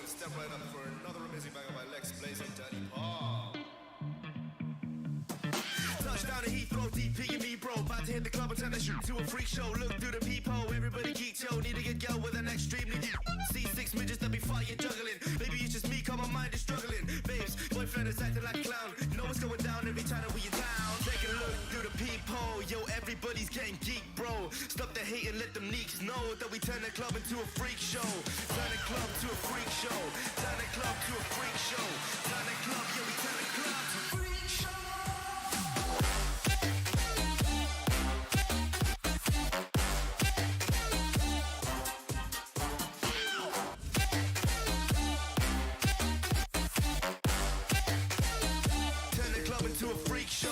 Step right up for another amazing banger by Lex Blaze and Daddy Paul. Touchdown to Heathrow, DP and me, bro. About to hit the club and turn that shit to a freak show. Look through the peephole, everybody geek, yo. Need to get girl with an extremely deep. See six midgets that be fighting, juggling. Maybe it's just me, cause my mind is struggling. Babes, boyfriend is acting like a clown. You know what's going down every time that we in town. Take a look through the peephole, yo. Everybody's getting geek, bro. Stop the hate and let them neeks know that we turn the club into a freak show. Turn the club to a freak show. Turn the club to a freak show. Turn the club, yeah, we turn the club to a freak show. To a freak show.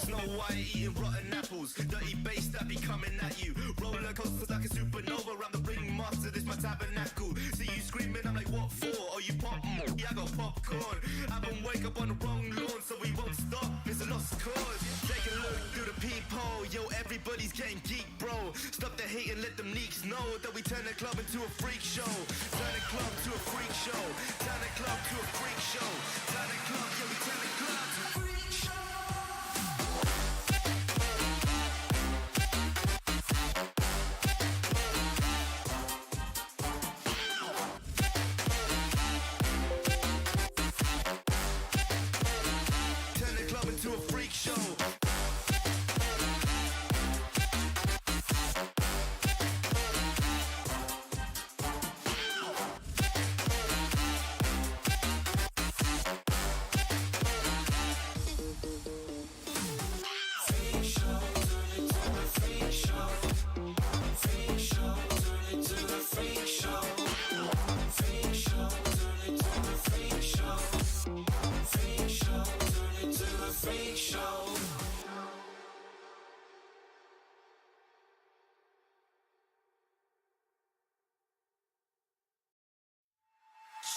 Snow White eating rotten apples, dirty bass that be coming at you. Roller coasters like a supernova around the ringmaster, this my tabernacle. See you screaming, I'm like, what for? Oh, you pop? Yeah, I got popcorn. I been wake up on the wrong lawn, so we won't stop. It's a lost cause. Take a look through the peephole, yo. Everybody's getting geek, bro. Stop the hate and let them neeks know that we turn the club into a freak show. Turn the club to a freak show. Turn the club to a freak show. Turn the club, yeah, we turn the club to a freak show. To a freak show.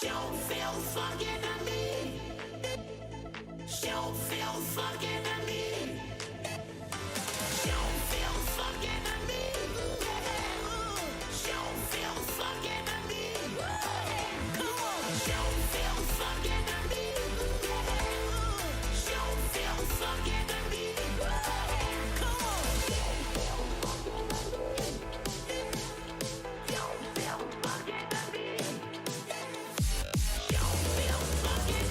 Don't feel fucking to me. Don't feel fucking to me. Don't feel fucking to me. Don't feel fucking to me. Come on. Don't feel fucking to me. Don't feel fucking to me. Come on. Don't feel fucking to me. Don't feel fucking.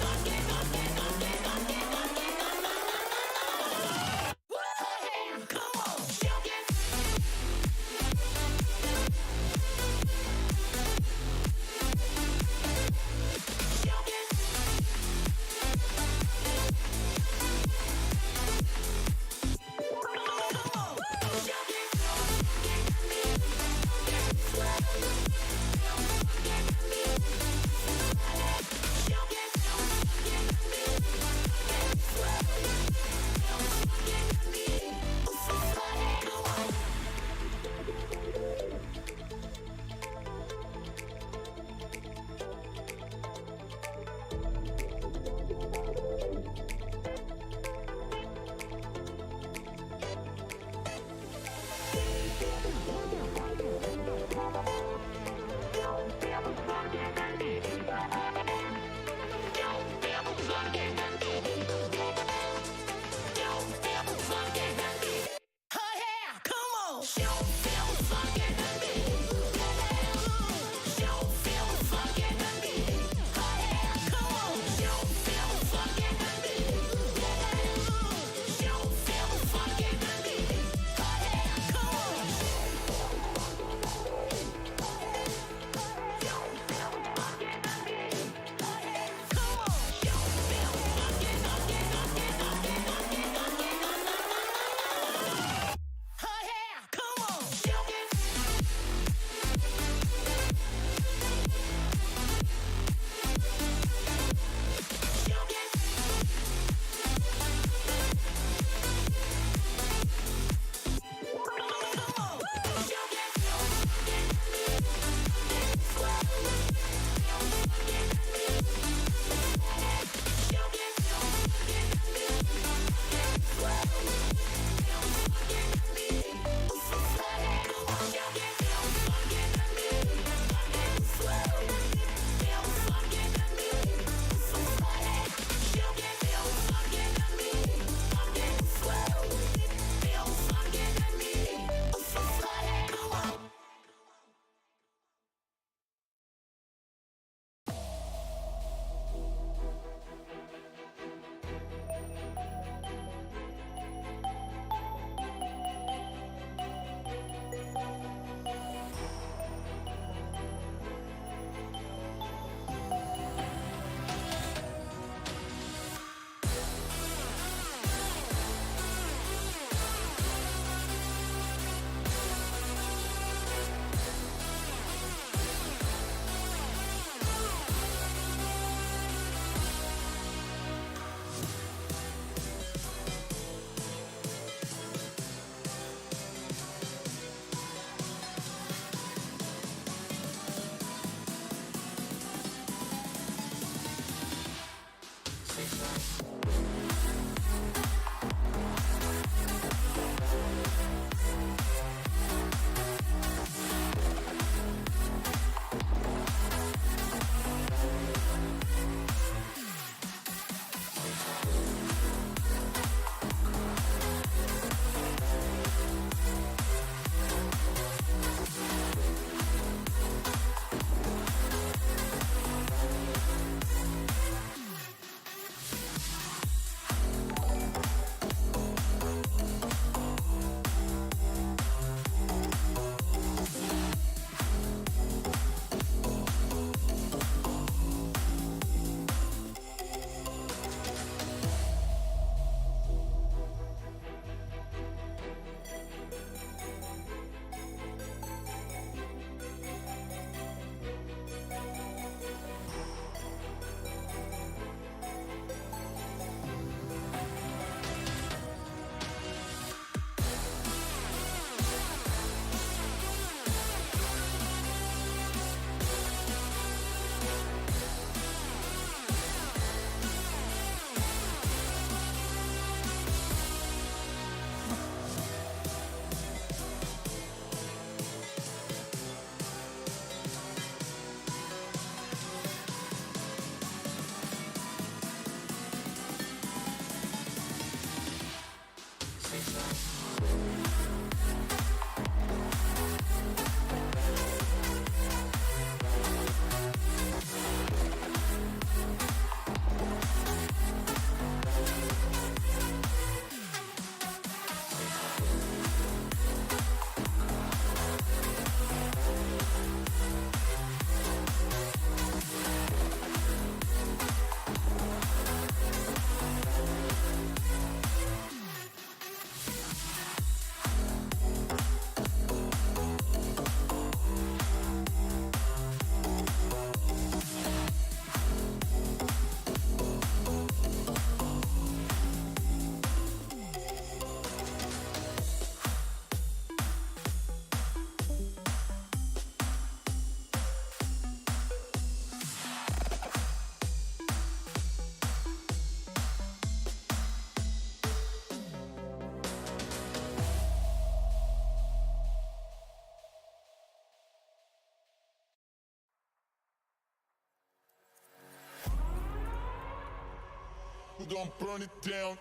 We gon' burn it down.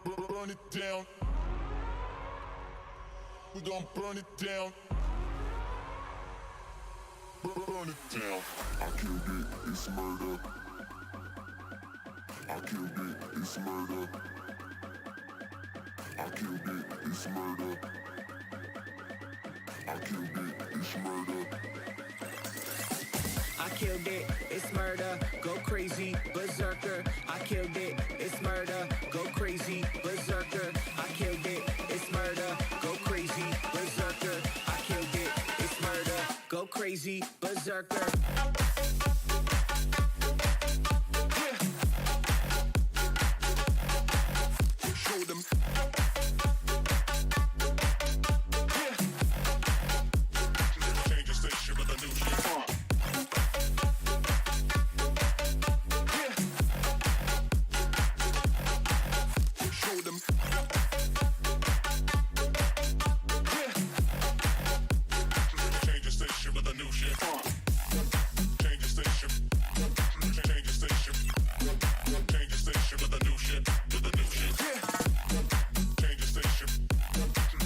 Burn it down. We gon' burn it down. Burn it down. I killed it, it's murder. I killed it, it's murder. I killed it, it's murder. I killed it, it's murder. I killed it, it's murder, go crazy, berserker. I killed it, it's murder, go crazy, berserker. I killed it, it's murder, go crazy, berserker. I killed it, it's murder, go crazy, berserker. Show them. Change the station with a new shit. Show them. Change the station with a new shit. Change the station. Change the station. Change the station with a new shit. With a new shit. Change the station.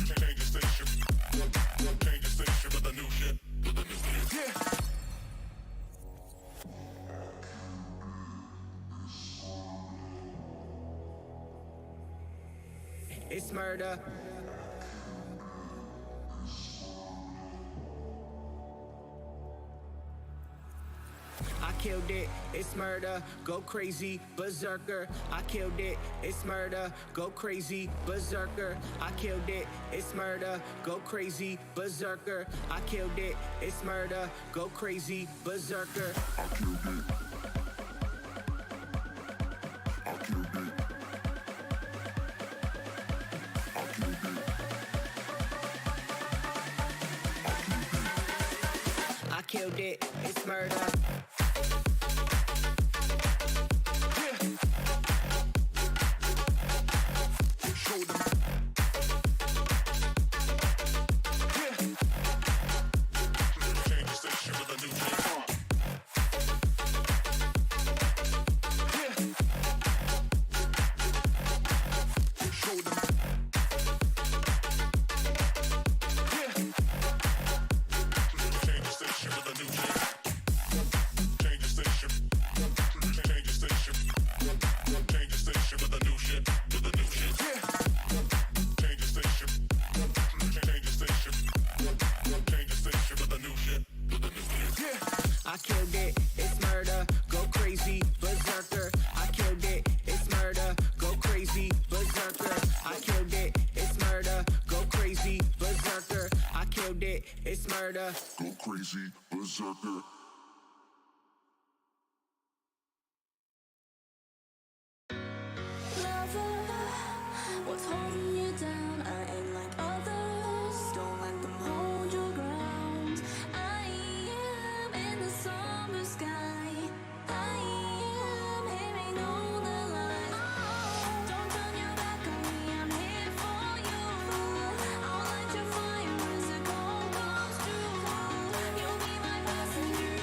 Change the station. Change the station with a new shit. With a new shit. It's murder. I killed it, it's murder, go crazy, berserker. I killed it, it's murder, go crazy, berserker. I killed it, it's murder, go crazy, berserker. I killed it, it's murder, go crazy, berserker. I killed it. I killed it. I killed it. I killed it, it's murder. Show them. Change the station with a new shit. Show them. Change the station with a new shit. Change the station. Change the station. Change the station with a new shit. With a new shit. Change the station. Change the station. Change the station with a new shit. With a new shit. I killed it, it's murder, go crazy, berserker. I killed it, it's murder, go crazy, berserker. I killed it, it's murder, go crazy, berserker. I killed it, it's murder. Go crazy, berserker. What's holding you down? I ain't like others. Don't let them hold your ground. I am in the somber sky. I am hearing all the lies. Don't turn your back on me. I'm here for you. I'll light your fire as the cold comes through. You'll be my passenger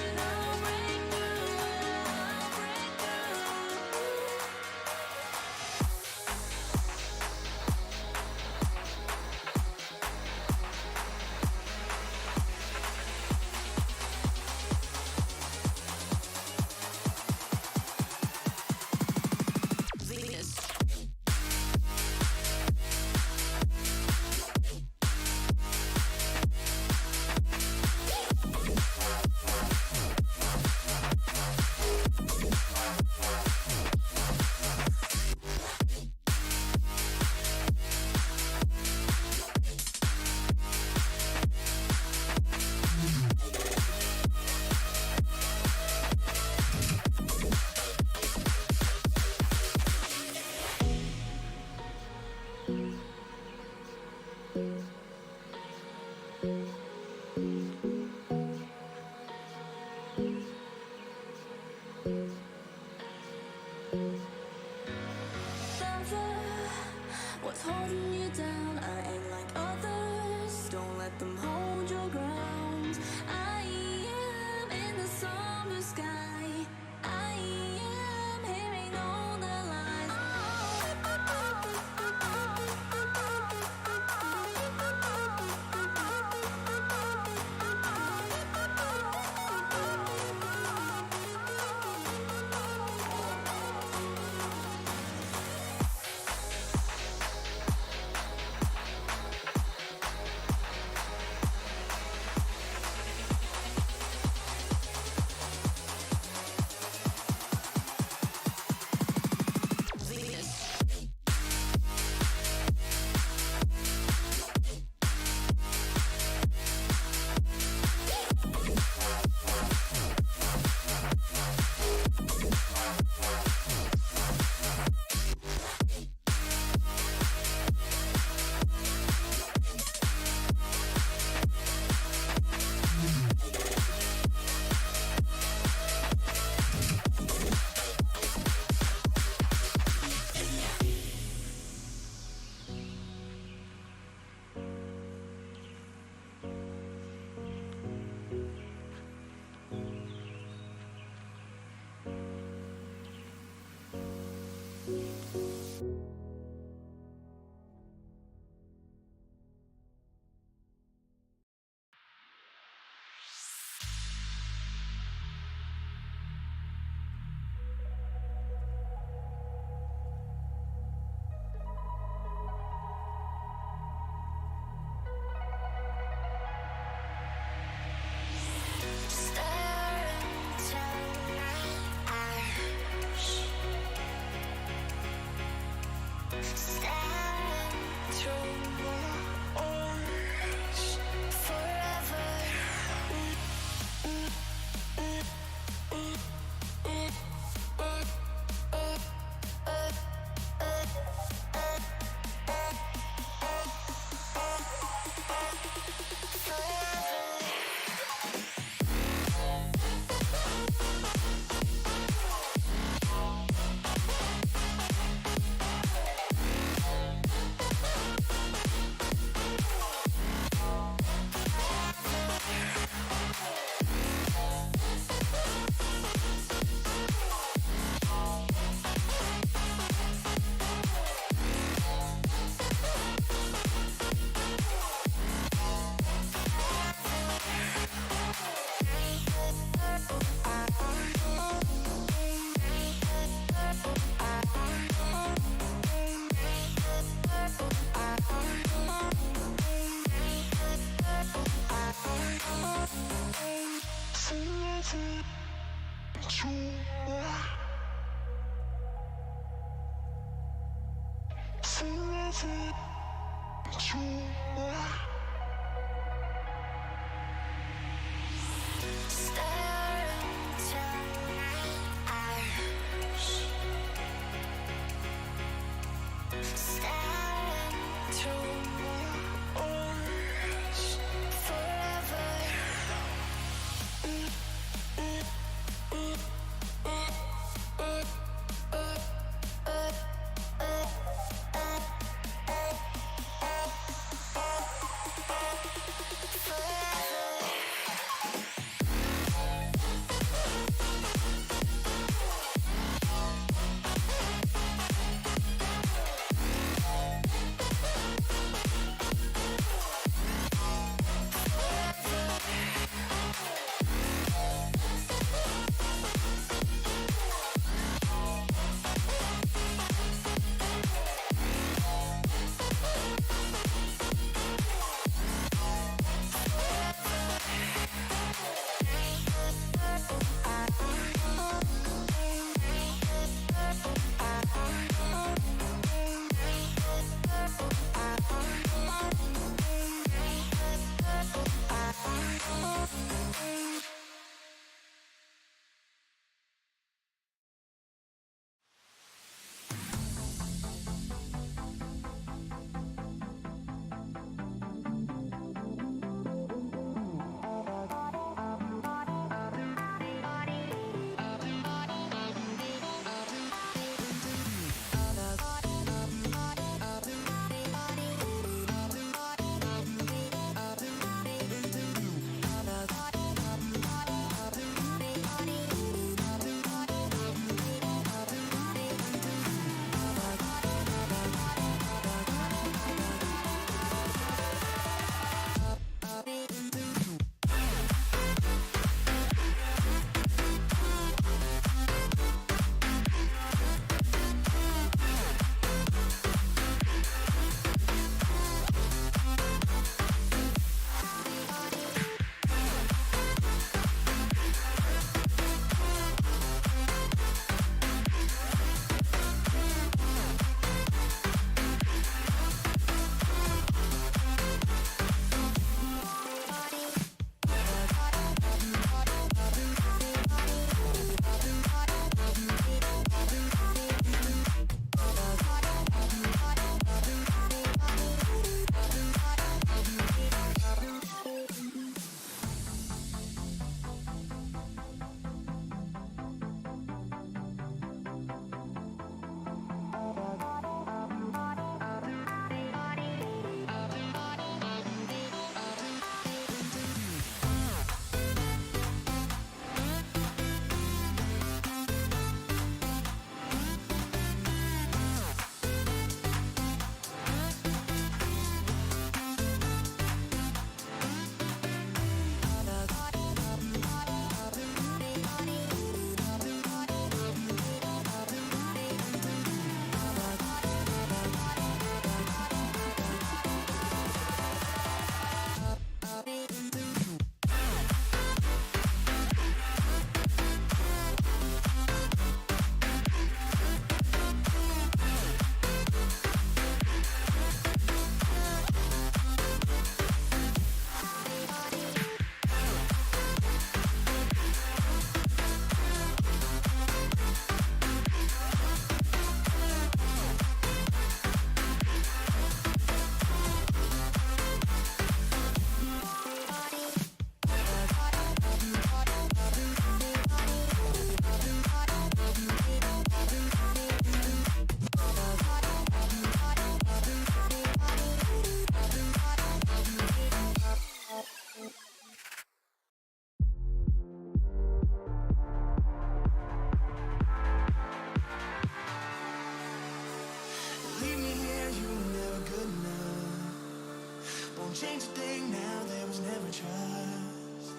change a thing now, there was never trust.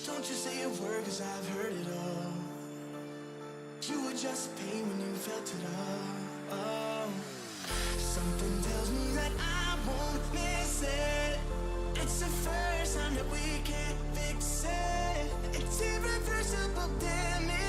Don't you say a word, cause I've heard it all. You were just pain when you felt it all. Oh. Something tells me that I won't miss it. It's the first time that we can't fix it. It's irreversible damage.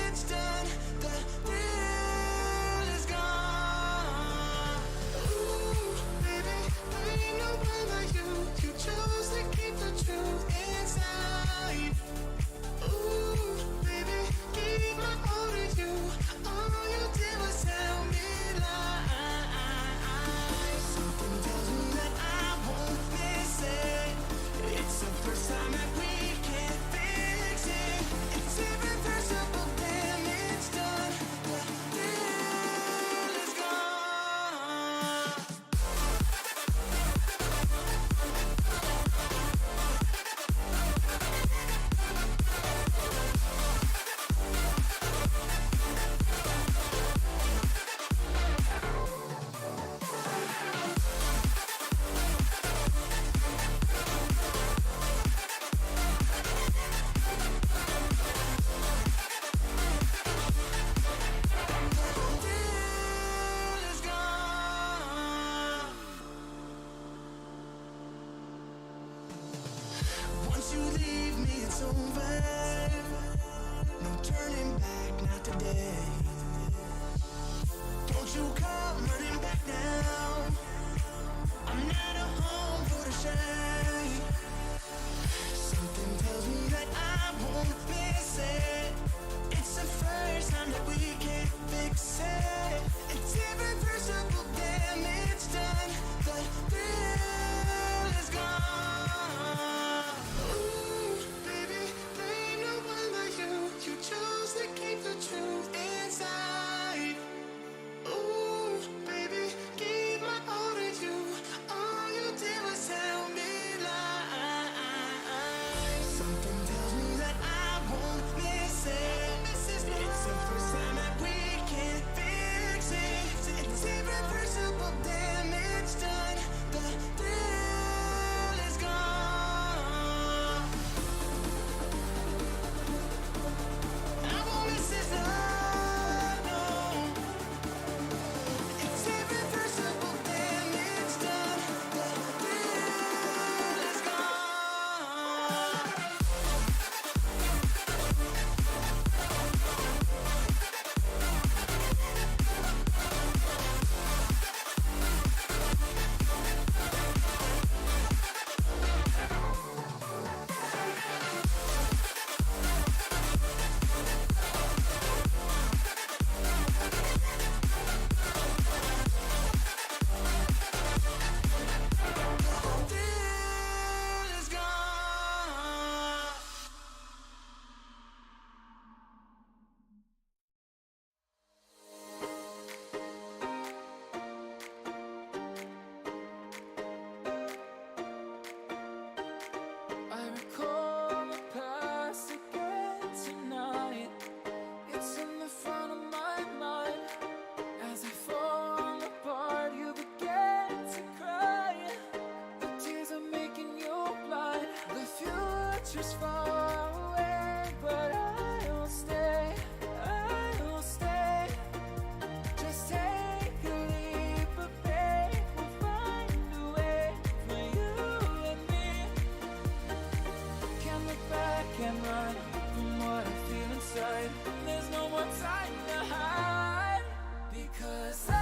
future's far away, but I'll stay, I'll stay. Just take a leap of faith, we'll find a way for you and me. Can't look back and run from what I feel inside. There's no more time to hide, because I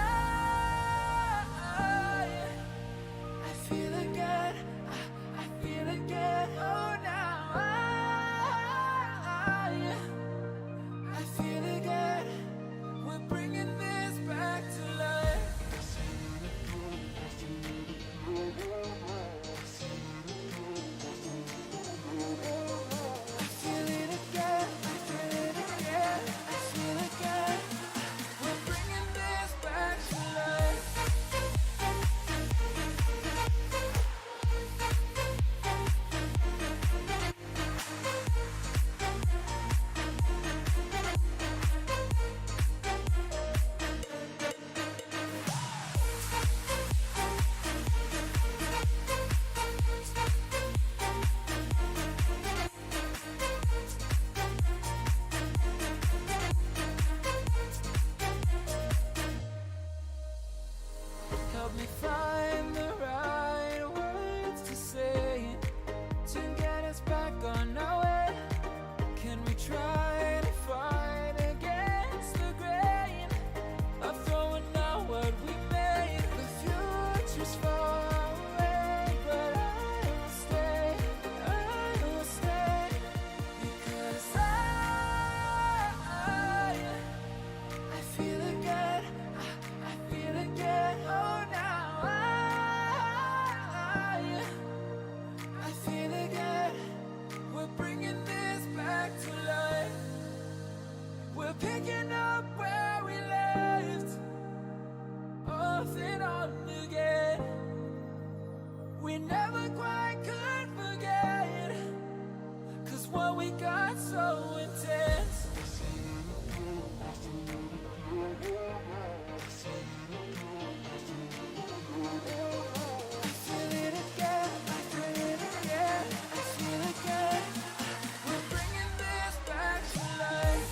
feel again, I feel again. Oh, now I feel again. We're bringing this back to life. I feel it again, I feel it again, I feel again. We're bringing this back to life. Help me find the right words to say to get us back on our way. Can we try to fight against the grain of throwing out what we made? The future's far away, but I'll stay, I'll stay. Because I feel again, I feel again. Oh, now I feel again. We're bringing this back to life. We're picking up where we left off and on again. We never quite could forget, 'cause what we got so intense. I feel it again, I feel it again, I feel again. We're bringing this back to life.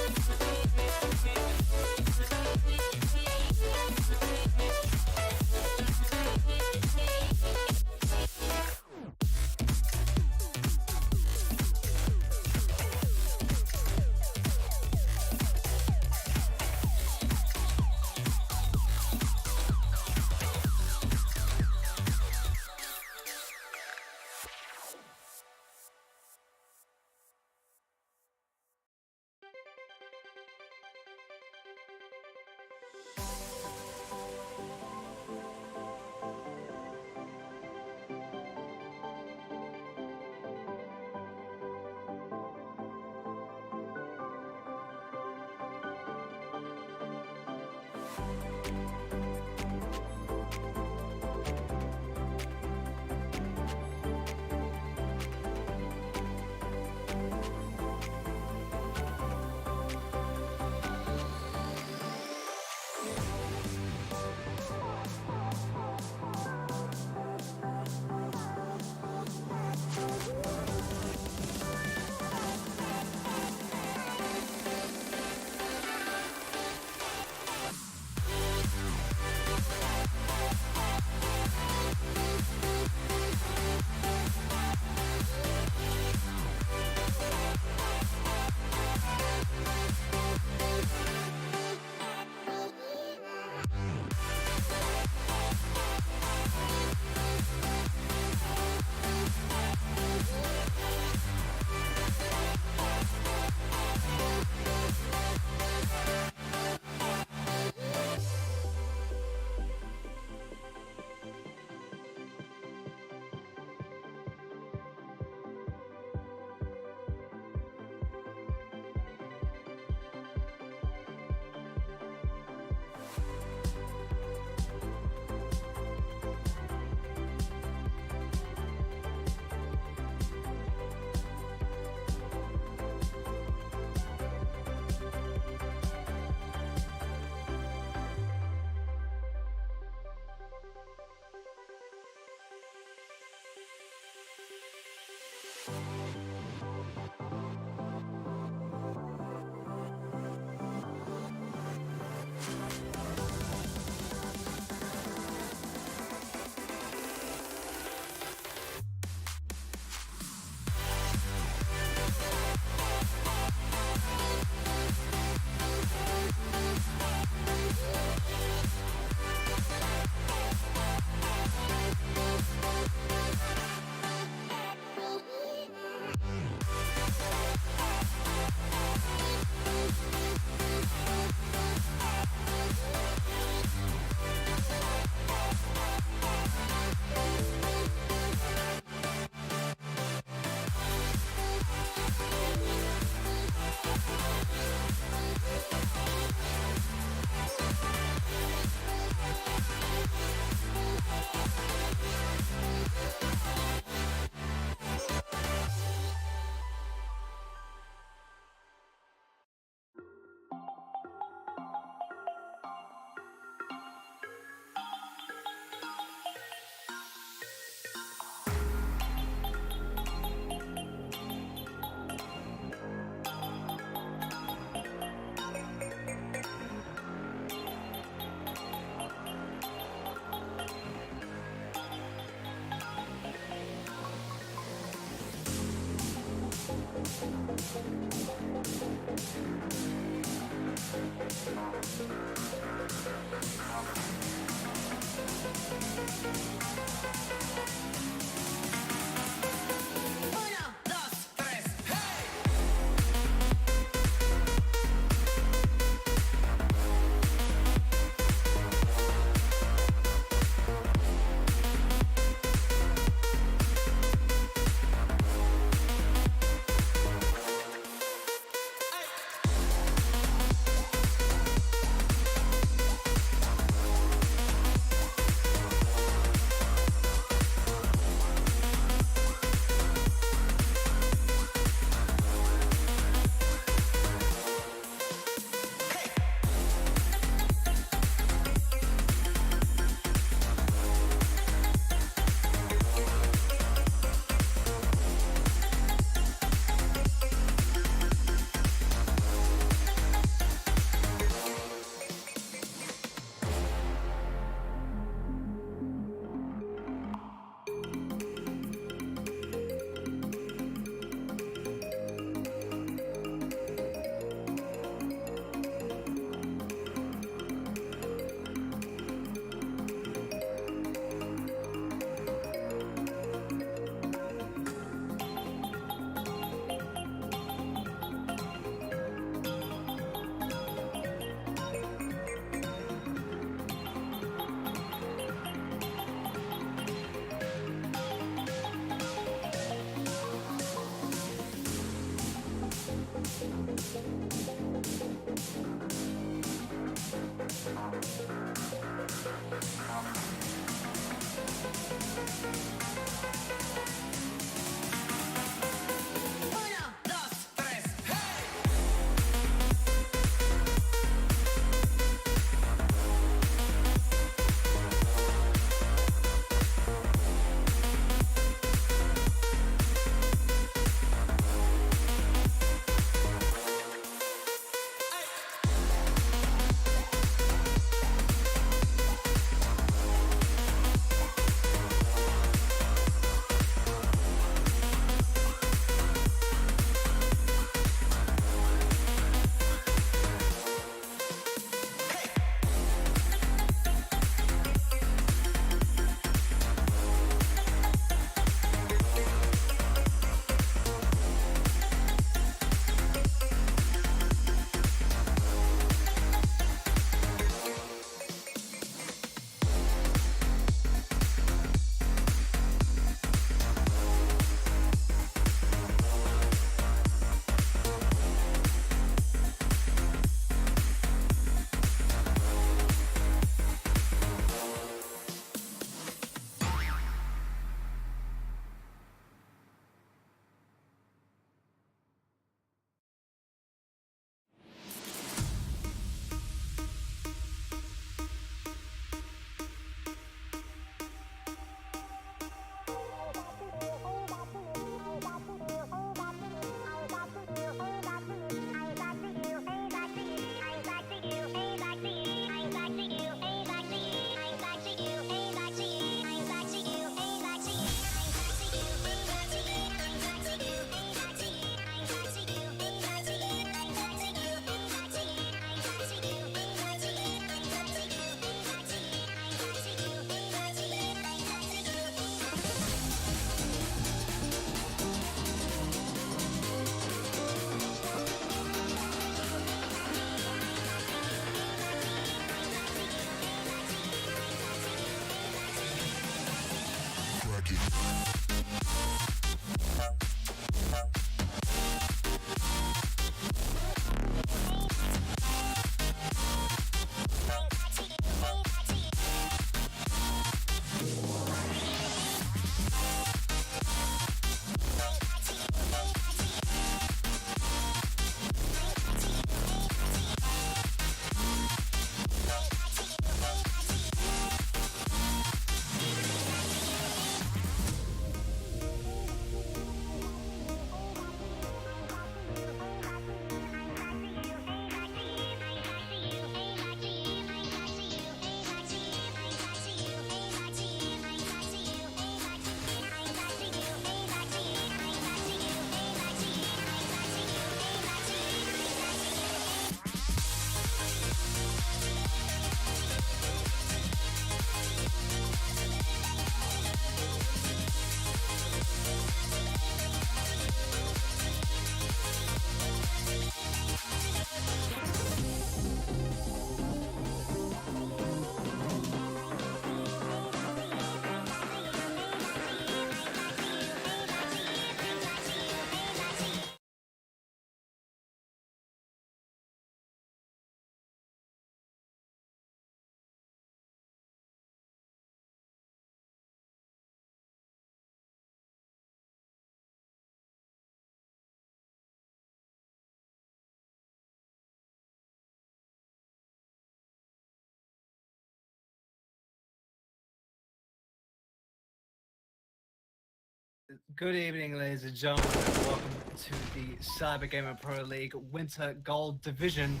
Good evening, ladies and gentlemen, and welcome to the Cyber Gamer Pro League Winter Gold Division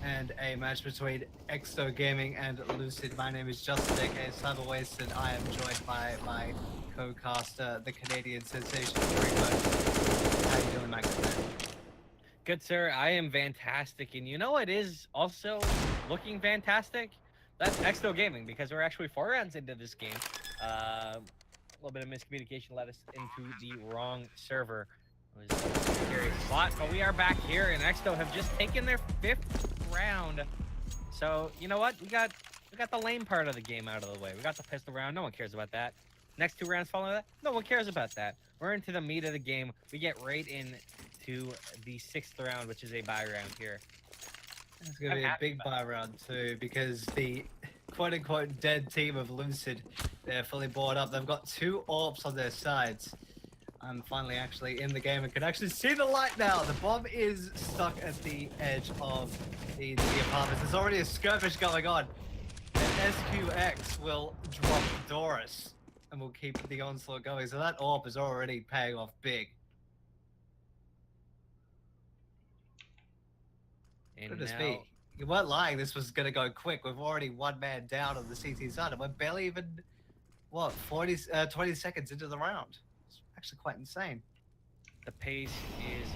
and a match between Exsto Gaming and Lucid. My name is Justin, aka Cyber Waste, and I am joined by my co-caster, the Canadian sensation, Rico. How you doing, my good man? Good, sir. I am fantastic. And you know what is also looking fantastic? That's Exto Gaming, because we're actually 4 rounds into this game. A little bit of miscommunication led us into the wrong server. It was a scary spot, but we are back here, and Exto have just taken their 5th round. So, you know what? We got the lame part of the game out of the way. We got the pistol round. No one cares about that. Next 2 rounds following that, no one cares about that. We're into the meat of the game. We get right into the 6th round, which is a bye round here. It's going to be a big buy round too, because the quote-unquote dead team of Lucid, they're fully bought up. They've got 2 orbs on their sides. I'm finally actually in the game and can actually see the light now. The bomb is stuck at the edge of the apartments. There's already a skirmish going on. And SQX will drop Doris and will keep the onslaught going. So that orb is already paying off big. And Goodness now, me. You weren't lying, this was going to go quick. We've already 1 man down on the CT side, and we're barely even, what, 20 seconds into the round. It's actually quite insane. the pace is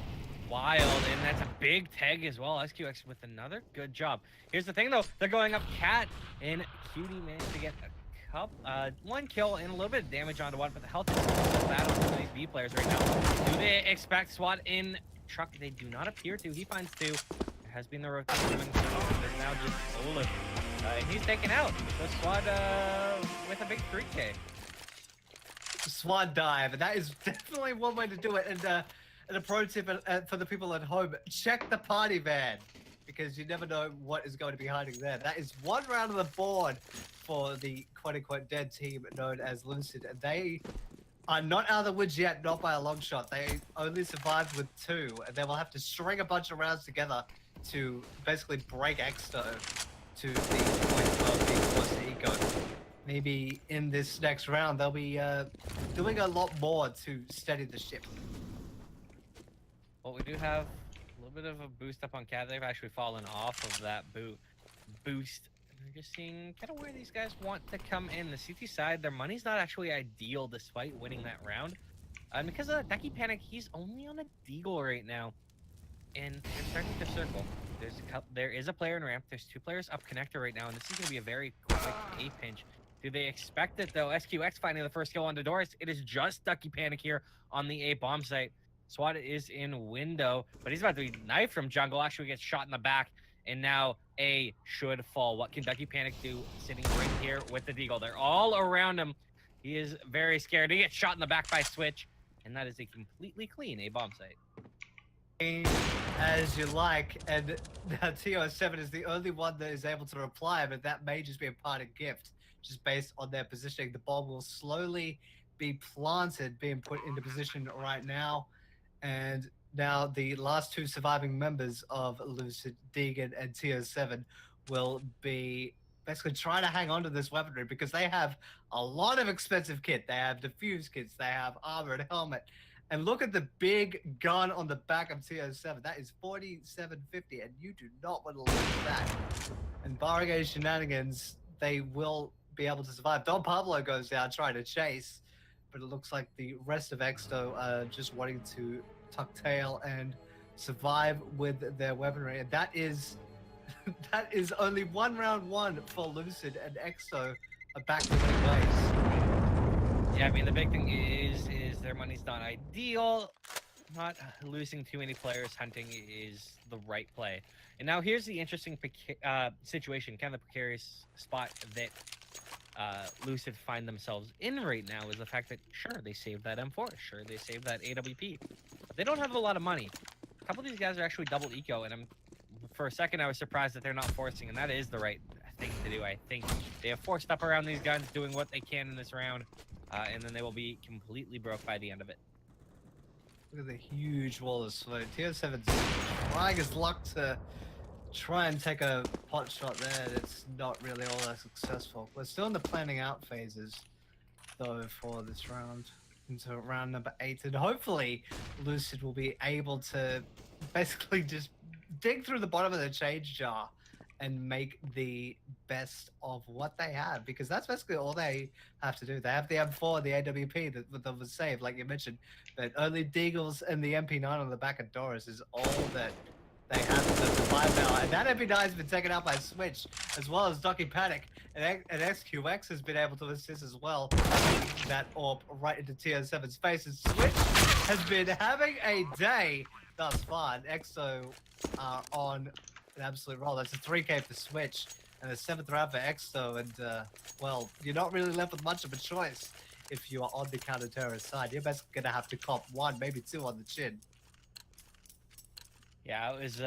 wild, and that's a big tag as well. SQX with another good job. Here's the thing, though. They're going up Cat, and Cutie managed to get a couple, 1 kill and a little bit of damage onto one, but the health is so bad on some of these B players right now. Do they expect SWAT in truck? They do not appear to. He finds 2. There has been the rotation coming through. There's now just Olaf. And he's taken out. The SWAT with a big 3K. Swan dive, and that is definitely one way to do it. And a pro tip for the people at home, check the party van, because you never know what is going to be hiding there. That is 1 round of the board for the quote-unquote dead team known as Lucid, and they are not out of the woods yet, not by a long shot. They only survived with 2, and they will have to string a bunch of rounds together to basically break Exto to the point of being forced to eco. Maybe in this next round, they'll be doing a lot more to steady the ship. Well, we do have a little bit of a boost up on Cat. They've actually fallen off of that boost. We're just seeing kind of where these guys want to come in. The CT side, their money's not actually ideal despite winning that round. And because of that Ducky Panic, he's only on a deagle right now. And they're starting to circle. There is a player in ramp. There's 2 players up connector right now, and this is going to be a very quick A pinch. Do they expect it, though? SQX finding the first kill on Doris. It is just Ducky Panic here on the A bomb site. SWAT is in window, but he's about to be knifed from jungle. Actually gets shot in the back, and now A should fall. What can Ducky Panic do sitting right here with the deagle? They're all around him. He is very scared. He gets shot in the back by Switch, and that is a completely clean A bomb site. As you like, and TO7 is the only one that is able to reply, but that may just be a parting gift, just based on their positioning. The bomb will slowly be planted, being put into position right now, and now the last 2 surviving members of Lucid, Deegan and TO7, will be basically trying to hang on to this weaponry, because they have a lot of expensive kit. They have diffuse kits, they have armor and helmet. And look at the big gun on the back of TO7. That is 4750, and you do not want to lose that. And barring any shenanigans, they will be able to survive. Don Pablo goes down trying to chase, but it looks like the rest of Exto are just wanting to tuck tail and survive with their weaponry. And that is only 1 round 1 for Lucid, and Exto are back to winning ways. Yeah, I mean, the big thing is their money's not ideal. Not losing too many players hunting is the right play. And now here's the interesting situation, kind of the precarious spot that Lucid find themselves in right now, is the fact that, sure, they saved that M4, sure, they saved that AWP. But they don't have a lot of money. A couple of these guys are actually double eco, and for a second I was surprised that they're not forcing, and that is the right thing to do. I think they have forced up around these guns, doing what they can in this round. And then they will be completely broke by the end of it. Look at the huge wall of smoke. TO7's trying his luck to try and take a pot shot there. It's not really all that successful. We're still in the planning out phases, though, for this round. into round number 8, and hopefully Lucid will be able to basically just dig through the bottom of the change jar and make the best of what they have, because that's basically all they have to do. They have the M4 and the AWP that was saved, like you mentioned, but only Deagles and the MP9 on the back of Doris is all that they have to survive now. And that MP9 has been taken out by Switch, as well as Ducky Panic, and XQX has been able to assist as well. That orb right into TR7's face, and Switch has been having a day thus far. And Exto are on an absolute roll. That's a 3K for Switch and a 7th round for Exto, and well, you're not really left with much of a choice if you are on the counter-terrorist side. You're basically gonna have to cop 1, maybe 2 on the chin. Yeah, it was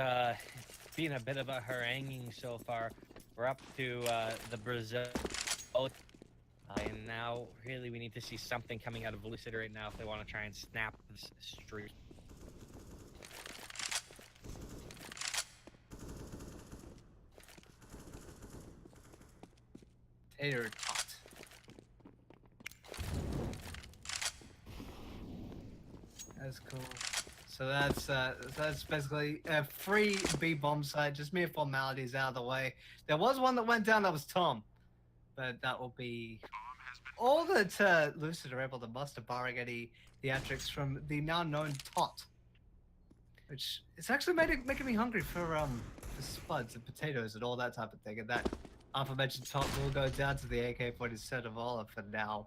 been a bit of a haranguing so far. We're up to the Brazil, and now really we need to see something coming out of Lucid right now if they want to try and snap this streak. Tater tot. That's cool. So that's basically a free B bomb site, just mere formalities out of the way. There was one that went down, that was Tom, but that will be all that Lucid are able to muster, barring any theatrics from the now known Tot, which is actually making me hungry for spuds and potatoes and all that type of thing. And that aforementioned Tot will go down to the AK-47 of Olive for now.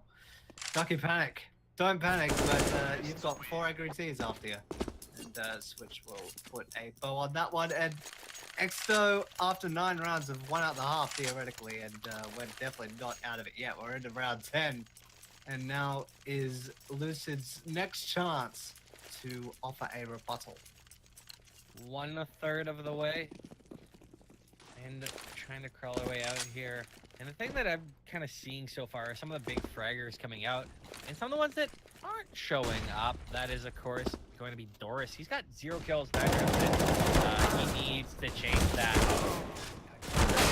Ducky Panic, don't panic, but you've got 4 angry T's after you. And Switch will put a bow on that one. And Exto, after 9 rounds, have won out the half theoretically, and we're definitely not out of it yet. We're into round 10, and now is Lucid's next chance to offer a rebuttal. 1/3 of the way, and trying to crawl our way out here. And the thing that I'm kind of seeing so far are some of the big fraggers coming out, and some of the ones that aren't showing up. That is, of course, going to be Doris. He's got 0 kills, 9 rounds. He needs to change that.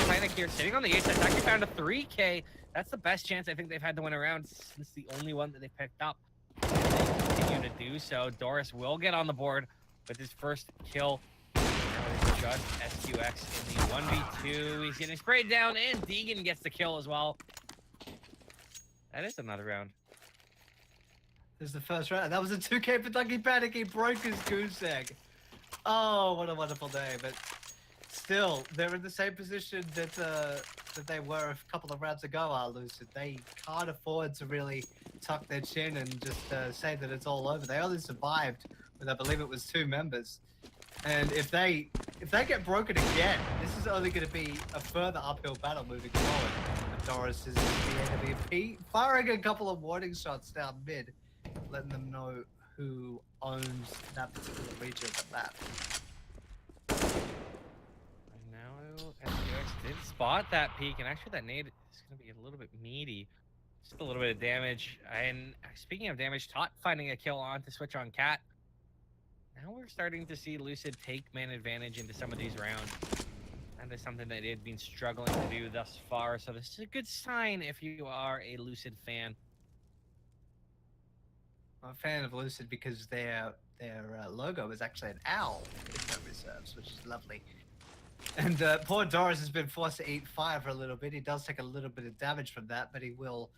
Panic here, sitting on the ace. That's actually found a 3K. That's the best chance I think they've had to win a round since the only one that they picked up. And they continue to do so. Doris will get on the board with his first kill. Now it's just SQX in the 1v2. He's getting sprayed down, and Deegan gets the kill as well. That is another round. This is the first round. That was a 2K for Ducky Panic. He broke his goose egg. Oh, what a wonderful day. But still, they're in the same position that they were a couple of rounds ago, Lucid. They can't afford to really tuck their chin and just say that it's all over. They only survived with, I believe it was 2 members. And if they get broken again, this is only going to be a further uphill battle moving forward. And Doris is the AWP, firing a couple of warning shots down mid, letting them know who owns that particular region of the map. And now SQX did spot that peak, and actually that nade is going to be a little bit meaty. Just a little bit of damage. And speaking of damage, Tot finding a kill on to switch on Cat. Now we're starting to see Lucid take man advantage into some of these rounds. That is something that they've been struggling to do thus far, so this is a good sign if you are a Lucid fan. I'm a fan of Lucid because their logo is actually an owl with no reserves, which is lovely. And poor Doris has been forced to eat fire for a little bit. He does take a little bit of damage from that, but he will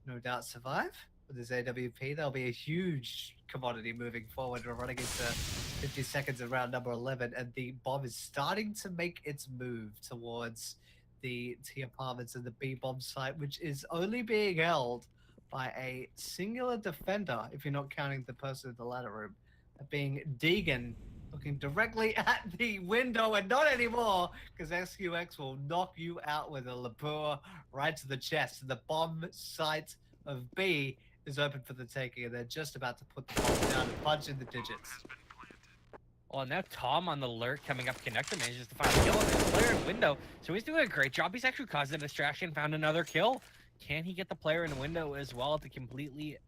no doubt survive. With his AWP, there'll be a huge commodity moving forward. We're running into 50 seconds of round number 11, and the bomb is starting to make its move towards the T apartments and the B bomb site, which is only being held by a singular defender, if you're not counting the person in the ladder room, that being Deegan, looking directly at the window, and not anymore, because SQX will knock you out with a Lapua right to the chest. The bomb site of B is open for the taking, and they're just about to put the bomb down and punch in the digits. Well, now Tom on the lurk coming up connector manages to find a kill on his player in window. So he's doing a great job. He's actually caused a distraction, found another kill. Can he get the player in the window as well to completely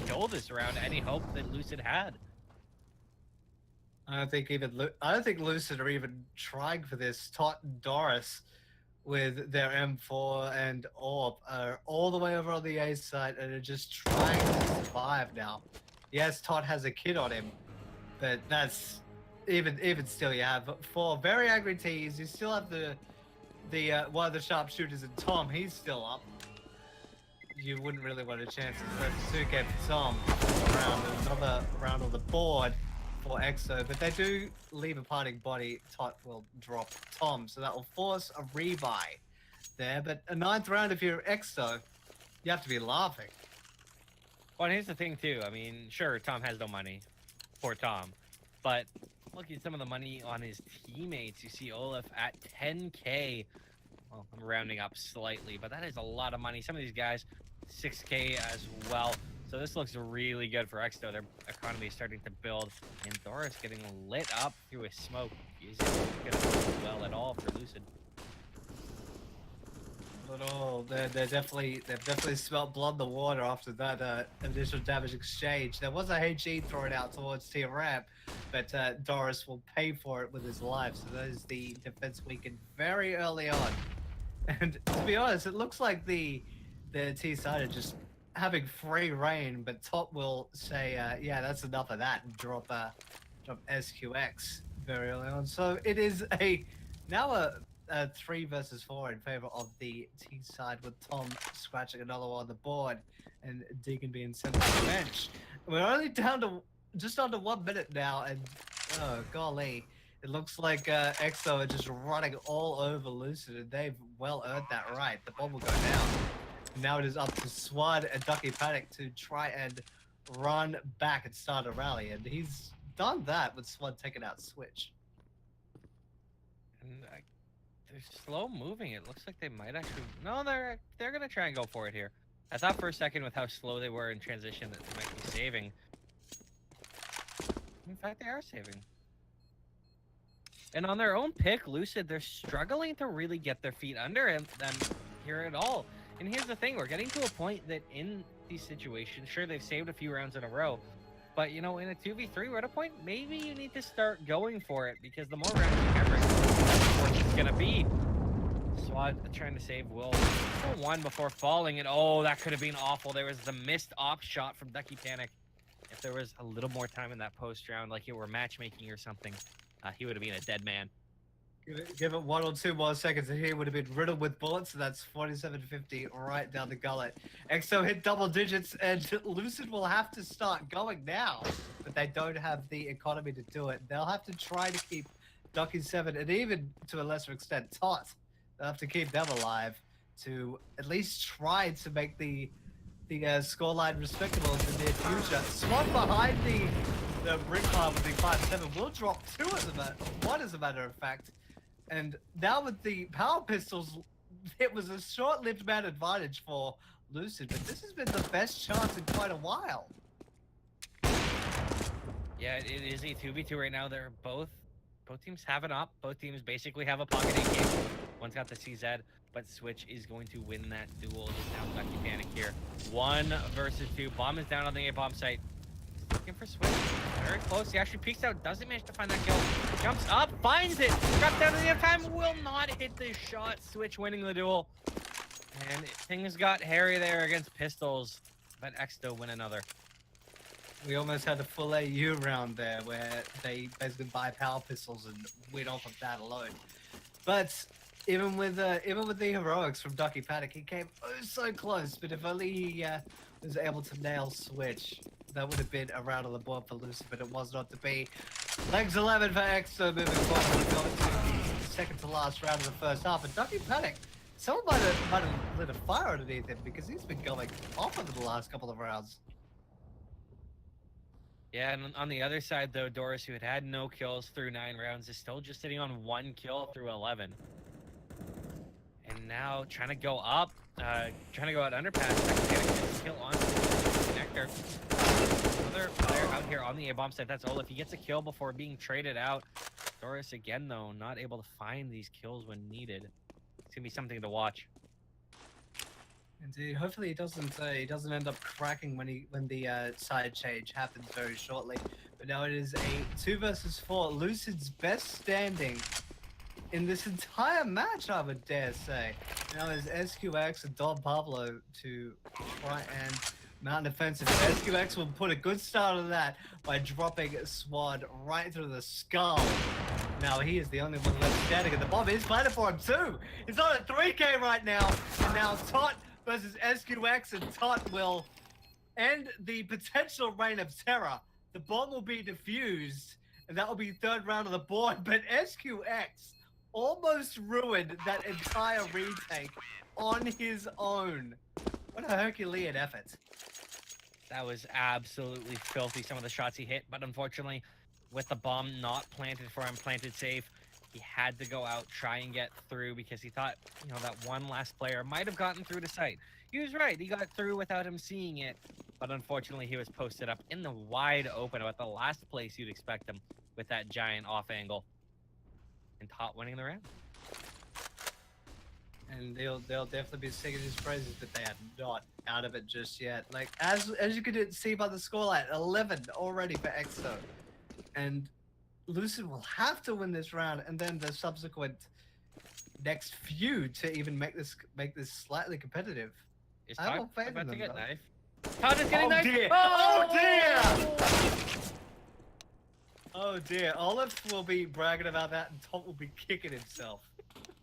kill this round? Any hope that Lucid had? I don't think Lucid are even trying for this. Tot and Doris with their M4 and Orb are all the way over on the A side and are just trying to survive now. Yes, Todd has a kid on him, but that's even still. You have 4 very angry T's. You still have the one of the sharpshooters and Tom. He's still up. You wouldn't really want a chance to Suke for Tom around another round on the board for Exo, but they do leave a parting body. Tot will drop Tom, so that will force a rebuy there. But a 9th round, if you're Exo, you have to be laughing. Well, and here's the thing too. I mean, sure, Tom has no money. Poor Tom. But look at some of the money on his teammates. You see Olaf at 10K. Well, I'm rounding up slightly, but that is a lot of money. Some of these guys, 6K as well. So this looks really good for Exto. Their economy is starting to build. And Doris getting lit up through a smoke. Is it going to go well at all for Lucid? Not at all. They've definitely smelt blood in the water after that initial damage exchange. There was a HE thrown out towards Tier Ramp, but Doris will pay for it with his life. So that is the defense weakened very early on. And to be honest, it looks like the T side are just having free reign, but Top will say, yeah, that's enough of that, and drop SQX very early on. So it is now a 3 versus 4 in favor of the T side, with Tom scratching another one on the board and Deacon being sent to the bench. We're only down to just under 1 minute now, and oh golly, it looks like Exo are just running all over Lucid, and they've well earned that right. The bomb will go down. Now it is up to Swad and Ducky Panic to try and run back and start a rally, and he's done that with Swad taking out Switch. And they're slow moving. It looks like they might actually. No, they're gonna try and go for it here. I thought for a second with how slow they were in transition that they might be saving. In fact, they are saving. And on their own pick, Lucid, they're struggling to really get their feet under them here at all. And here's the thing, we're getting to a point that in these situations, sure, they've saved a few rounds in a row, but you know, in a 2v3, we're at a point, maybe you need to start going for it, because the more rounds you have, that's what it's gonna be. Swad trying to save Will. One before falling, and oh, that could have been awful. There was the missed op shot from Ducky Panic. If there was a little more time in that post round, like it were matchmaking or something, he would have been a dead man. Give it 1 or 2 more seconds and he would have been riddled with bullets, so that's 4750 right down the gullet. Exo hit double digits, and Lucid will have to start going now, but they don't have the economy to do it. They'll have to try to keep Ducky 7, and even to a lesser extent Tot. They'll have to keep them alive to at least try to make the scoreline respectable in the near future. Swat behind the brick pile with the 5-7 will drop 2 as a matter of fact. And now with the power pistols, it was a short-lived man advantage for Lucid, but this has been the best chance in quite a while. Yeah, it is a 2v2 right now. They're both teams have an op. Both teams basically have a pocket AK. One's got the CZ, but Switch is going to win that duel. Just now Ducky Panic here. 1 versus 2. Bomb is down on the A-bomb site. Looking for Switch. Very close. He actually peeks out. Doesn't manage to find that kill. Jumps up. Finds it. Drops down to the end time. Will not hit the shot. Switch winning the duel. And things got hairy there against pistols. But Exto win another. We almost had a full AU round there where they basically buy power pistols and win off of that alone. But even with the heroics from Ducky Panic, he came oh so close. But if only he was able to nail Switch, that would have been a round on the board for Lucid, but it was not to be. Legs 11 for Exo moving forward, going to the second to last round of the first half. And Ducky Panic, someone might have lit a fire underneath him, because he's been going off over the last couple of rounds. Yeah, and on the other side, though, Doris, who had no kills through 9 rounds, is still just sitting on 1 kill through 11. And now trying to go up, trying to go out underpass, getting a kill on connector. Another player out here on the A-bomb site, that's Olaf. He gets a kill before being traded out. Doris, again, though, not able to find these kills when needed. It's gonna be something to watch. Indeed. Hopefully he doesn't end up cracking when the side change happens very shortly. But now it is a 2 versus 4. Lucid's best standing in this entire match, I would dare say. Now is SQX and Don Pablo to try and Mountain offensive. SQX will put a good start on that by dropping Swad right through the skull. Now he is the only one left standing, and the bomb is planted for him too. He's on a 3K right now, and now Tot versus SQX, and Tot will end the potential reign of terror. The bomb will be defused, and that will be third round of the board, but SQX almost ruined that entire retake on his own. What a Herculean effort. That was absolutely filthy, some of the shots he hit, but unfortunately, with the bomb not planted for him, planted safe, he had to go out, try and get through because he thought, you know, that one last player might have gotten through to site. He was right, he got through without him seeing it, but unfortunately he was posted up in the wide open, about the last place you'd expect him with that giant off angle. And Tot winning the round. And they'll definitely be singing his praises, but they are not out of it just yet. Like as you could see by the scoreline, 11 already for Exto, and Lucid will have to win this round, and then the subsequent next few to even make this slightly competitive. Is I Tot don't favor about to them, get though. knife? Tot is getting knife! Dear. Oh! Oh dear! Oh dear, Olaf will be bragging about that, and Tom will be kicking himself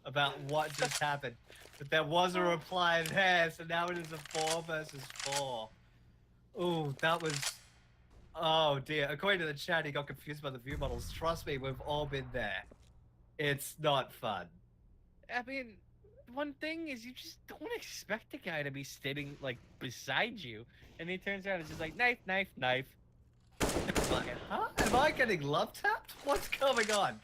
about what just happened. But there was a reply there, so now it is a 4 versus 4. Ooh, that was... Oh dear, according to the chat, he got confused by the view models. Trust me, we've all been there. It's not fun. I mean, one thing is you just don't expect a guy to be sitting, like, beside you. And he turns around and is just like, knife, knife, knife. Like, huh? Am I getting love tapped? What's going on?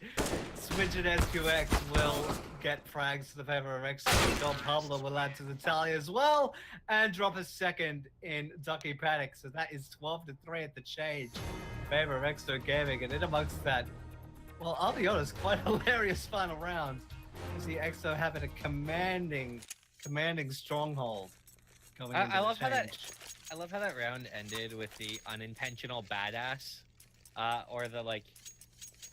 Switch and SQX will get frags to the favor of Exsto. Don Pablo will add to the tally as well and drop a second in Ducky Paddock. So that is 12-3 at the change in favor of Exsto Gaming. And in amongst that, well, I'll be honest, quite hilarious final round. You see Exsto having a commanding stronghold going into I love the how that change. I love how that round ended with the unintentional badass, or the like.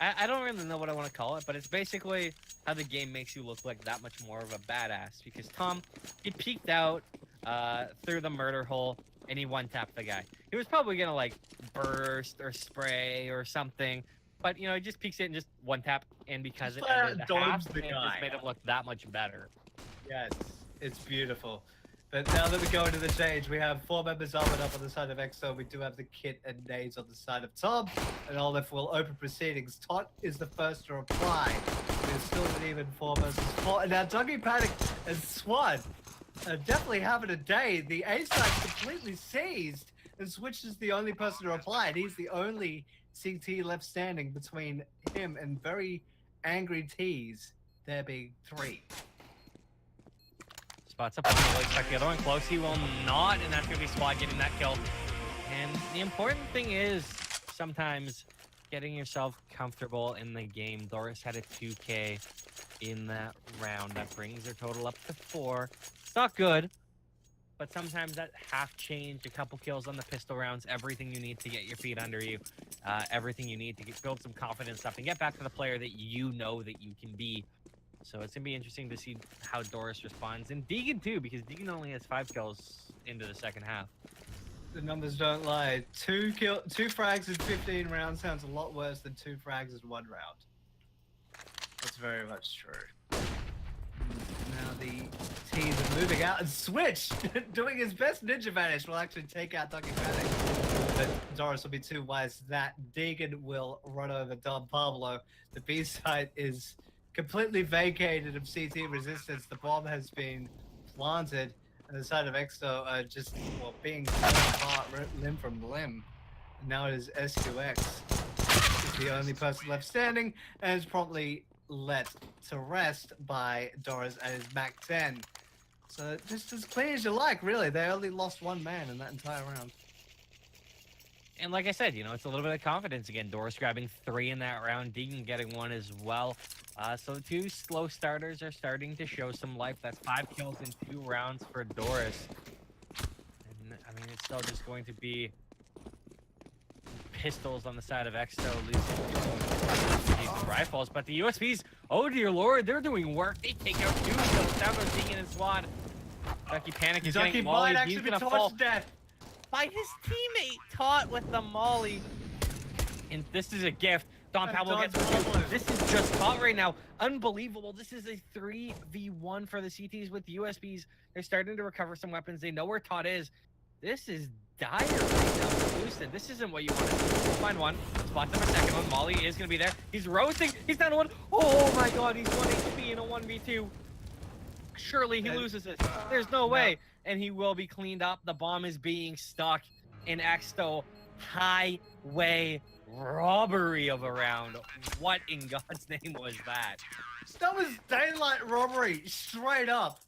I don't really know what I want to call it, but it's basically how the game makes you look like that much more of a badass. Because Tom, he peeked out through the murder hole and he one-tapped the guy. He was probably gonna like burst or spray or something, but you know, he just peeks it and just one-tap, and because it ended the half, it just made him look that much better. Yes, it's beautiful. But now that we go into the change, we have 4 members armored up on the side of Exto. We do have the Kit and Nades on the side of Tom. And Olaf will open proceedings. Tot is the first to reply. There's still an even 4 versus 4. And now Ducky Paddock and Swad are definitely having a day. The A side completely seized. And Switch is the only person to reply. And he's the only CT left standing between him and very angry T's. There being 3. Spots up on the looks like the other one close. He will not, and that's going to be Swad getting that kill. And the important thing is sometimes getting yourself comfortable in the game. Doris had a 2K in that round. That brings their total up to 4. It's not good, but sometimes that half change, a couple kills on the pistol rounds, everything you need to get your feet under you, everything you need to build some confidence up and get back to the player that you know that you can be. So it's going to be interesting to see how Doris responds. And Deegan, too, because Deegan only has 5 kills into the second half. The numbers don't lie. 2 frags in 15 rounds sounds a lot worse than 2 frags in 1 round. That's very much true. Now the teams are moving out, and Switch, doing his best ninja vanish, will actually take out Ducky Paddock. But Doris will be too wise to that. Deegan will run over Don Pablo. The B side is completely vacated of CT resistance. The bomb has been planted, and the side of Exto are just, well, being torn apart limb from limb. And now it is SQX. Is the only person left standing, and is promptly let to rest by Doris at his Mac 10. So just as clean as you like, really. They only lost 1 man in that entire round. And like I said, you know, it's a little bit of confidence again. Doris grabbing 3 in that round, Deegan getting 1 as well. So the 2 slow starters are starting to show some life. That's 5 kills in 2 rounds for Doris. And I mean, it's still just going to be pistols on the side of Exto, losing rifles. But the USPs, oh dear lord, they're doing work. They take out 2 kills. Down goes Deegan and Swad. Ducky Panic is Ducky getting might mollied. actually He's be gonna torched fall. to death. by his teammate Tot with the molly. And this is a gift. Don Pablo gets rescued. This is just Tot right now. Unbelievable. This is a 3v1 for the CTs with USBs. They're starting to recover some weapons. They know where Tot is. This is dire right now for Lucid. This isn't what you want to see. We'll find one. Spots up a second one. Molly is going to be there. He's roasting. He's down to one. Oh my god, he's 1 HP in a 1v2. Surely he loses it. There's no way. And he will be cleaned up. The bomb is being stuck in Exto. Highway robbery of a round. What in God's name was that? That was daylight robbery, straight up.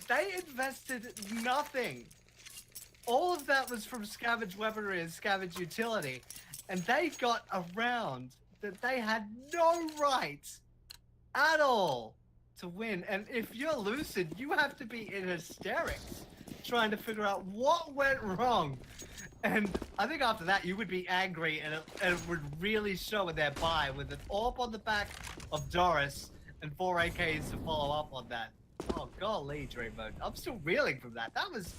They invested nothing. All of that was from scavenged weaponry and scavenged utility. And they got a round that they had no right at all to win. And if you're Lucid, you have to be in hysterics trying to figure out what went wrong. And I think after that, you would be angry, and it would really show in their buy with an AWP on the back of Doris and 4 AKs to follow up on that. Oh, golly, Dream Mode. I'm still reeling from that. That was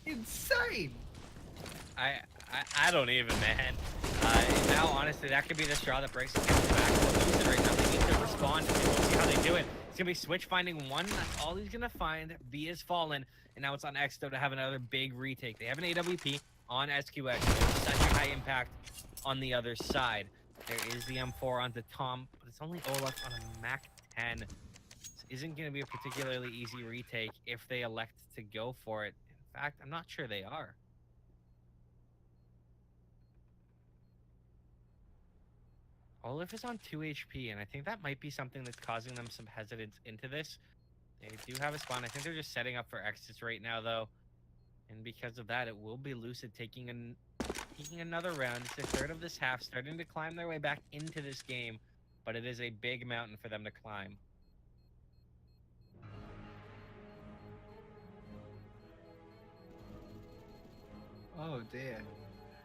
insane. I don't even, man. Now, honestly, that could be the straw that breaks the camel's back. But Lucid right now, they need to respond, and we'll see how they do it. It's going to be Switch finding one. That's all he's going to find. B is fallen, and now it's on Exto to have another big retake. They have an AWP on SQX. Such a high impact on the other side. There is the M4 onto Tom, but it's only Olaf on a Mac 10. This isn't going to be a particularly easy retake if they elect to go for it. In fact, I'm not sure they are. Olaf is on 2 HP, and I think that might be something that's causing them some hesitance into this. They do have a spawn. I think they're just setting up for exits right now, though. And because of that, it will be Lucid taking another round. It's the third of this half, starting to climb their way back into this game. But it is a big mountain for them to climb. Oh dear.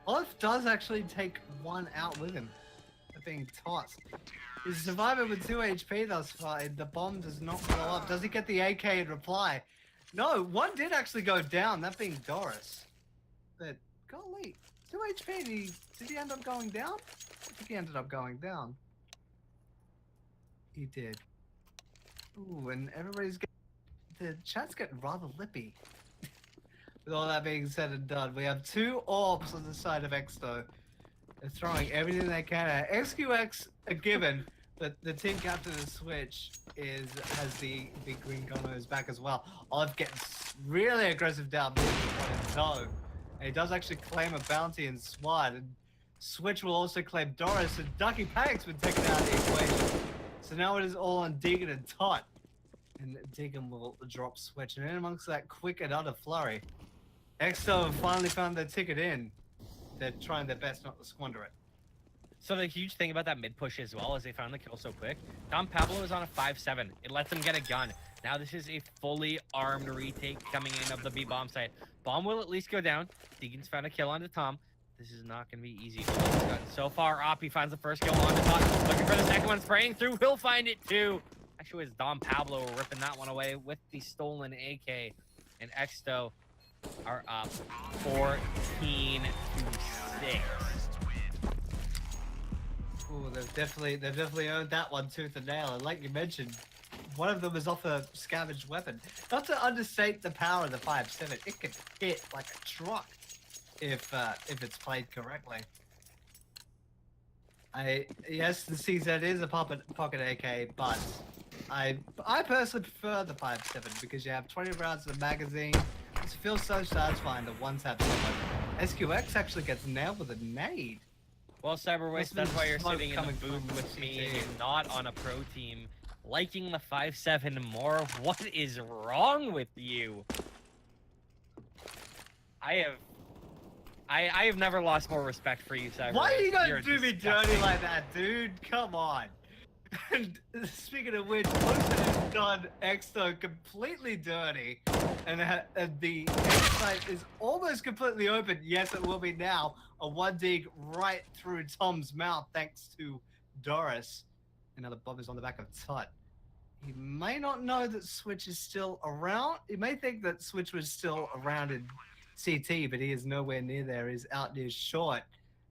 Olaf does actually take one out with him. They're being tossed. He's surviving with 2 HP thus far, and the bomb does not blow up. Does he get the AK in reply? No, one did actually go down, that being Doris. But, golly, 2 HP, did he end up going down? I think he ended up going down. He did. Ooh, and everybody's getting... The chat's getting rather lippy. With all that being said and done, we have 2 orbs on the side of Exto. They're throwing everything they can at SQX a given, but the team captain of Switch has the big green gun on his back as well. Olive gets really aggressive down no. And he does actually claim a bounty in SWAT, and Switch will also claim Doris, and Ducky Panic's been taken out of the equation. So now it is all on Deegan and Tot. And Deegan will drop Switch, and in amongst that quick and utter flurry, Exto have finally found their ticket in. They're trying their best not to squander it. So the huge thing about that mid push as well is they found the kill so quick. Don Pablo is on a 5-7. It lets him get a gun. Now this is a fully armed retake coming in of the B bomb site. Bomb will at least go down. Deegan's found a kill onto Tom. This is not going to be easy. So far, Op, he finds the first kill onto Tom. Looking for the second one, spraying through. He'll find it too. Actually, it was Don Pablo ripping that one away with the stolen AK. And Exto are up 14-6. Ooh, they've definitely earned that one tooth and nail. And like you mentioned, one of them is off a scavenged weapon. Not to understate the power of the 5.7, it can hit like a truck if it's played correctly. Yes, the CZ is a pocket AK, but I personally prefer the 5.7 because you have 20 rounds in the magazine. It feels so satisfying to one tap someone. SQX actually gets nailed with a nade. Well, Cyberwaste, that's why you're sitting in the booth from with me CT. and not on a pro team, liking the 5.7 more. What is wrong with you? I have never lost more respect for you, Cyberwaste. Why are you gonna You're do me disgusting. dirty like that, dude? Come on. And speaking of which, Lucid has done Exto completely dirty, and the site is almost completely open. Yes, it will be now. A 1 dig right through Tom's mouth, thanks to Doris. Another bomb is on the back of Tut. He may not know that Switch is still around. He may think that Switch was still around in CT, but he is nowhere near there. He's out near short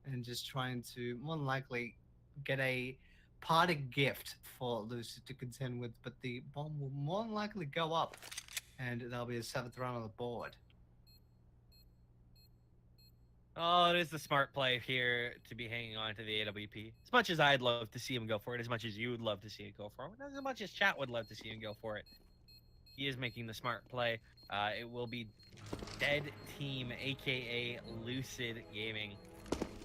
and just trying to more than likely get a parting gift for Lucid to contend with, but the bomb will more than likely go up and there'll be a 7th round on the board. Oh, it is the smart play here to be hanging on to the AWP. As much as I'd love to see him go for it, as much as you would love to see it go for it, as much as chat would love to see him go for it, he is making the smart play. It will be Dead Team, aka Lucid Gaming,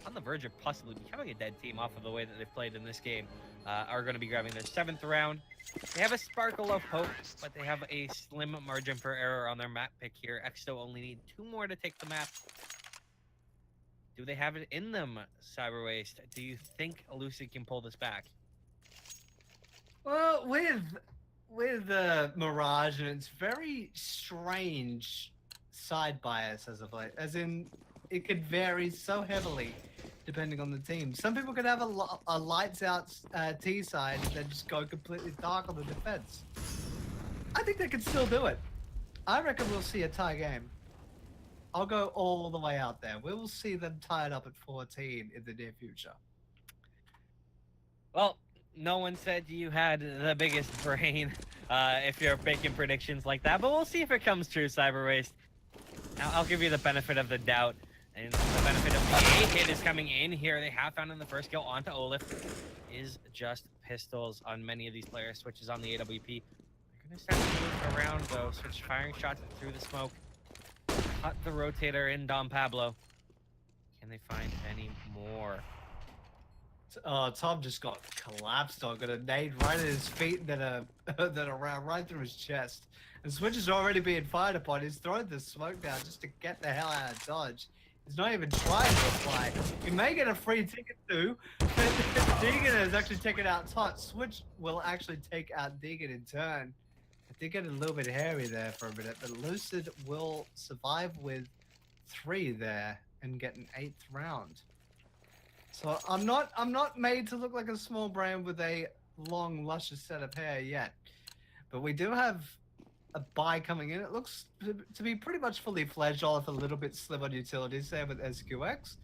on the verge of possibly becoming a dead team off of the way that they've played in this game, are going to be grabbing their 7th round. They have a sparkle of hope, but they have a slim margin for error on their map pick here. Exto only need 2 more to take the map. Do they have it in them, Cyberwaste? Do you think Lucid can pull this back? Well, with Mirage and its very strange side bias as of late, as in it could vary so heavily depending on the team. Some people could have a lights out T side and then just go completely dark on the defense. I think they can still do it. I reckon we'll see a tie game. I'll go all the way out there. We will see them tied up at 14 in the near future. Well, no one said you had the biggest brain if you're making predictions like that, but we'll see if it comes true, Cyberwaste. Now, I'll give you the benefit of the doubt, and the benefit of the A hit is coming in here. They have found in the first kill onto Olaf. Is just pistols on many of these players. Switches on the AWP. They're going to start to move around, though. Switch firing shots through the smoke. Cut the rotator in Don Pablo. Can they find any more? Tom just got collapsed on, got a nade right at his feet and then a round right through his chest. And Switch is already being fired upon. He's throwing the smoke down just to get the hell out of Dodge. He's not even trying to apply. He may get a free ticket too, but Deegan has actually taken out Tot. Switch will actually take out Deegan in turn. I did get a little bit hairy there for a minute, but Lucid will survive with 3 there and get an 8th round. So I'm not made to look like a small brain with a long, luscious set of hair yet, but we do have a buy coming in. It looks to be pretty much fully fledged, all of a little bit slim on utilities there with SQX.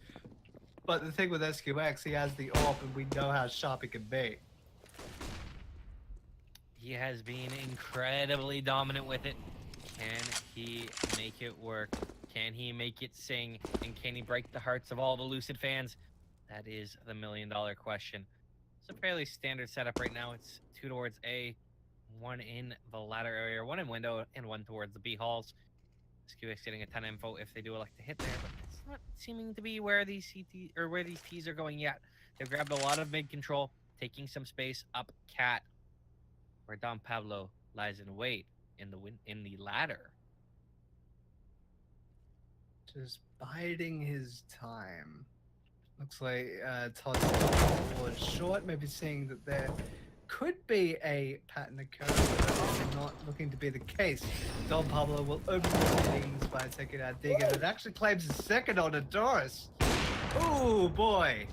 But the thing with SQX, he has the AWP, and we know how sharp he can be. He has been incredibly dominant with it. Can he make it work? Can he make it sing? And can he break the hearts of all the Lucid fans? That is the $1 million question. It's a fairly standard setup right now. It's 2 towards A, 1 in the ladder area, 1 in window, and 1 towards the B halls. SQX getting a ton of info if they do elect to hit there, but it's not seeming to be where these CT or where these T's are going yet. They've grabbed a lot of mid control, taking some space up cat, where Don Pablo lies in wait in the ladder. Just biding his time. Looks like Todd's towards short, maybe seeing that there could be a pattern occurring, but not looking to be the case. Don Pablo will open things by taking out Deegan. It actually claims a second on Adoris. Oh boy.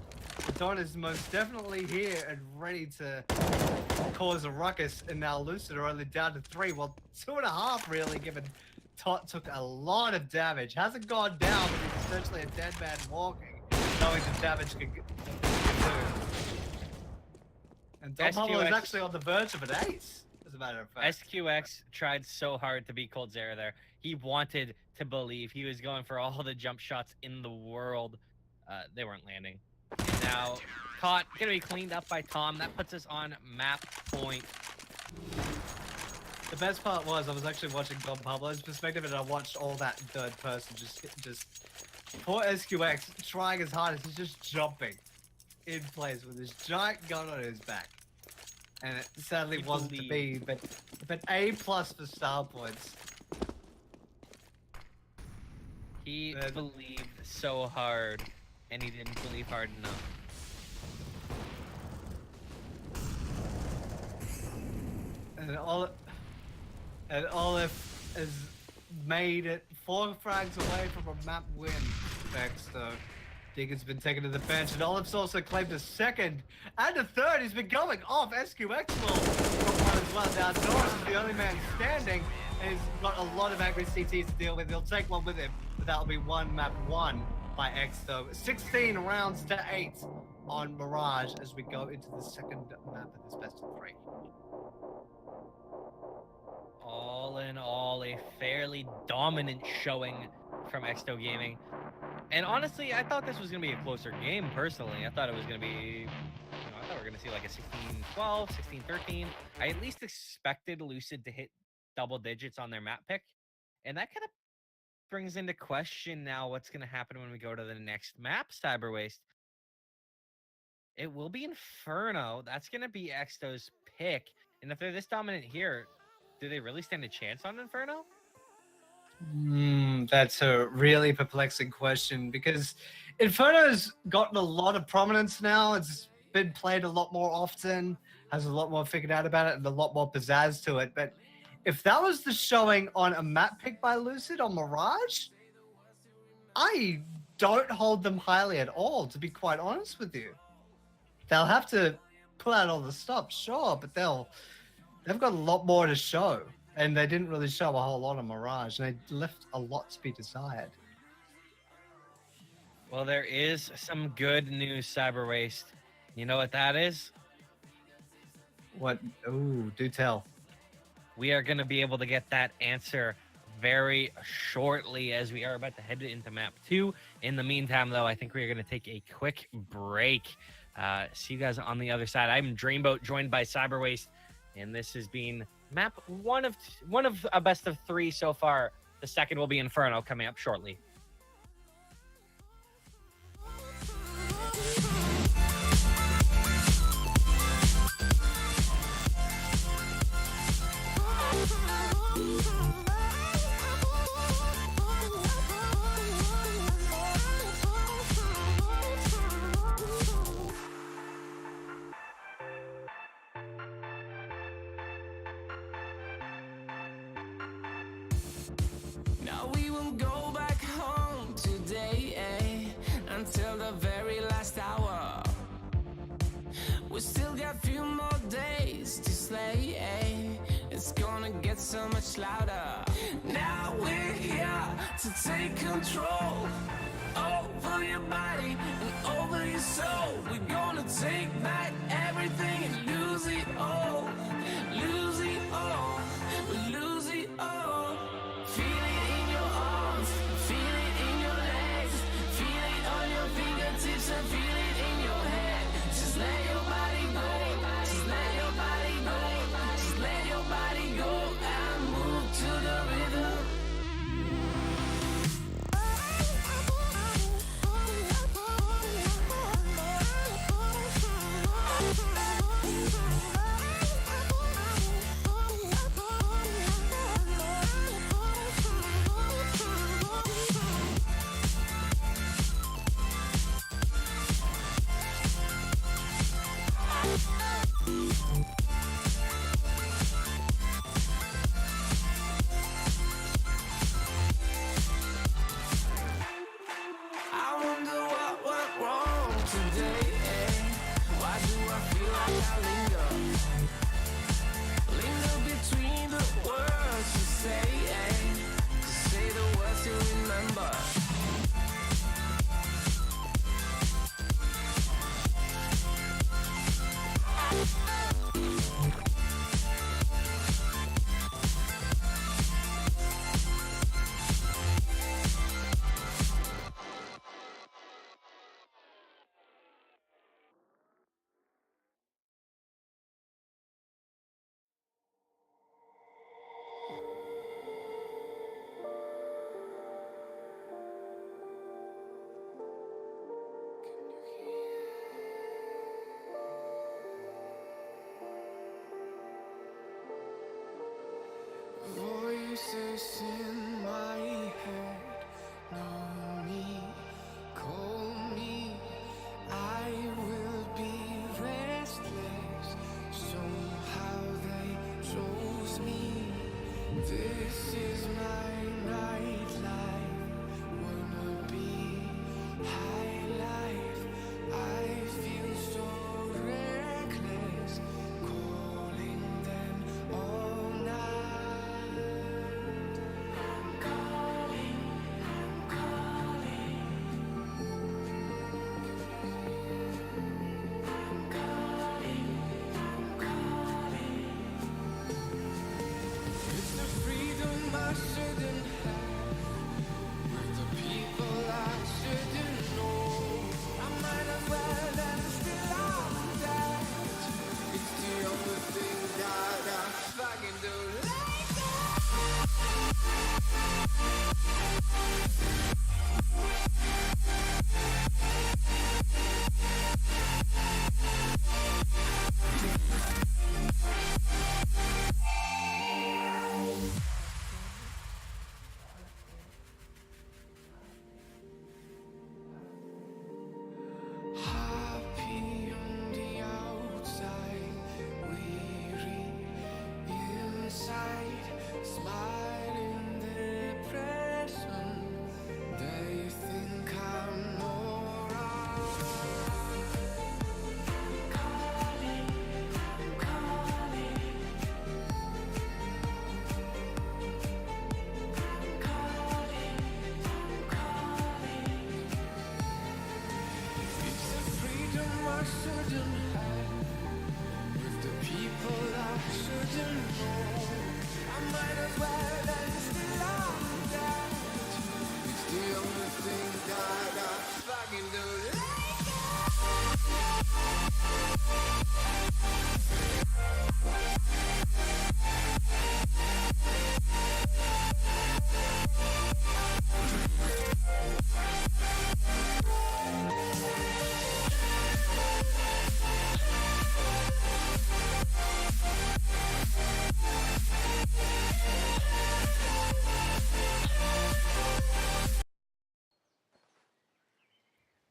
Adonis is most definitely here and ready to cause a ruckus, and now Lucid are only down to 3. Well, 2.5 really, given Tot took a lot of damage. Hasn't gone down, but he's essentially a dead man walking, knowing the damage can do. And Don Pablo is actually on the verge of an ace, as a matter of fact. SQX tried so hard to beat Cold Zera there. He wanted to believe. He was going for all the jump shots in the world. They weren't landing. And now, caught, gonna be cleaned up by Tom. That puts us on map point. The best part was I was actually watching Don Pablo's perspective, and I watched all that third person just poor SQX trying as hard as he's just jumping in place with this giant gun on his back. And it sadly wasn't to be, but A+ for star points. He believed so hard, and he didn't believe hard enough. And Olaf has made it 4 frags away from a map win. Exsto. Deegan's been taken to the bench, and Olaf's also claimed a 2nd and a 3rd. He's been going off. SQX will from one as well. Now Doris is the only man standing. He's got a lot of angry CTs to deal with. He'll take one with him, but that'll be one map won by Exsto. 16 rounds to 8 on Mirage as we go into the second map of this best of 3. All in all, a fairly dominant showing from Exto Gaming. And honestly, I thought this was going to be a closer game, personally. I thought it was going to be, I thought we were going to see like a 16-12, 16-13. I at least expected Lucid to hit double digits on their map pick. And that kind of brings into question now what's going to happen when we go to the next map, Cyber Waste. It will be Inferno. That's going to be Exto's pick. And if they're this dominant here, do they really stand a chance on Inferno? That's a really perplexing question because Inferno's gotten a lot of prominence now. It's been played a lot more often, has a lot more figured out about it, and a lot more pizzazz to it. But if that was the showing on a map pick by Lucid on Mirage, I don't hold them highly at all, to be quite honest with you. They'll have to pull out all the stops, sure, but they've got a lot more to show. And they didn't really show a whole lot of Mirage, and they left a lot to be desired. Well, there is some good news, Cyber Waste. You know what that is? What? Ooh, do tell. We are going to be able to get that answer very shortly as we are about to head into map 2. In the meantime, though, I think we're going to take a quick break. See you guys on the other side. I'm Dreamboat, joined by Cyber Waste, and this has been map one of a best of 3 so far. The second will be Inferno coming up shortly. Now we will go back home today, until the very last hour. We still got a few more days to slay, It's gonna get so much louder. Now we're here to take control over your body and over your soul. We're gonna take back everything and lose it all. Lose it all. We lose it all. Feel it in your arms, feel it in your legs, feel it on your fingertips and feel it in your head. Just let your body go, just let your body go, just let your body go and move to the rhythm. I wonder what went wrong today, Why do I feel like I linger? Linger between the words you say, To say the words you remember. Voices in my head know me, call me. I will be restless. Somehow they chose me. This is my nightlife. Wanna be high life. I feel so reckless. Calling them all night.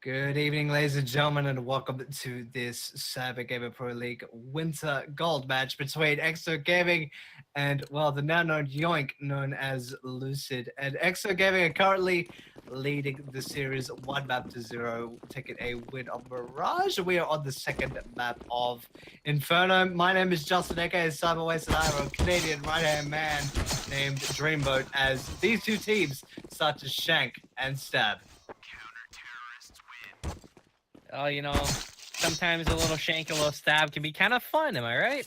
Good evening, ladies and gentlemen, and welcome to this Cyber Gamer Pro League Winter Gold match between Exto Gaming and, well, the now known Yoink, known as Lucid. And Exto Gaming are currently leading the series 1-0, taking a win of Mirage. We are on the second map of Inferno. My name is Justin, aka Cyberwaste, and I am a Canadian right-hand man named Dreamboat, as these two teams start to shank and stab. Oh, you know, sometimes a little shank, a little stab can be kind of fun. Am I right?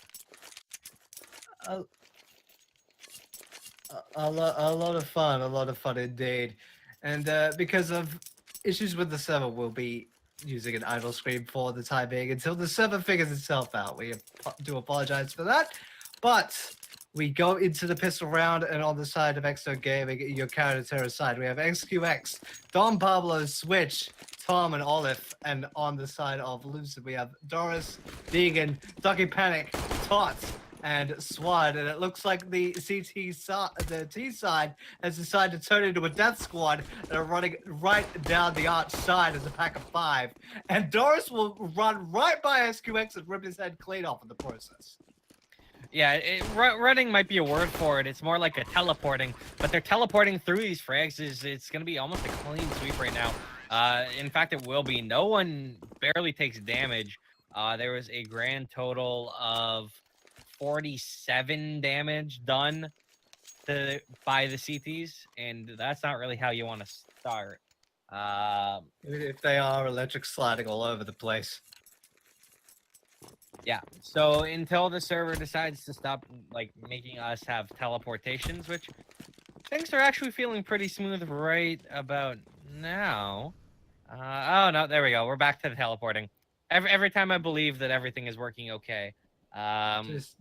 A lot of fun indeed. And because of issues with the server, we'll be using an idle screen for the time being until the server figures itself out. We do apologize for that, but we go into the pistol round, and on the side of Exto Gaming, your counter-terror side, we have XQX, Don Pablo, Switch, Tom, and Olive. And on the side of Lucid, we have Doris, Deegan, Ducky Panic, Tots, and Swad. And it looks like the T side has decided to turn into a death squad and are running right down the arch side as a pack of 5. And Doris will run right by SQX and rip his head clean off in the process. Yeah, running might be a word for it. It's more like a teleporting, but they're teleporting through these frags. It's going to be almost a clean sweep right now. In fact, it will be. No one barely takes damage. There was a grand total of 47 damage done by the CTs, and that's not really how you want to start. If they are electric sliding all over the place. Yeah, so until the server decides to stop, like, making us have teleportations, which things are actually feeling pretty smooth right about now. Oh, no, there we go. We're back to the teleporting. Every time I believe that everything is working okay. Just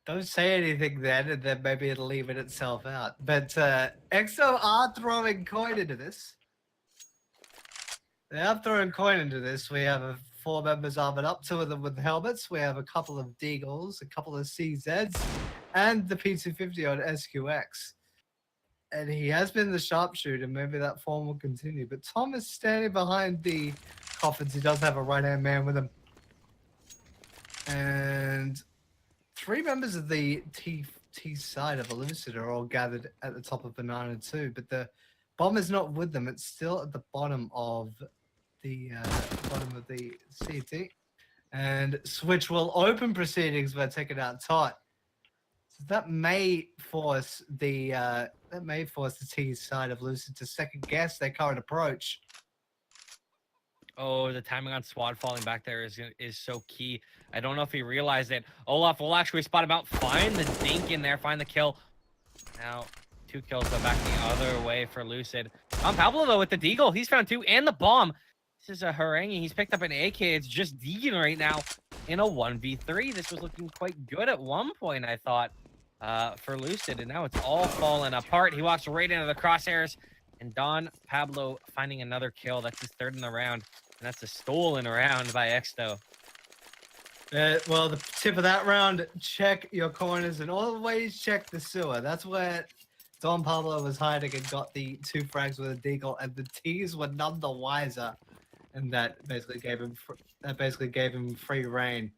don't say anything then, and then maybe it'll even itself out. But Exo are throwing coin into this. They are throwing coin into this. We have 4 members armored up, 2 of them with helmets. We have a couple of Deagles, a couple of CZs, and the P250 on SQX. And he has been the sharpshooter. Maybe that form will continue. But Tom is standing behind the coffins. He does have a right-hand man with him. And 3 members of the T side of Lucid are all gathered at the top of Banana 2. But the bomb is not with them. It's still at the bottom of the CT. And Switch will open proceedings by taking out Tot. So that may force the T side of Lucid to second guess their current approach. Oh, the timing on Swad falling back there is so key. I don't know if he realized it. Olaf will actually spot him out, find the dink in there, find the kill. Now, 2 kills go back the other way for Lucid. Pablo, though, with the deagle, he's found 2 and the bomb. This is a harangue. He's picked up an AK. It's just Deegan right now in a 1v3. This was looking quite good at one point, I thought, for Lucid, and now it's all falling apart. He walks right into the crosshairs, and Don Pablo finding another kill. That's his 3rd in the round, and that's a stolen round by Exto. Well, the tip of that round, check your corners and always check the sewer. That's where Don Pablo was hiding and got the 2 frags with a deagle, and the T's were none the wiser, and that basically gave him free reign.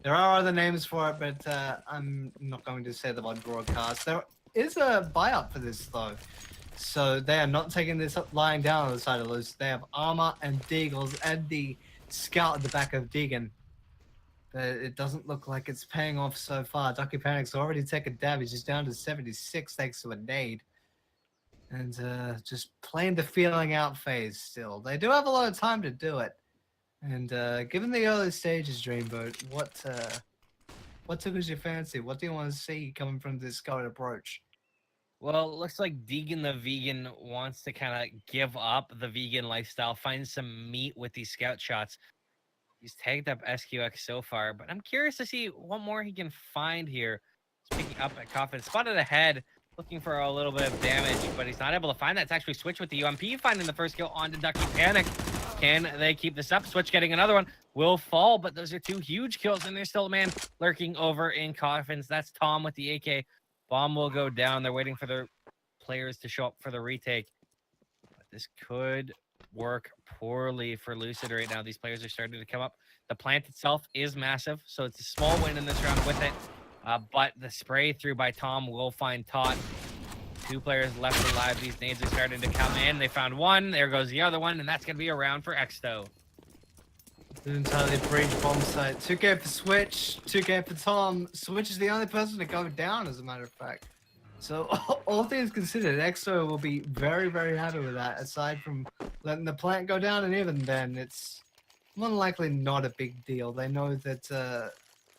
There are other names for it, but I'm not going to say them on broadcast. There is a buy-up for this, though. So they are not taking this up lying down on the side of Lucid. They have armor and deagles and the scout at the back of Deegan. But it doesn't look like it's paying off so far. Ducky Panic's already taken damage. He's down to 76 thanks to a nade. And just playing the feeling out phase still. They do have a lot of time to do it. And given the early stages, Dreamboat, What tickles your fancy? What do you want to see coming from this scouted approach? Well, it looks like Deegan the Vegan wants to kind of give up the vegan lifestyle, find some meat with these scout shots. He's tagged up SQX so far, but I'm curious to see what more he can find here. Speaking up at Coffin, spotted ahead, looking for a little bit of damage, but he's not able to find that. It's actually Switch with the UMP, finding the first kill onto Ducky Panic. Can they keep this up? Switch getting another one. Will fall, but those are two huge kills, and there's still a man lurking over in Coffins. That's Tom with the AK. Bomb will go down. They're waiting for their players to show up for the retake. But this could work poorly for Lucid right now. These players are starting to come up. The plant itself is massive, so it's a small win in this round with it. But the spray through by Tom will find Tot. Two players left alive. These nades are starting to come in. They found one. There goes the other one, and that's going to be a round for Exsto. An entirely breach bomb site. 2K for Switch, 2K for Tom. Switch is the only person to go down, as a matter of fact. So, all things considered, Exto will be very, very happy with that. Aside from letting the plant go down, and even then, it's more than likely not a big deal. They know that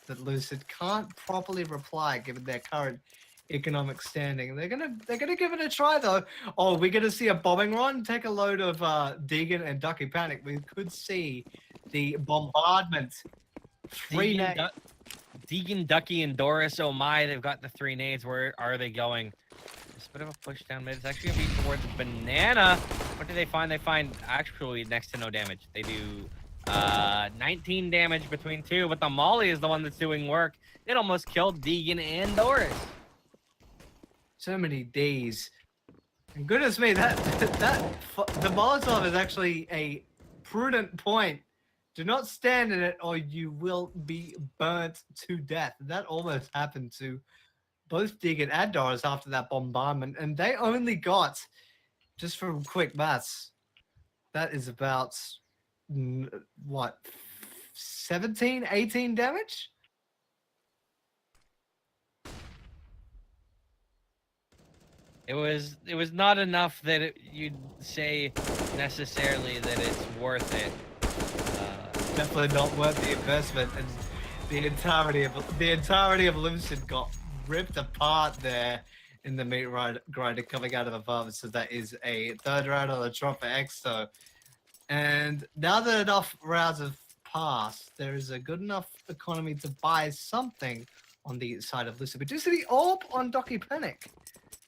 that Lucid can't properly reply given their current economic standing. They're gonna give it a try though. Oh, we're gonna see a bombing run. Take a load of Deegan and Ducky Panic. We could see the bombardment. Deegan, Ducky, and Doris. Oh my, they've got the three nades. Where are they going? It's a bit of a push down mid. It's actually gonna be towards Banana. What do they find? They find actually next to no damage. They do 19 damage between two, but the Molly is the one that's doing work. It almost killed Deegan and Doris. So many Ds. And goodness me, the Molotov is actually a prudent point. Do not stand in it or you will be burnt to death. That almost happened to both Deegan and Doris after that bombardment. And they only got, just from quick maths, that is about, what, 17, 18 damage? It was not enough that you'd say necessarily that it's worth it. Definitely not worth the investment, and the entirety of Lucid got ripped apart there in the meat grinder coming out of above. So that is a third round on the drop for Exto. And now that enough rounds have passed, there is a good enough economy to buy something on the side of Lucid. We do see the orb on Ducky Panic.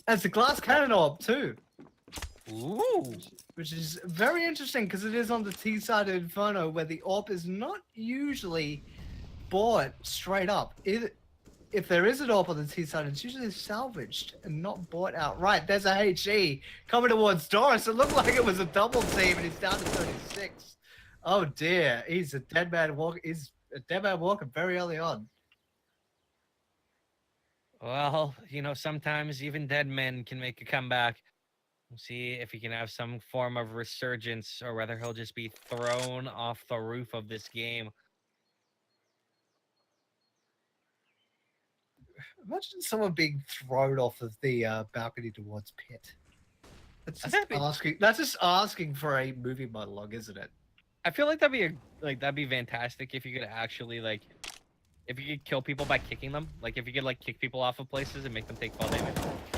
It's a glass cannon orb too. Ooh. Which is very interesting because it is on the T side of Inferno where the orb is not usually bought straight up. If there is an orb on the T side, it's usually salvaged and not bought outright. There's a HE coming towards Doris. It looked like it was a double team and he's down to 36. Oh dear, he's a dead man walking. He's a dead man walking very early on. Well, you know, sometimes even dead men can make a comeback. We'll see if he can have some form of resurgence or whether he'll just be thrown off the roof of this game. Imagine someone being thrown off of the balcony towards pit. That's just asking for a movie monologue, isn't it? I feel like that'd be fantastic if you could actually if you could kill people by kicking them. Like if you could kick people off of places and make them take fall damage.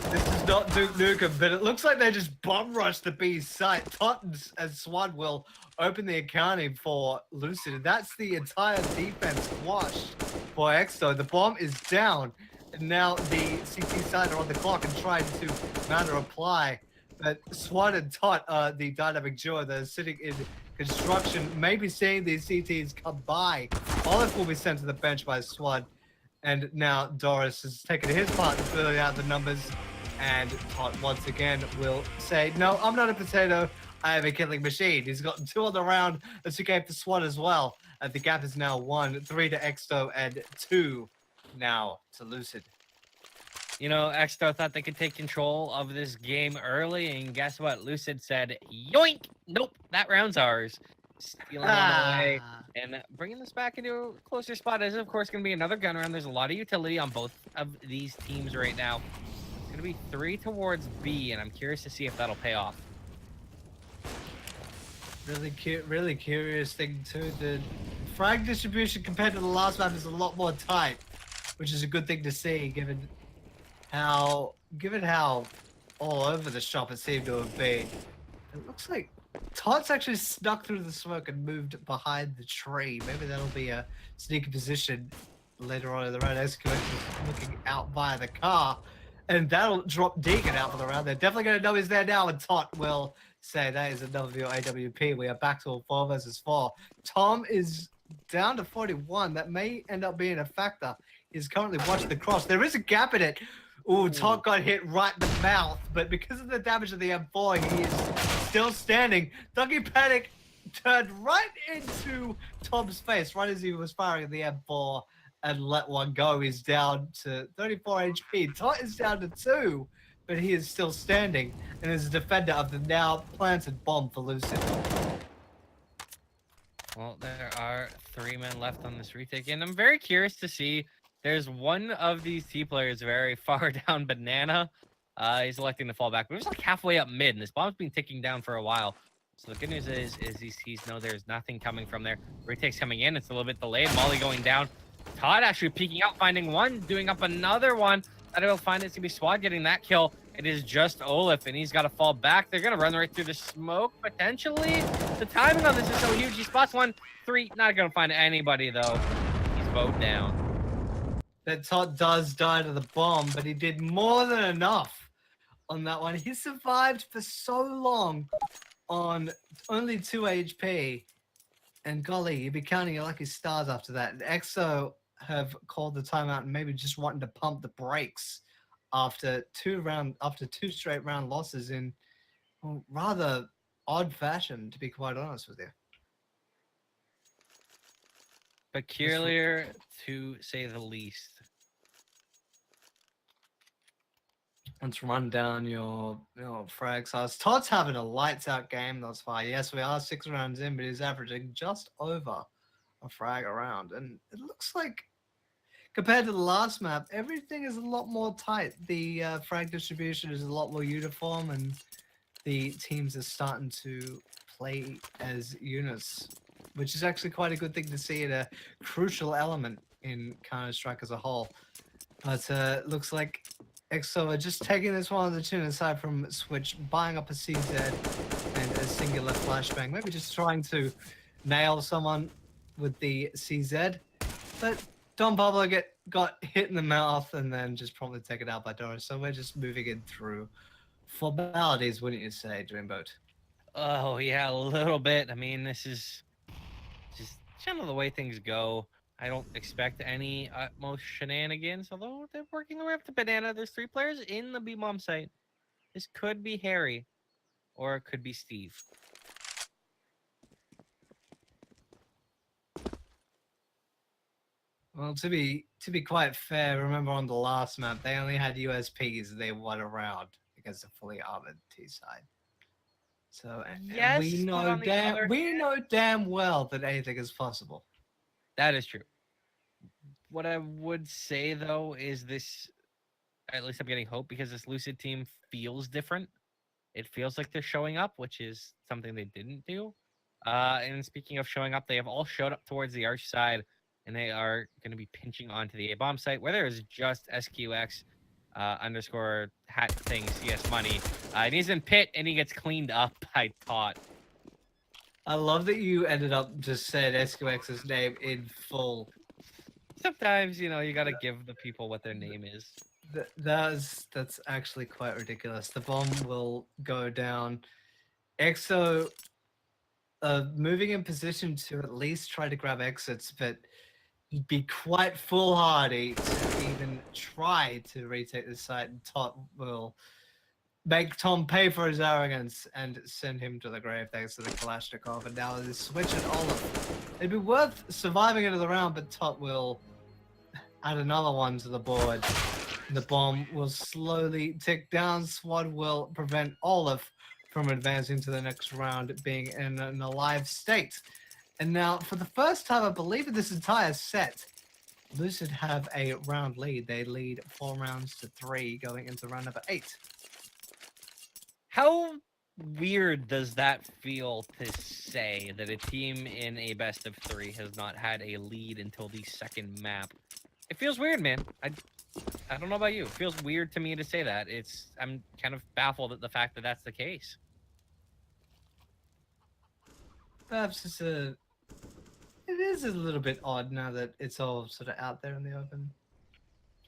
This is not Duke Nukem, but it looks like they just bomb rushed the B's site. Tottens and Swad will open the accounting for Lucid. And that's the entire defense washed for Exto. The bomb is down. And now the CT side are on the clock and trying to mount a reply. But Swad and Tot, the dynamic duo that are sitting in construction, maybe seeing these CTs come by. Olive will be sent to the bench by Swad. And now Doris has taken his part in filling out the numbers. And Tot once again will say, no, I'm not a potato. I am a killing machine. He's gotten 2 on the round. That's okay for Swad as well. The gap is now 1, 3 to Exto, and 2 now to Lucid. You know, Exto thought they could take control of this game early, and guess what? Lucid said, yoink! Nope, that round's ours. Stealing them away and bringing this back into a closer spot is, of course, going to be another gun round. There's a lot of utility on both of these teams right now. It's going to be 3 towards B, and I'm curious to see if that'll pay off. Really curious thing, too. The frag distribution compared to the last map is a lot more tight. which is a good thing to see given how all over the shop it seemed to have been. It looks like Todd's actually snuck through the smoke and moved behind the tree. Maybe that'll be a sneaky position later on in the round. SQX is looking out via the car, and that'll drop Deacon out for the round. They're definitely going to know he's there now, and Todd will say that is another view AWP. We are back to a 4 versus 4. Tom is down to 41. That may end up being a factor. He's currently watching the cross. There is a gap in it. Ooh, Todd got hit right in the mouth, but because of the damage of the M4, he is still standing. Dougie Panic turned right into Tom's face right as he was firing the M4 and let one go. He's down to 34 HP. Todd is down to 2, but he is still standing and is a defender of the now planted bomb for Lucid. Well, there are 3 men left on this retake, and I'm very curious to see. There's one of these T players very far down banana. He's electing to fall back. But he's like halfway up mid, and this bomb's been ticking down for a while. So the good news is he sees no, there's nothing coming from there. Retake's coming in. It's a little bit delayed. Molly going down. Todd actually peeking out, finding one, doing up another one. I will find it's gonna be Swad getting that kill. It is just Olaf, and he's got to fall back. They're gonna run right through the smoke potentially. The timing on this is so huge. He spots 1, 3. Not gonna find anybody though. He's bowed down. That Todd does die to the bomb, but he did more than enough on that one. He survived for so long on only 2 HP. And golly, you'd be counting your lucky stars after that. And Exo have called the timeout and maybe just wanting to pump the brakes after 2 straight round losses in rather odd fashion, to be quite honest with you. Peculiar, to say the least. Let's run down your frag size. Todd's having a lights out game thus far. Yes, we are 6 rounds in, but he's averaging just over a frag a round. And it looks like, compared to the last map, everything is a lot more tight. The frag distribution is a lot more uniform, and the teams are starting to play as units, which is actually quite a good thing to see in a crucial element in Counter-Strike as a whole. But looks like Exo are just taking this one on the chin aside from Switch, buying up a CZ and a singular flashbang. Maybe just trying to nail someone with the CZ. But Don Pablo got hit in the mouth and then just promptly taken out by Doris. So we're just moving in through formalities, wouldn't you say, Dreamboat? Oh, yeah, a little bit. I mean, this is just kind of the way things go. I don't expect any utmost shenanigans, although they're working their way up to banana. There's 3 players in the B-bomb site. This could be Harry, or it could be Steve. Well, to be quite fair, remember on the last map, they only had USPs. They won a round against a fully armored T side. So yes, we know damn well that anything is possible. That is true. What I would say though is this, at least I'm getting hope, because this Lucid team feels different. It feels like they're showing up, which is something they didn't do. And speaking of showing up, they have all showed up towards the arch side, and they are going to be pinching onto the A-bomb site, where there is just SQX underscore hat thing CS money. And he's in pit, and he gets cleaned up by Tot. I love that you ended up just said SQX's name in full. Sometimes, you got to give the people what their name is. That's actually quite ridiculous. The bomb will go down. Exo moving in position to at least try to grab exits, but he'd be quite foolhardy to even try to retake the site, and Tot will make Tom pay for his arrogance and send him to the grave thanks to the Kalashnikov. And now this switch at Olaf. It'd be worth surviving into the round, but Tot will add another one to the board. The bomb will slowly tick down. Swad will prevent Olaf from advancing to the next round, being in an alive state. And now, for the first time, I believe, in this entire set, Lucid have a round lead. They lead 4 rounds to 3 going into round number 8. How weird does that feel to say that a team in a best of 3 has not had a lead until the second map? It feels weird, man. I don't know about you. It feels weird to me to say that. I'm kind of baffled at the fact that that's the case. Perhaps it is a little bit odd now that it's all sort of out there in the open.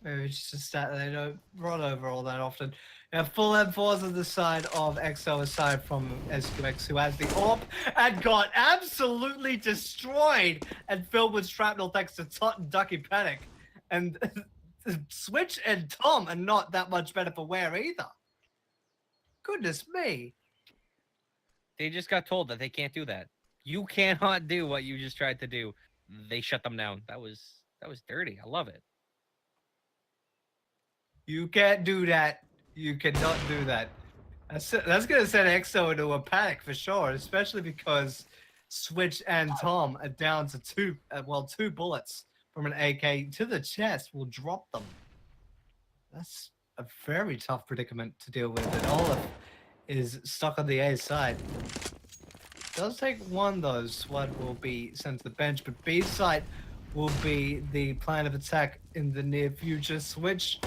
Maybe it's just a stat that they don't run over all that often. Yeah, full M4s on the side of Exo aside from SQX, who has the AWP and got absolutely destroyed and filled with shrapnel thanks to Tot and Ducky Panic. And Switch and Tom are not that much better for wear either. Goodness me. They just got told that they can't do that. You cannot do what you just tried to do. They shut them down. That was dirty. I love it. You can't do that. You cannot do that. That's going to send Exo into a panic for sure, especially because Switch and Tom are down to two bullets from an AK to the chest will drop them. That's a very tough predicament to deal with. And Olaf is stuck on the A side. Does take one though. Swad will be sent to the bench, but B side will be the plan of attack in the near future. Switch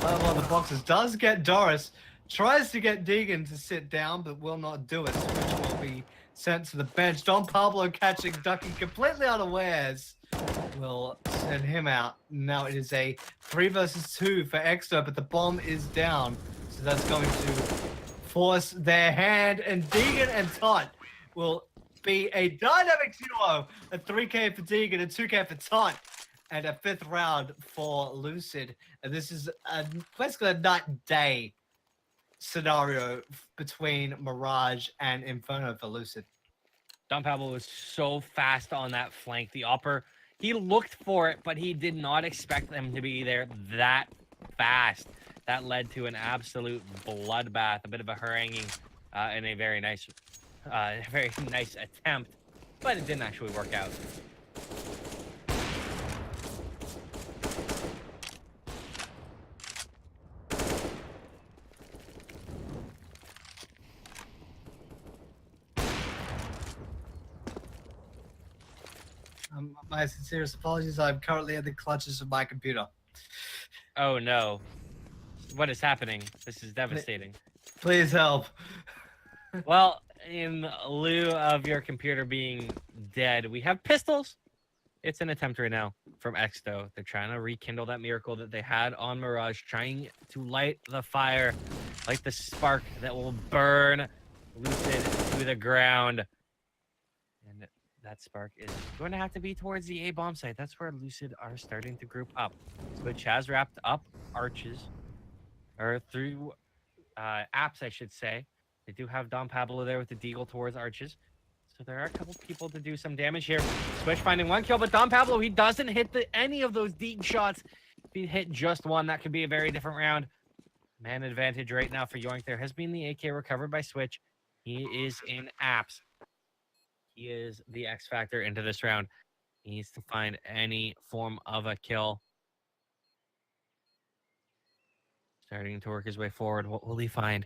one of the boxes does get Doris, tries to get Deegan to sit down, but will not do it. Switch will be sent to the bench. Don Pablo catching Ducky completely unawares will send him out. Now it is a 3 versus 2 for Exto, but the bomb is down, so that's going to force their hand, and Deegan and Tot will be a dynamic duo. A 3K for Deegan, a 2K for Tot, and a 5th round for Lucid. And this is basically a night and day scenario between Mirage and Inferno for Lucid. Don Pablo was so fast on that flank. The upper, he looked for it, but he did not expect them to be there that fast. That led to an absolute bloodbath, a bit of a haranguing, and a very nice attempt, but it didn't actually work out. My sincerest apologies. I'm currently in the clutches of my computer. Oh no. What is happening? This is devastating. Please help. Well, in lieu of your computer being dead, we have pistols. It's an attempt right now from Exto. They're trying to rekindle that miracle that they had on Mirage, trying to light the fire, like the spark that will burn Lucid to the ground. And that spark is going to have to be towards the A bomb site. That's where Lucid are starting to group up. Switch has wrapped up arches, or through apps, I should say. They do have Don Pablo there with the deagle towards arches. So there are a couple people to do some damage here. Switch finding 1 kill, but Don Pablo, he doesn't hit any of those deep shots. If he hit just one, that could be a very different round. Man advantage right now for Yoink. There has been the AK recovered by Switch. He is in apps. He is the X factor into this round. He needs to find any form of a kill. Starting to work his way forward. What will he find?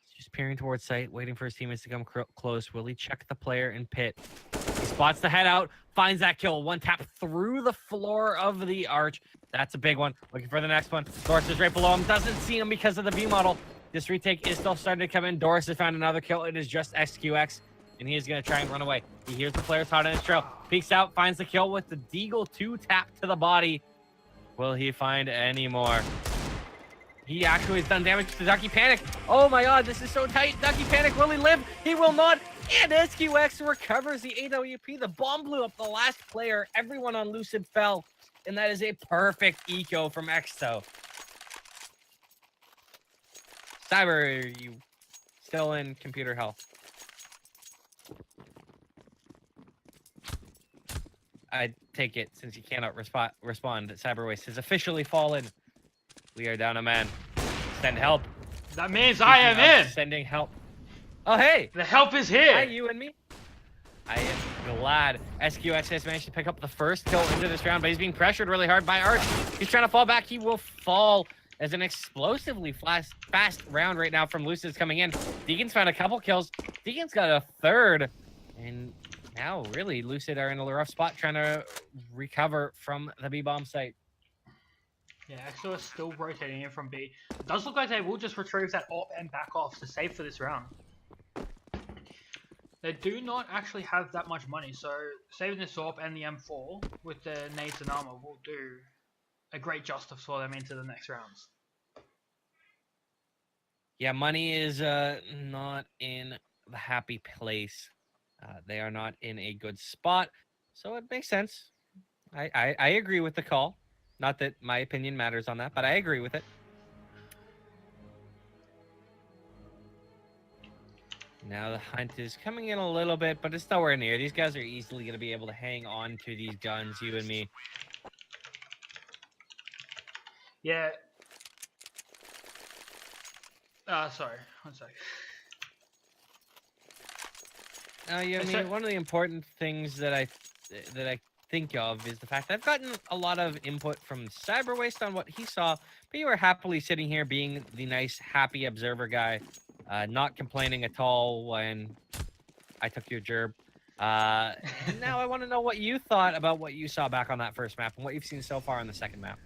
He's just peering towards sight, waiting for his teammates to come close. Will he check the player in pit? He spots the head out, finds that kill. 1 tap through the floor of the arch. That's a big one. Looking for the next one. Doris is right below him. Doesn't see him because of the B model. This retake is still starting to come in. Doris has found another kill. It is just SQX, and he is going to try and run away. He hears the player's hot on his trail. Peeks out, finds the kill with the Deagle 2 tap to the body. Will he find any more? He actually has done damage to Ducky Panic. Oh my god, this is so tight. Ducky Panic, will he live? He will not. And SQX recovers the AWP. The bomb blew up the last player. Everyone on Lucid fell. And that is a perfect eco from Exto. Cyber, are you still in computer health? I take it, since you cannot respond, that Cyber Waste has officially fallen. We are down a man. Send help. That means I am in. Sending help. Oh, hey. The help is here. Hi, you and me. I am glad SQX has managed to pick up the first kill into this round, but he's being pressured really hard by Arch. He's trying to fall back. He will fall as an explosively fast round right now from Lucid's coming in. Deegan's found a couple kills. Deegan's got a third. And Now, really, Lucid are in a rough spot trying to recover from the B-bomb site. Yeah, Exto is still rotating in from B. It does look like they will just retrieve that AWP and back off to save for this round. They do not actually have that much money, so saving this AWP and the M4 with the nades and armor will do a great justice for them into the next rounds. Yeah, money is not in the happy place. They are not in a good spot, so it makes sense. I agree with the call. Not that my opinion matters on that, but I agree with it. Now the hunt is coming in a little bit, but it's nowhere near. These guys are easily going to be able to hang on to these guns, you and me. Yeah. Sorry, one sec. You and me, one of the important things that I think of is the fact that I've gotten a lot of input from Cyber Waste on what he saw, but you were happily sitting here being the nice, happy observer guy, not complaining at all when I took your gerb. And now I want to know what you thought about what you saw back on that first map and what you've seen so far on the second map.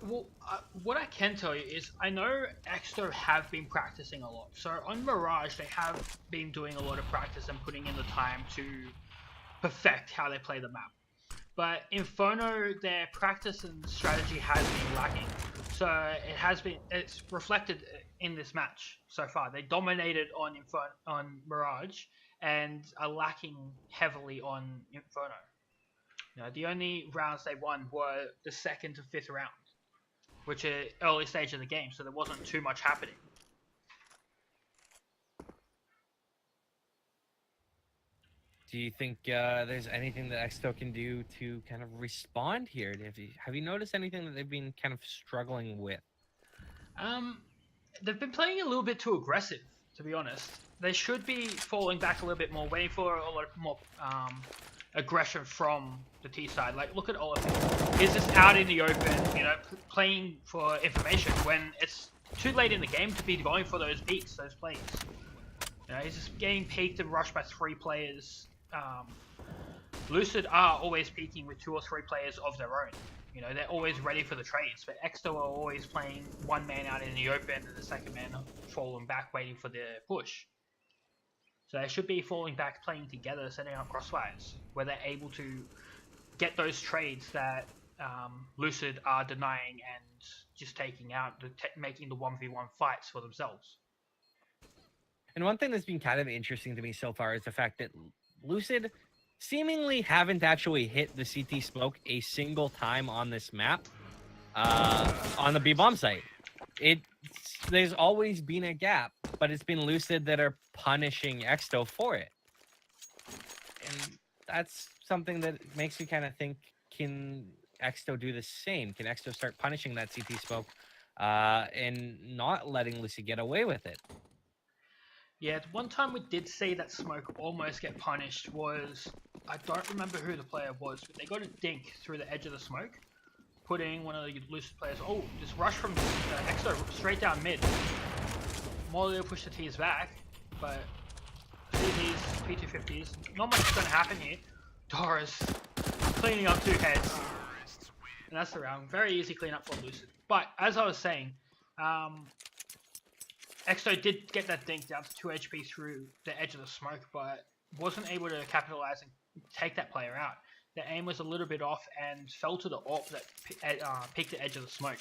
Well, what I can tell you is I know Exto have been practicing a lot. So on Mirage, they have been doing a lot of practice and putting in the time to perfect how they play the map. But Inferno, their practice and strategy has been lacking. So it's reflected in this match so far. They dominated on Mirage and are lacking heavily on Inferno. You know, the only rounds they won were the 2nd to 5th round, which are early stage of the game, so there wasn't too much happening. Do you think there's anything that Exto can do to kind of respond here? Have you noticed anything that they've been kind of struggling with? They've been playing a little bit too aggressive, to be honest. They should be falling back a little bit more, waiting for a lot more aggression from the T side. Like, look at Olaf. He's just out in the open, you know, playing for information when it's too late in the game to be going for those beats, those plays. You know, he's just getting peeked and rushed by 3 players. Lucid are always peeking with 2 or 3 players of their own. You know, they're always ready for the trades, but Exto are always playing one man out in the open and the second man falling back, waiting for the push. So they should be falling back, playing together, setting up crossfires, where they're able to get those trades that Lucid are denying and just taking out, making the 1v1 fights for themselves. And one thing that's been kind of interesting to me so far is the fact that Lucid seemingly haven't actually hit the CT smoke a single time on this map on the B-bomb site. There's always been a gap, but it's been Lucid that are punishing Exto for it. And that's something that makes you kind of think, can Exto do the same? Can Exto start punishing that CT smoke and not letting Lucid get away with it? Yeah, one time we did see that smoke almost get punished was, I don't remember who the player was, but they got a dink through the edge of the smoke, putting one of the Lucid players, this rush from Exto straight down mid. Molio pushed the T's back, but CTs, P250s, not much is going to happen here. Doris cleaning up 2 heads, and that's the round. Very easy clean up for Lucid. But as I was saying, Exto did get that dink down to 2 HP through the edge of the smoke, but wasn't able to capitalize and take that player out. The aim was a little bit off and fell to the AWP that picked the edge of the smoke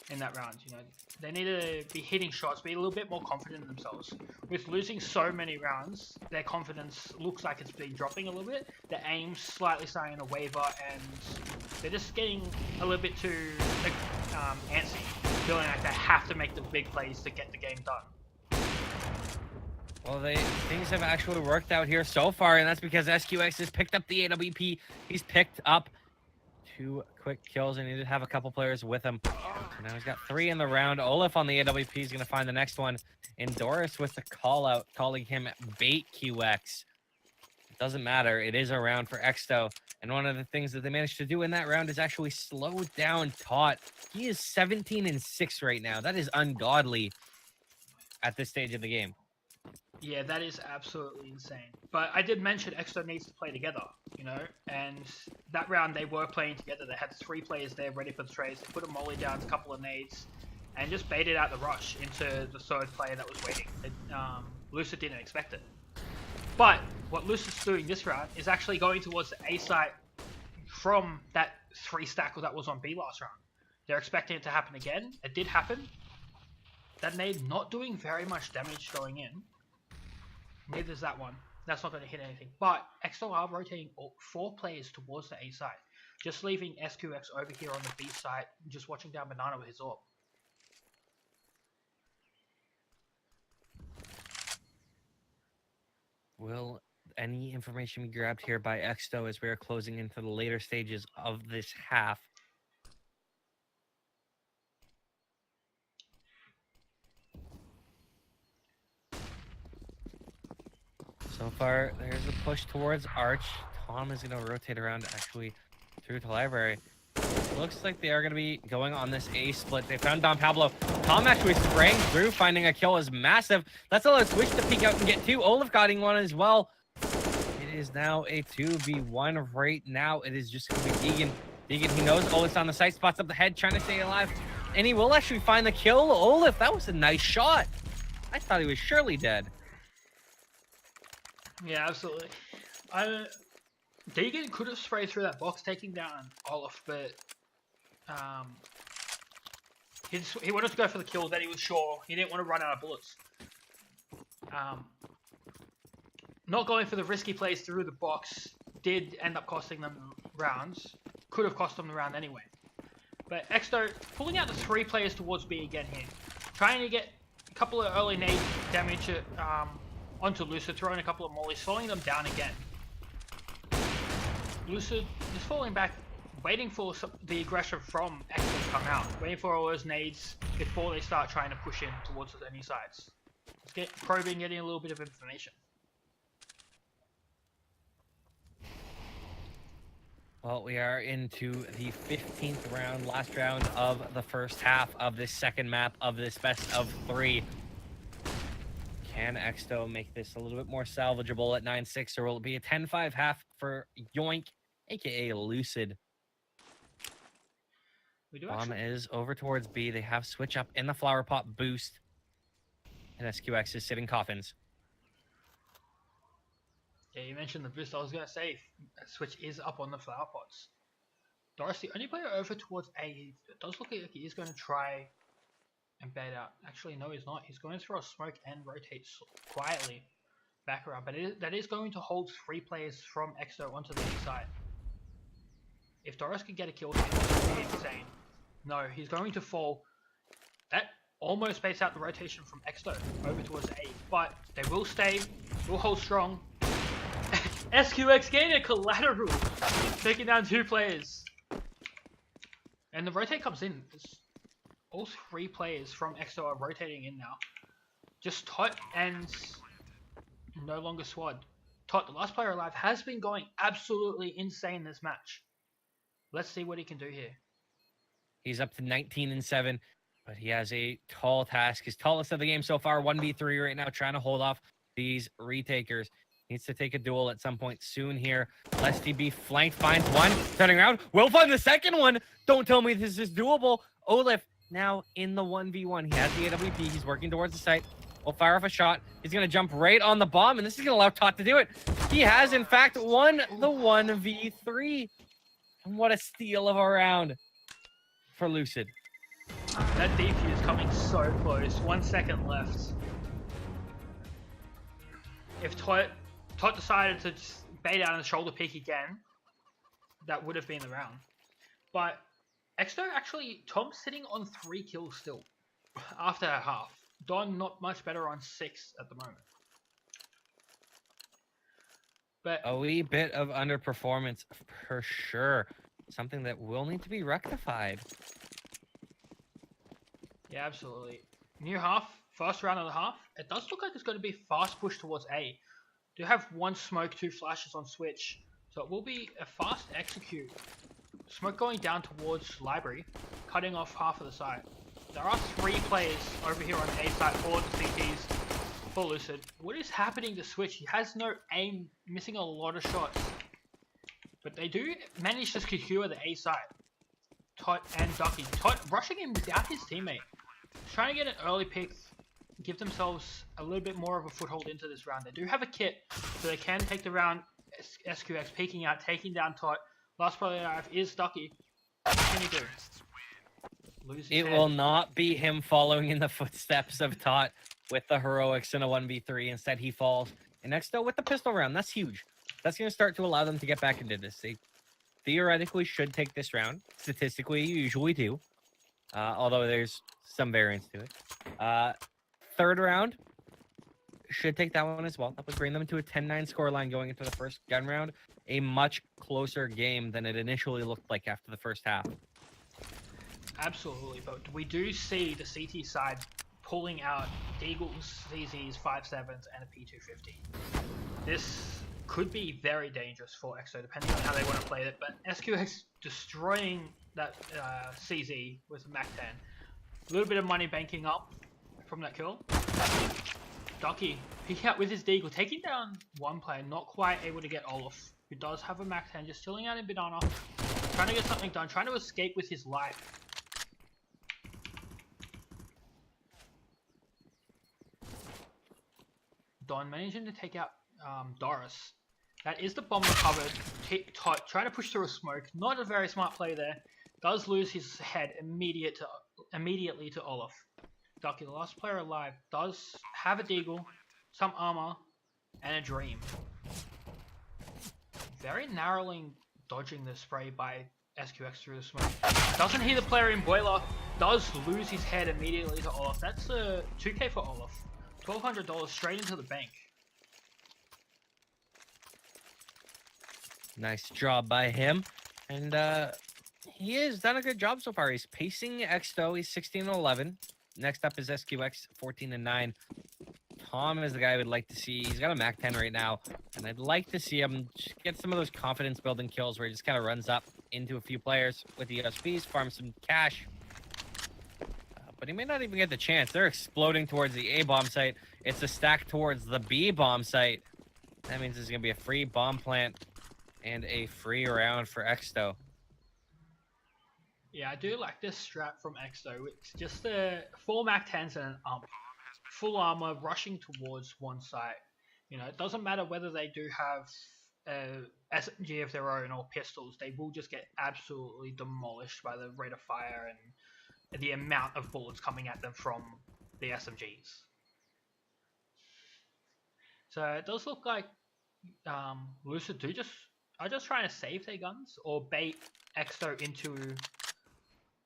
in that round. You know, they need to be hitting shots, be a little bit more confident in themselves. With losing so many rounds, their confidence looks like it's been dropping a little bit. The aim's slightly starting to waver, and they're just getting a little bit too antsy, feeling like they have to make the big plays to get the game done. Well, things have actually worked out here so far, and that's because SQX has picked up the AWP. He's picked up 2 quick kills, and he did have a couple players with him. So now he's got 3 in the round. Olaf on the AWP is going to find the next one. And Doris with the call out, calling him bait QX. It doesn't matter. It is a round for Exto. And one of the things that they managed to do in that round is actually slow down Tot. He is 17-6 right now. That is ungodly at this stage of the game. Yeah, that is absolutely insane. But I did mention Exto needs to play together, you know, and that round they were playing together. They had 3 players there ready for the trades. They put a molly down, a couple of nades, and just baited out the rush into the 3rd player that was waiting. Lucid didn't expect it. But what Lucid's doing this round is actually going towards the A site from that 3 stack that was on B last round. They're expecting it to happen again. It did happen. That nade not doing very much damage going in. Neither is that one. That's not going to hit anything. But Exto are rotating 4 players towards the A side. Just leaving SQX over here on the B side, just watching down Banana with his orb. Will any information be grabbed here by Exto as we are closing into the later stages of this half? So far, there's a push towards Arch. Tom is going to rotate around actually through the library. Looks like they are going to be going on this A split. They found Don Pablo. Tom actually sprang through, finding a kill is massive. That's allow Switch to peek out and get 2. Olaf got one as well. It is now a 2v1 right now. It is just going to be Deegan. Deegan, he knows Olaf's on the site, spots up the head, trying to stay alive. And he will actually find the kill. Olaf, that was a nice shot. I thought he was surely dead. Yeah, absolutely. Deegan could have sprayed through that box, taking down Olaf, but he wanted to go for the kill that he was sure. He didn't want to run out of bullets. Not going for the risky plays through the box did end up costing them rounds. Could have cost them the round anyway. But Exto pulling out the 3 players towards B again here. Trying to get a couple of early nade damage onto Lucid, throwing a couple of mollies, slowing them down again. Lucid is falling back, waiting for the aggression from Exto to come out, waiting for all those nades before they start trying to push in towards any sides. Let's get probing, getting a little bit of information. Well, we are into the 15th round, last round of the first half of this second map of this best of 3. Can Exto make this a little bit more salvageable at 9-6, or will it be a 10-5 half for Yoink, aka Lucid? Bomb is over towards B. They have switch up in the flower pot boost. And SQX is sitting coffins. Yeah, you mentioned the boost. I was going to say, switch is up on the flower pots. Doris, the only player over towards A, it does look like he is going to try and bait out. Actually, no, he's not. He's going to throw a smoke and rotate quietly back around. But that is going to hold 3 players from Exto onto the A side. If Doris can get a kill here, it would be insane. No, he's going to fall. That almost baits out the rotation from Exto over towards A. But they will stay, will hold strong. SQX getting a collateral, taking down 2 players. And the rotate comes in. All 3 players from Exto are rotating in now. Just Tot and no longer Swad. Tot, the last player alive, has been going absolutely insane this match. Let's see what he can do here. He's up to 19-7, but he has a tall task. His tallest of the game so far, 1v3 right now, trying to hold off these retakers. Needs to take a duel at some point soon here. Lest he be flanked, finds one, turning around, will find the second one. Don't tell me this is doable. Olaf now in the 1v1. He has the AWP. He's working towards the site. Will fire off a shot. He's going to jump right on the bomb, and this is going to allow Tot to do it. He has, in fact, won the 1v3. And what a steal of a round for Lucid. That DP is coming so close. 1 second left. If Tot decided to just bait out and shoulder peek again, that would have been the round. But Exto actually, Tom's sitting on 3 kills still after that half. Don not much better on 6 at the moment. But a wee bit of underperformance for sure. Something that will need to be rectified. Yeah, absolutely. New half, first round of the half. It does look like it's going to be fast push towards A. Do have 1 smoke, 2 flashes on switch. So it will be a fast execute. Smoke going down towards library, cutting off half of the site. There are 3 players over here on the A site for the CTs. for Lucid. What is happening to Switch? He has no aim, missing a lot of shots. But they do manage to secure the A side. Tot and Ducky. Tot rushing in without his teammate. Trying to get an early pick, give themselves a little bit more of a foothold into this round. They do have a kit, so they can take the round. SQX peeking out, taking down Tot. Last player alive is Ducky. What can he do? Lose his It head. will not be him following in the footsteps of Tot with the heroics in a 1v3. Instead, he falls. And Exsto with the pistol round. That's huge. That's going to start to allow them to get back into this. They theoretically should take this round. Statistically, you usually do. Although there's some variance to it. Third round should take that one as well. That would bring them to a 10-9 scoreline going into the first gun round. A much closer game than it initially looked like after the first half. Absolutely, but we do see the CT side pulling out Deagles, CZs, 5.7s, and a P250. This could be very dangerous for Exto, depending on how they want to play it, but SQX destroying that CZ with Mac 10. A little bit of money banking up from that kill. Ducky picking out with his Deagle, taking down one player, not quite able to get Olaf, who does have a Mac 10, just chilling out in Banana, trying to get something done, trying to escape with his life. Don managing to take out Doris. That is the bomb recovered. Tot trying to push through a smoke. Not a very smart play there. Does lose his head immediately to Olaf. Ducky, the last player alive, does have a Deagle, some armor, and a dream. Very narrowly dodging the spray by SQX through the smoke. Doesn't hear the player in Boiler. Does lose his head immediately to Olaf. That's a 2k for Olaf. $1,200 straight into the bank. Nice job by him. And he has done a good job so far. He's pacing Exto. He's 16-11. Next up is SQX, 14-9. Tom is the guy I would like to see. He's got a Mac 10 right now. And I'd like to see him just get some of those confidence building kills where he just kind of runs up into a few players with the USBs, farms some cash. But he may not even get the chance. They're exploding towards the A bomb site. It's a stack towards the B bomb site. That means there's going to be a free bomb plant and a free round for Exto. Yeah, I do like this strat from Exto. It's just the 4 Mac 10s and an ump. Full armor, rushing towards one site. You know, it doesn't matter whether they do have SMG of their own or pistols. They will just get absolutely demolished by the rate of fire and the amount of bullets coming at them from the SMGs. So it does look like Lucid are just trying to save their guns or bait Exto into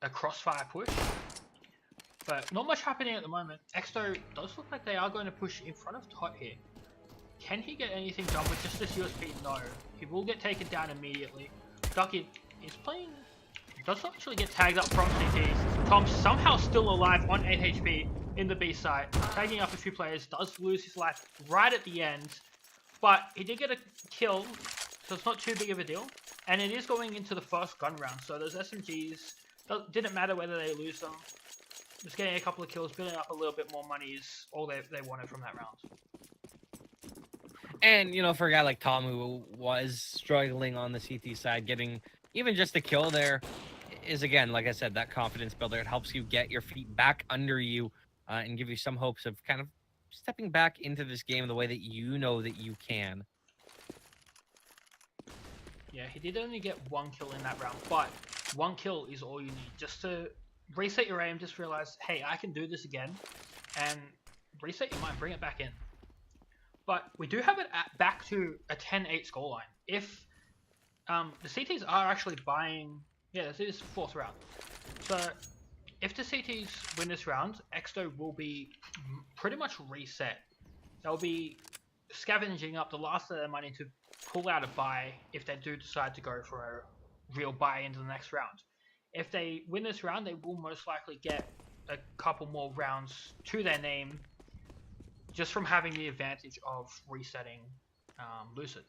a crossfire push. But not much happening at the moment. Exto does look like they are going to push in front of Tot here. Can he get anything done with just this USP? No. He will get taken down immediately. Ducky is playing... Does not actually get tagged up from CTs. Tom somehow still alive on 8 HP in the B site. Tagging up a few players. Does lose his life right at the end. But he did get a kill, so it's not too big of a deal. And it is going into the first gun round. So those SMGs, didn't matter whether they lose them. Just getting a couple of kills, building up a little bit more money is all they wanted from that round. And, you know, for a guy like Tom who was struggling on the CT side, getting even just a kill there is, again, like I said, that confidence builder. It helps you get your feet back under you and give you some hopes of kind of stepping back into this game the way that you know that you can. Yeah, he did only get 1 kill in that round, but 1 kill is all you need. Just to reset your aim, just realize, hey, I can do this again, and reset your mind, bring it back in. But we do have it back to a 10-8 scoreline. If the CTs are actually buying... Yeah, this is the 4th round. So, if the CTs win this round, Exto will be pretty much reset. They'll be scavenging up the last of their money to pull out a buy if they do decide to go for a real buy into the next round. If they win this round, they will most likely get a couple more rounds to their name just from having the advantage of resetting Lucid.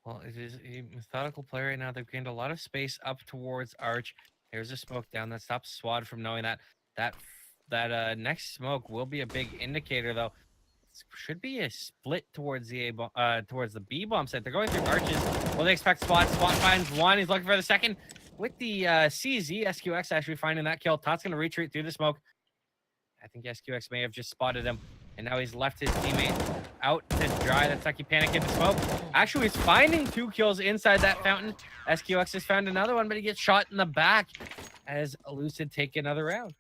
Well, it is a methodical play right now. They've gained a lot of space up towards Arch. There's a smoke down that stops SWAT from knowing that next smoke will be a big indicator though. Should be a split towards the towards the B bomb site. They're going through arches. Well, they expect SWAT. SWAT finds one. He's looking for the second. With the CZ, SQX actually finding that kill. Tot's going to retreat through the smoke. I think SQX may have just spotted him. And now he's left his teammate out to dry. That's Tucky Panic in the smoke. Actually, he's finding 2 kills inside that fountain. SQX has found another one, but he gets shot in the back as Lucid take another round.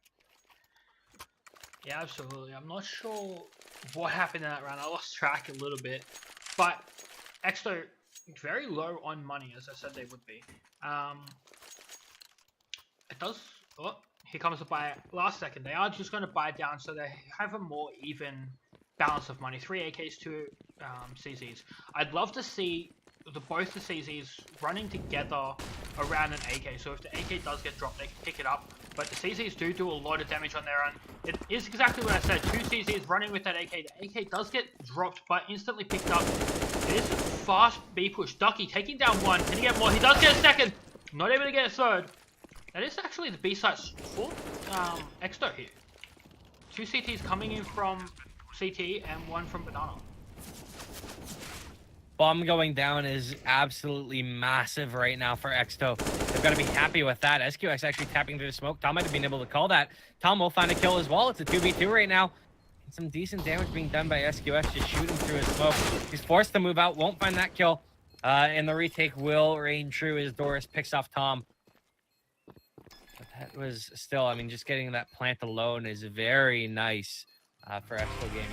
Yeah, absolutely. I'm not sure what happened in that round. I lost track a little bit. But Exto, very low on money, as I said they would be. It does... Oh, here comes the buy last second. They are just going to buy down so they have a more even balance of money. 3 AKs, 2 CZs. I'd love to see both the CZs running together around an AK. So if the AK does get dropped, they can pick it up. But the CZs do a lot of damage on their own. It is exactly what I said. 2 CZs running with that AK. The AK does get dropped, but instantly picked up. It is a fast B push. Ducky taking down 1. Can he get more? He does get a second. Not able to get a third. That is actually the B site's full Exto here. 2 CTs coming in from CT and 1 from Banana. Bomb going down is absolutely massive right now for Exto. They've got to be happy with that. SQX actually tapping through the smoke. Tom might have been able to call that. Tom will find a kill as well. It's a 2v2 right now. And some decent damage being done by SQX, just shooting through his smoke. He's forced to move out, won't find that kill. And the retake will reign true as Doris picks off Tom. But that was still, I mean, just getting that plant alone is very nice for Exto Gaming.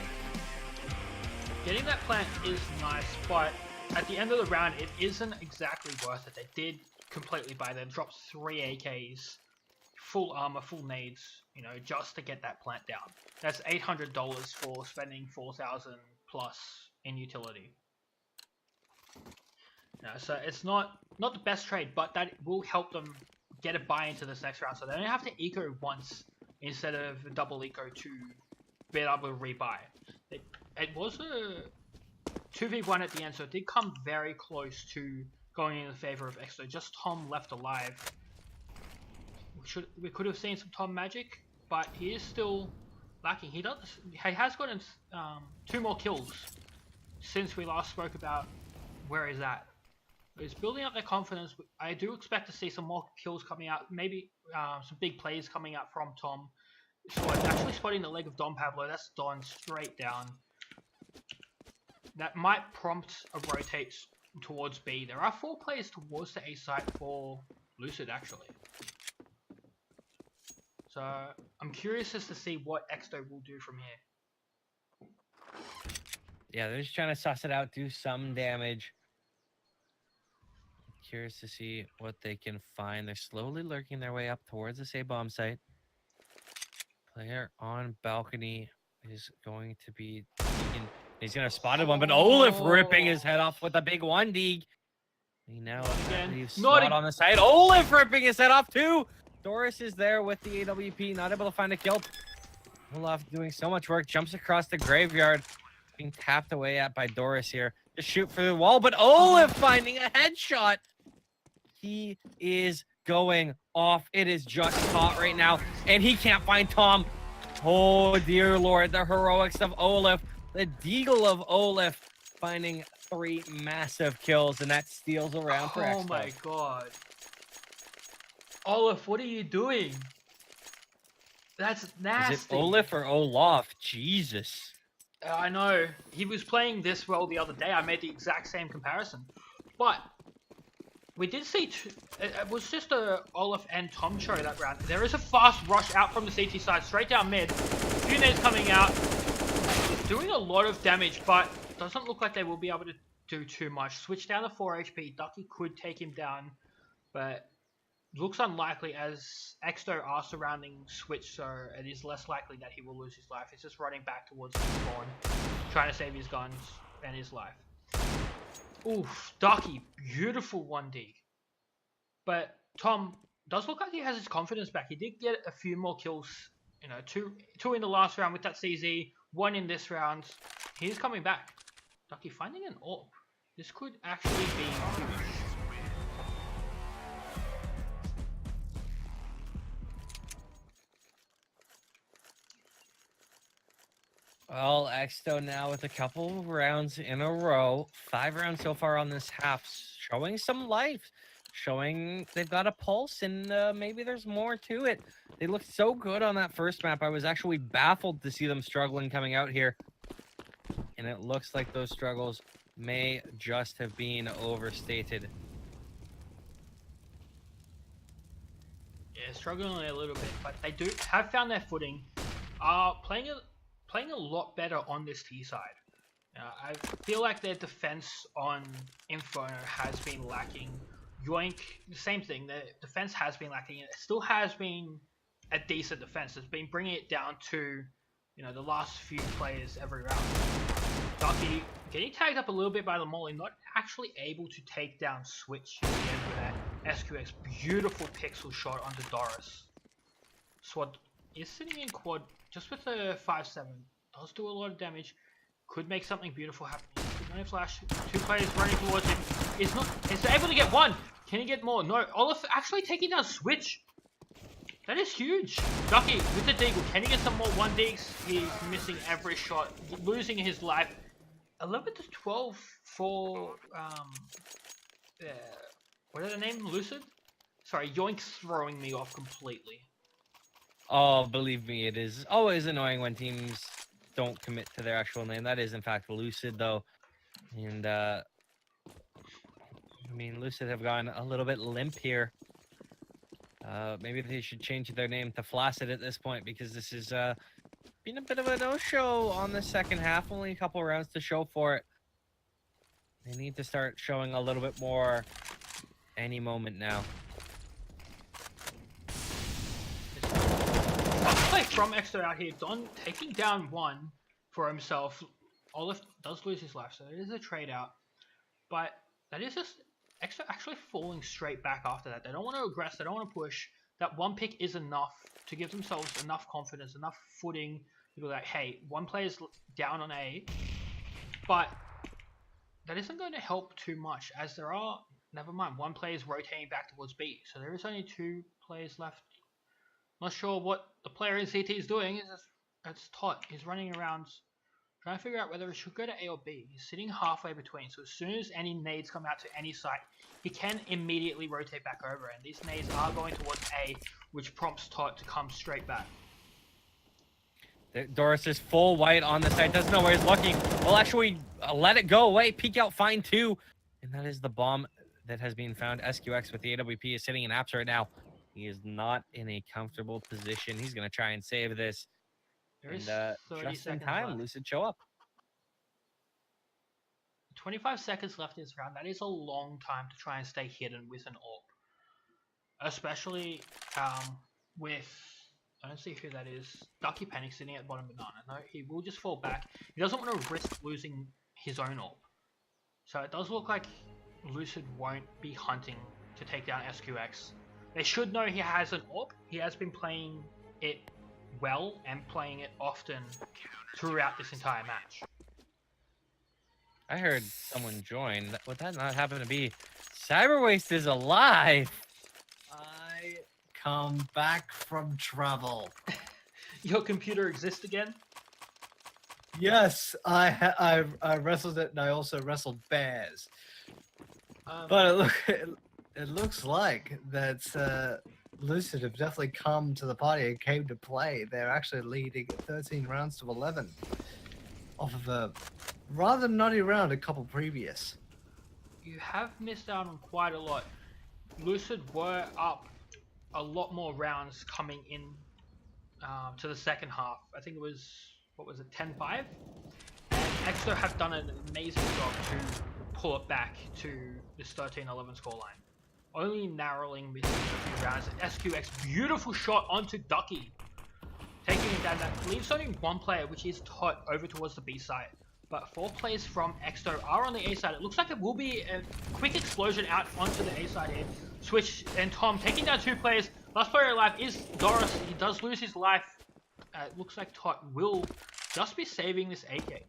Getting that plant is nice, but at the end of the round, it isn't exactly worth it. They did completely buy them, dropped 3 AKs, full armor, full nades, you know, just to get that plant down. That's $800 for spending 4,000 plus in utility. So it's not the best trade, but that will help them get a buy into this next round. So they only have to eco once instead of double eco to be able to rebuy. It was a 2v1 at the end, so it did come very close to going in the favor of Exto. Just Tom left alive. We could have seen some Tom magic, but he is still lacking. He has gotten 2 more kills since we last spoke about where he's at. He's building up their confidence. I do expect to see some more kills coming out. Maybe some big plays coming out from Tom. So I'm actually spotting the leg of Don Pablo. That's Don straight down. That might prompt a rotate towards B. There are 4 players towards the A site for Lucid, actually. So I'm curious as to see what Exto will do from here. Yeah, they're just trying to suss it out, do some damage. Curious to see what they can find. They're slowly lurking their way up towards this A bomb site. Player on balcony is going to be taken. He's gonna spot one, but Olaf ripping his head off with a big 1 Deeg. He now leaves SWAT on the side. Olaf ripping his head off too. Doris is there with the AWP, not able to find a kill. Olaf doing so much work, jumps across the graveyard, being tapped away at by Doris here. Just shoot through the wall, but Olaf finding a headshot. He is going off. It is just hot right now, and he can't find Tom. Oh dear Lord, the heroics of Olaf. The Deagle of Olaf finding 3 massive kills, and that steals a round for Exto. Oh my god. Olaf, what are you doing? That's nasty. Is it Olaf or Olaf? Jesus. I know. He was playing this well the other day. I made the exact same comparison. But we did see... It was just a Olaf and Tom show that round. There is a fast rush out from the CT side, straight down mid. A few nades coming out. Doing a lot of damage, but doesn't look like they will be able to do too much. Switch down to 4 HP. Ducky could take him down, but looks unlikely as Exto are surrounding Switch, so it is less likely that he will lose his life. He's just running back towards the spawn, trying to save his guns and his life. Oof, Ducky, beautiful 1D. But Tom does look like he has his confidence back. He did get a few more kills, you know, two in the last round with that CZ. 1 in this round. He's coming back. Ducky finding an AWP. This could actually be huge. Well, Exto now with a couple rounds in a row. 5 rounds so far on this half, showing some life, showing they've got a pulse, and maybe there's more to it. They looked so good on that first map. I was actually baffled to see them struggling coming out here. And it looks like those struggles may just have been overstated. Yeah, struggling a little bit, but they do have found their footing. Playing a lot better on this T side. I feel like their defense on Inferno has been lacking. Yoink, the same thing. The defense has been lacking. It still has been a decent defense. It's been bringing it down to, the last few players every round. Ducky getting tagged up a little bit by the Molly, not actually able to take down Switch at the end with that SQX beautiful pixel shot onto Doris. Swad is sitting in quad just with the 5-7. Does do a lot of damage. Could make something beautiful happen. No flash. 2 players running towards him. Is able to get 1. Can he get more? No. Olaf actually taking down Switch. That is huge. Ducky with the deagle. Can he get some more 1-digs? He's missing every shot. Losing his life. 11-12 for what is the name? Lucid? Sorry, Yoink's throwing me off completely. Oh, believe me, it is always annoying when teams don't commit to their actual name. That is, in fact, Lucid, though. And, Lucid have gone a little bit limp here. Maybe they should change their name to Flaccid at this point, because this is been a bit of a no-show on the second half. Only a couple rounds to show for it. They need to start showing a little bit more any moment now. Play from Exto out here. Don taking down 1 for himself. Olaf does lose his life, so it is a trade out. But that is just Exto actually falling straight back after that. They don't want to aggress. They don't want to push. That 1 pick is enough to give themselves enough confidence, enough footing to be like, hey, 1 player's down on A. But that isn't going to help too much, as there are, never mind, 1 player is rotating back towards B. So there is only 2 players left. Not sure what the player in CT is doing. It's Tot. He's running around trying to figure out whether he should go to A or B. He's sitting halfway between. So as soon as any nades come out to any site, he can immediately rotate back over. And these nades are going towards A, which prompts Tot to come straight back. Doris is full white on the side. Doesn't know where he's looking. Well, actually, let it go away. Peek out, find 2. And that is the bomb that has been found. SQX with the AWP is sitting in apps right now. He is not in a comfortable position. He's going to try and save this. And just in time, left. Lucid show up. 25 seconds left in this round. That is a long time to try and stay hidden with an AWP. Especially with... I don't see who that is. Ducky Panic sitting at bottom banana. No, he will just fall back. He doesn't want to risk losing his own AWP. So it does look like Lucid won't be hunting to take down SQX. They should know he has an AWP. He has been playing it well and playing it often throughout this entire match. I heard someone join. Would that not happen to be? Cyberwaste is alive. I come back from travel. Your computer exists again? Yes, I wrestled it, and I also wrestled bears. But it looks like that Lucid have definitely come to the party and came to play. They're actually leading 13 rounds to 11 off of a rather nutty round a couple previous. You have missed out on quite a lot. Lucid were up a lot more rounds coming in to the second half. I think it was, what was it, 10-5? And Exto have done an amazing job to pull it back to this 13-11 scoreline. Only narrowing within a few rounds. SQX, beautiful shot onto Ducky. Taking it down, that leaves only 1 player, which is Tot, over towards the B side. But 4 players from Exto are on the A side. It looks like it will be a quick explosion out onto the A side here. Switch and Tom taking down 2 players. Last player alive is Doris. He does lose his life. It looks like Tot will just be saving this AK.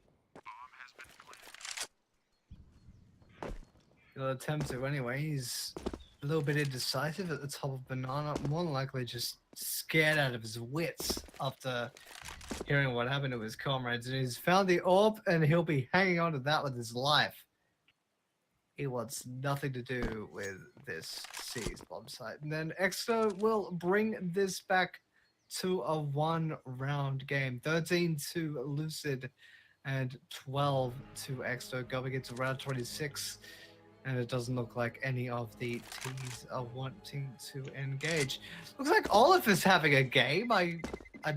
He'll attempt to anyway. He's a little bit indecisive at the top of banana. More than likely just scared out of his wits after hearing what happened to his comrades, and he's found the orb, and he'll be hanging on to that with his life. He wants nothing to do with this seized bomb site. And then Exto will bring this back to a 1-round game. 13 to Lucid and 12 to Exto going into round 26. And it doesn't look like any of the teams are wanting to engage. Looks like Olaf is having a game. I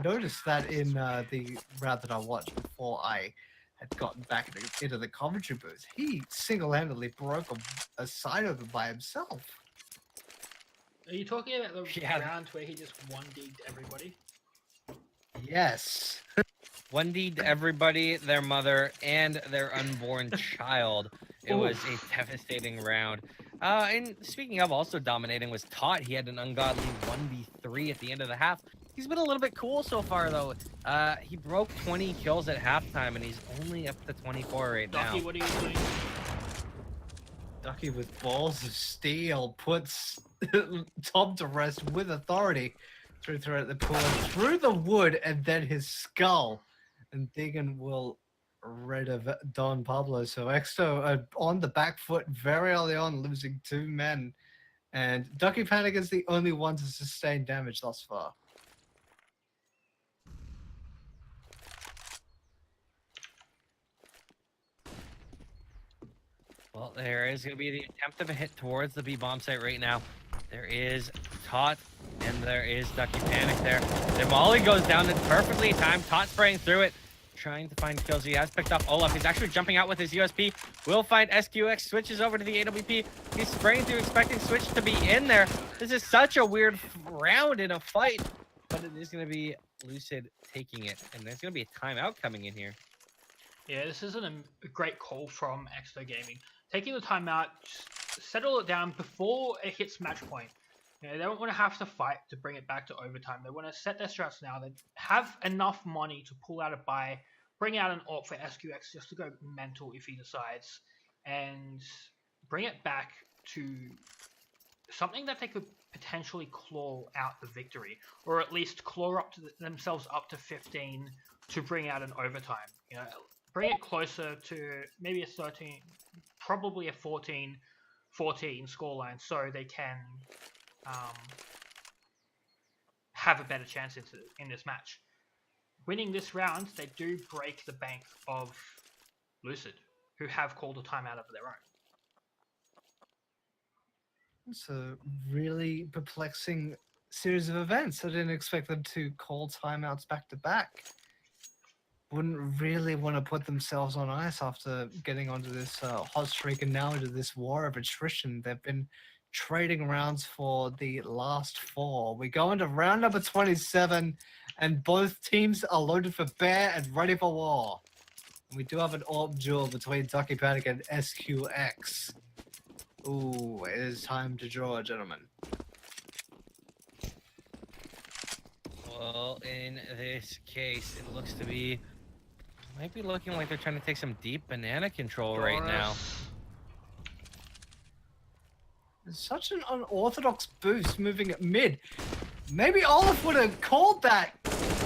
noticed that in the round that I watched before I had gotten back into the commentary booth. He single-handedly broke a side open by himself. Are you talking about the Yeah. round where he just 1-digged everybody? Yes. 1D'd everybody, their mother, and their unborn child. It was a devastating round. And speaking of also dominating was Tot. He had an ungodly 1v3 at the end of the half. He's been a little bit cool so far, though. He broke 20 kills at halftime, and he's only up to 24 right now. Ducky, what are you doing? Ducky with balls of steel puts Tom to rest with authority through the pool, through the wood, and then his skull. And Deegan will rid of Don Pablo. So Exto on the back foot very early on, losing 2 men. And Ducky Panic is the only one to sustain damage thus far. Well, there is going to be the attempt of a hit towards the B-bomb site right now. There is Tot, and there is Ducky Panic there. The Molly goes down and perfectly timed. Tot spraying through it, trying to find kills. He has picked up Olaf. He's actually jumping out with his USP. Will find SQX, switches over to the AWP. He's spraying through, expecting Switch to be in there. This is such a weird round in a fight, but it is going to be Lucid taking it, and there's going to be a timeout coming in here. Yeah, this isn't a great call from Exto Gaming. Taking the timeout, settle it down before it hits match point. You know, they don't want to have to fight to bring it back to overtime. They want to set their strats now. They have enough money to pull out a buy, bring out an AWP for SQX just to go mental if he decides, and bring it back to something that they could potentially claw out the victory, or at least claw up to themselves up to 15 to bring out an overtime. You know, bring it closer to maybe a 13, probably a 14 scoreline, so they can have a better chance in this match. Winning this round, they do break the bank of Lucid, who have called a timeout of their own. It's a really perplexing series of events. I didn't expect them to call timeouts back to back. Wouldn't really want to put themselves on ice after getting onto this hot streak and now into this war of attrition. They've been trading rounds for the last 4. We go into round number 27, and both teams are loaded for bear and ready for war. And we do have an AWP duel between Ducky Panic and SQX. Ooh, it is time to draw, gentlemen. Well, in this case, it looks to be... might be looking like they're trying to take some deep banana control right now. Such an unorthodox boost moving at mid. Maybe Olaf would have called that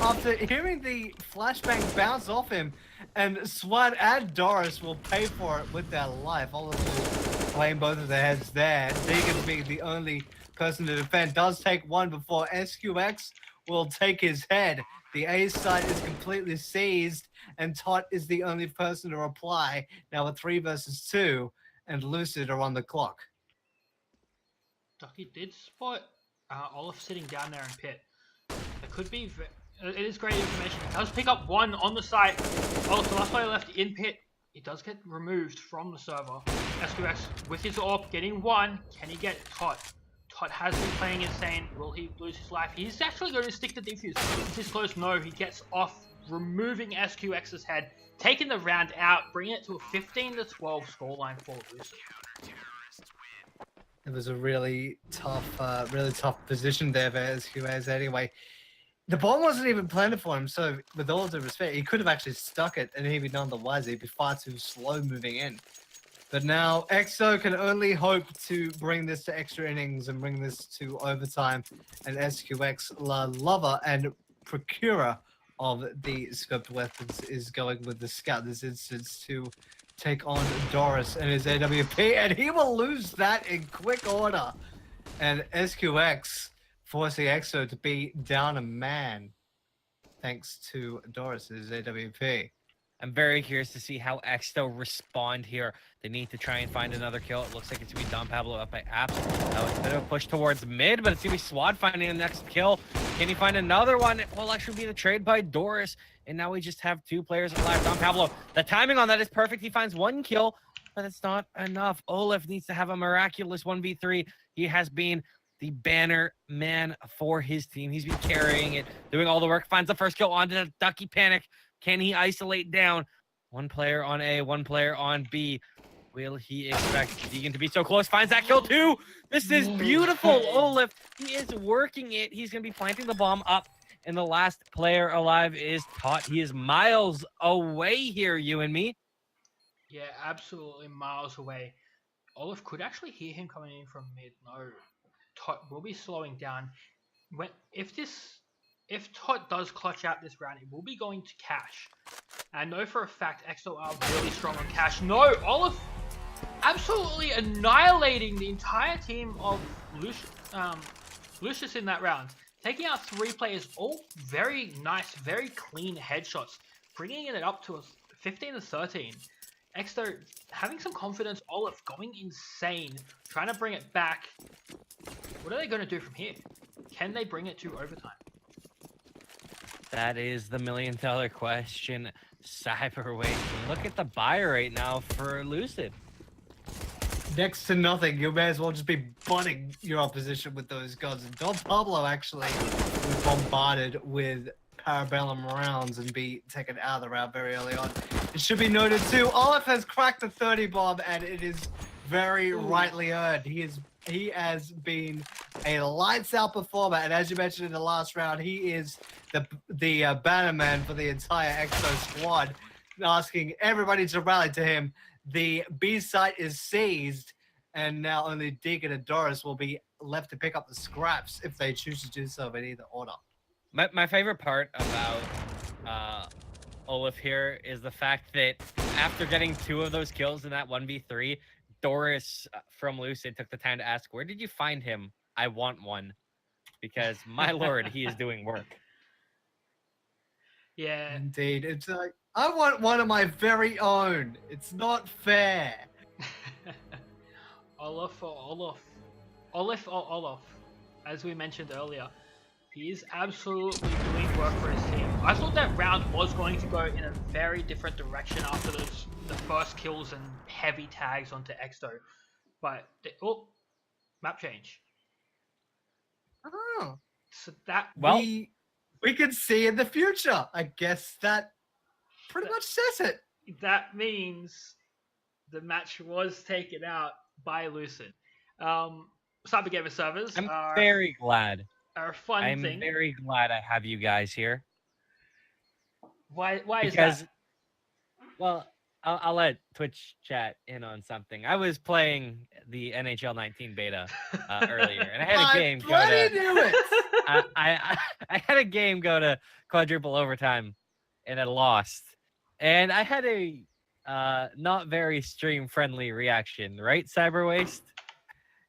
after hearing the flashbang bounce off him, and Swad and Doris will pay for it with their life. Olaf will claim both of their heads there. Deegan being the only person to defend does take one before SQX will take his head. The A side is completely seized, and Tot is the only person to reply. Now a 3 versus 2, and Lucid are on the clock. Ducky did spot Olaf sitting down there in pit. It could be... it is great information. He does pick up one on the site. Olaf, the last player left in pit. It does get removed from the server. SQX with his AWP getting one. Can he get Tot? Tot has been playing insane. Will he lose his life? He's actually going to stick the defuse. Is this close? No. He gets off, removing SQX's head, taking the round out, bringing it to a 15-12 scoreline for Lucid. It was a really tough position there for SQS anyway. The ball wasn't even planted for him, so with all due respect, he could have actually stuck it and he'd be none the wiser. He'd be far too slow moving in. But now Exto can only hope to bring this to extra innings and bring this to overtime. And SQX, La Lover and Procurer of the scoped weapons is going with the scout in this instance to take on Doris and his AWP, and he will lose that in quick order. And SQX forcing Exto to be down a man thanks to Doris's AWP. I'm very curious to see how Exto respond here. They need to try and find another kill. It looks like it's going to be Don Pablo up by Apps. It's a bit of a push towards mid, but it's going to be Swad finding the next kill. Can he find another one? It will actually be the trade by Doris. And now we just have 2 players alive. Don Pablo, the timing on that is perfect. He finds 1 kill, but it's not enough. Olaf needs to have a miraculous 1v3. He has been the banner man for his team. He's been carrying it, doing all the work. Finds the first kill onto the Ducky Panic. Can he isolate down? 1 player on A, 1 player on B. Will he expect Deegan to be so close? Finds that kill too. This is beautiful. Olaf, he is working it. He's going to be planting the bomb up. And the last player alive is Tot. He is miles away here, you and me. Yeah, absolutely miles away. Olaf could actually hear him coming in from mid. No, Tot will be slowing down. If Tot does clutch out this round, it will be going to cash. I know for a fact Exto are really strong on cash. No, Olaf absolutely annihilating the entire team of Lucius in that round. Taking out 3 players, all very nice, very clean headshots. Bringing it up to a 15 to 13. Exto having some confidence. Olaf going insane. Trying to bring it back. What are they going to do from here? Can they bring it to overtime? That is the $1 million question. Cyberweight. Look at the buy rate now for Lucid. Next to nothing. You may as well just be butting your opposition with those guns. And Don Pablo actually was bombarded with Parabellum rounds and be taken out of the round very early on. It should be noted too, Olaf has cracked the 30 bomb, and it is very rightly earned. He has been a lights out performer, and as you mentioned in the last round, he is the banner man for the entire Exo squad, asking everybody to rally to him. The B site is seized, and now only Deacon and Doris will be left to pick up the scraps if they choose to do so in either order. My favorite part about Olaf here is the fact that after getting 2 of those kills in that 1v3, Doris from Lucid took the time to ask, "Where did you find him? I want one." Because, my lord, he is doing work. Yeah. Indeed. It's like, I want one of my very own. It's not fair. Olaf, as we mentioned earlier, he is absolutely doing work for his team. I thought that round was going to go in a very different direction after the first kills and heavy tags onto Exto. But, map change. Oh. So that... Well, we can see in the future. I guess that pretty much says it. That means the match was taken out by Lucid. Cyber Gamer servers I'm are very glad. Are a fun I'm thing. very glad I have you guys here. Why is Because, that? well, I'll let Twitch chat in on something. I was playing the NHL 19 beta earlier, and I had a game go to. I had a game go to quadruple overtime, and I lost. And I had a not very stream friendly reaction, right, Cyberwaste?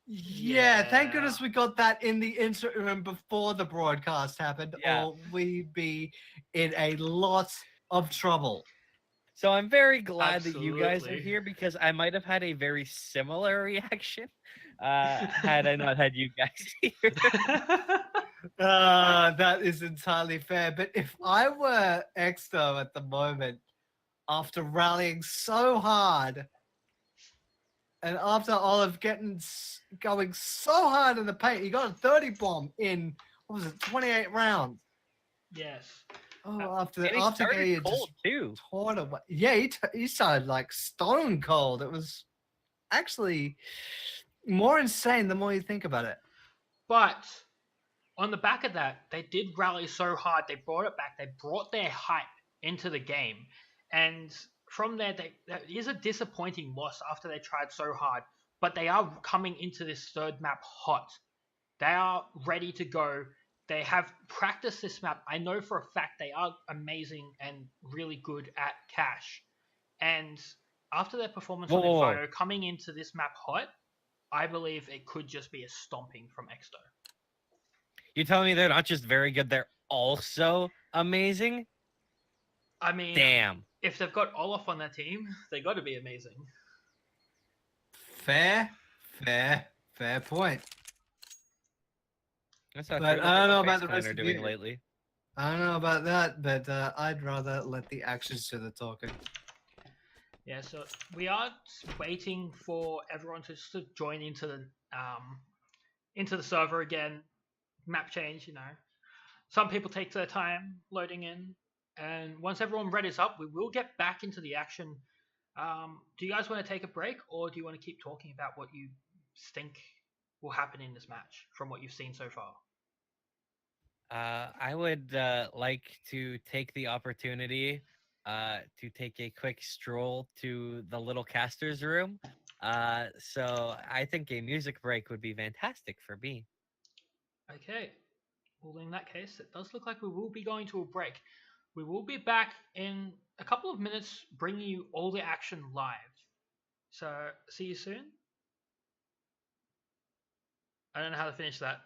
Yeah, thank goodness we got that in the interim before the broadcast happened, or we'd be in a lot of trouble. So I'm very glad that you guys are Absolutely. here, because I might have had a very similar reaction had I not had you guys here. That is entirely fair. But if I were Exto at the moment, after rallying so hard, and after Olive going so hard in the paint, he got a 30 bomb in, what was it, 28 rounds. Yes. Oh, And he after started getting cold just too. torn away. Yeah, he started like stone cold. It was actually more insane the more you think about it. But on the back of that, they did rally so hard. They brought it back. They brought their hype into the game. And from there, that is a disappointing loss after they tried so hard. But they are coming into this third map hot. They are ready to go. They have practiced this map. I know for a fact they are amazing and really good at cache. And after their performance on Whoa. Inferno, coming into this map hot, I believe it could just be a stomping from Exto. You're telling me they're not just very good, they're also amazing? I mean, Damn. if they've got Olaf on their team, they got to be amazing. Fair point. That's not But true. Look I at don't know what about the FaceClan rest are of doing you. lately. I don't know about that, but I'd rather let the actions do the talking. Yeah, so we are waiting for everyone to join into the server again. Map change, Some people take their time loading in, and once everyone readies up, we will get back into the action. Do you guys want to take a break, or do you want to keep talking about what you think will happen in this match from what you've seen so far? I would like to take the opportunity to take a quick stroll to the little caster's room. So I think a music break would be fantastic for me. Okay. Well, in that case, it does look like we will be going to a break. We will be back in a couple of minutes, bringing you all the action live. So, see you soon. I don't know how to finish that.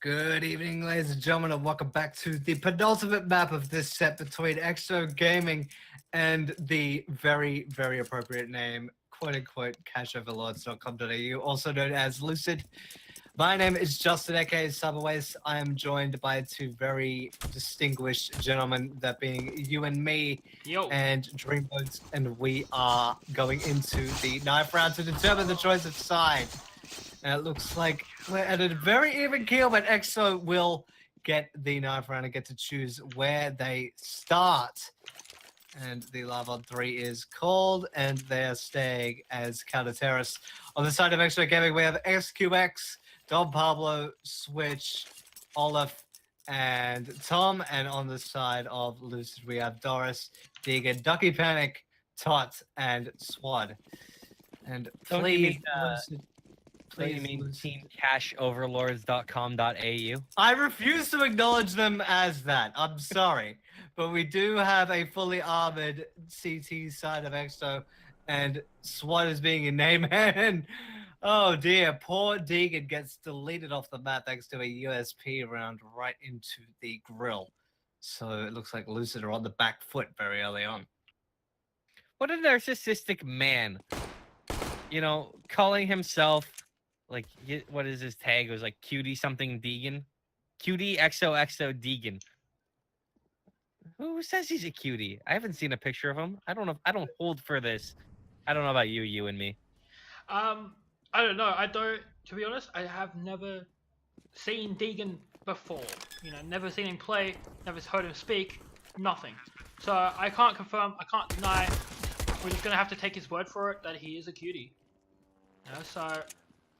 Good evening, ladies and gentlemen, and welcome back to the penultimate map of this set between Exto Gaming and the very, very appropriate name, quote-unquote, cashoverlords.com.au, also known as Lucid. My name is Justin, aka Cyberways. I am joined by two very distinguished gentlemen, that being you and me, Yo. and Dreamboats, and we are going into the knife round to determine the choice of side. And it looks like we're at a very even keel, but Exo will get the knife round and get to choose where they start. And the Lava on 3 is called, and they are staying as counter-terrorists. On the side of Exo Gaming, we have XQX, Don Pablo, Switch, Olaf, and Tom. And on the side of Lucid, we have Doris, Deegan, Ducky Panic, Tot, and Swad. And Don't you please, mean, Lucid, Don't you please, mean Lucid. teamcashoverlords.com.au? I refuse to acknowledge them as that. I'm sorry. But we do have a fully armored CT side of Exto, and SWAT is being a name. And oh dear, poor Deegan gets deleted off the map thanks to a USP round right into the grill. So it looks like Lucid are on the back foot very early on. What a narcissistic man. You know, calling himself, like, what is his tag? It was like cutie something Deegan. Cutie XOXO Deegan. Who says he's a cutie? I haven't seen a picture of him. I don't know. I don't hold for this. I don't know about you and me. I don't know. To be honest, I have never seen Deegan before. You know, never seen him play, never heard him speak, nothing. So I can't confirm, I can't deny. We're just gonna have to take his word for it that he is a cutie. You know, so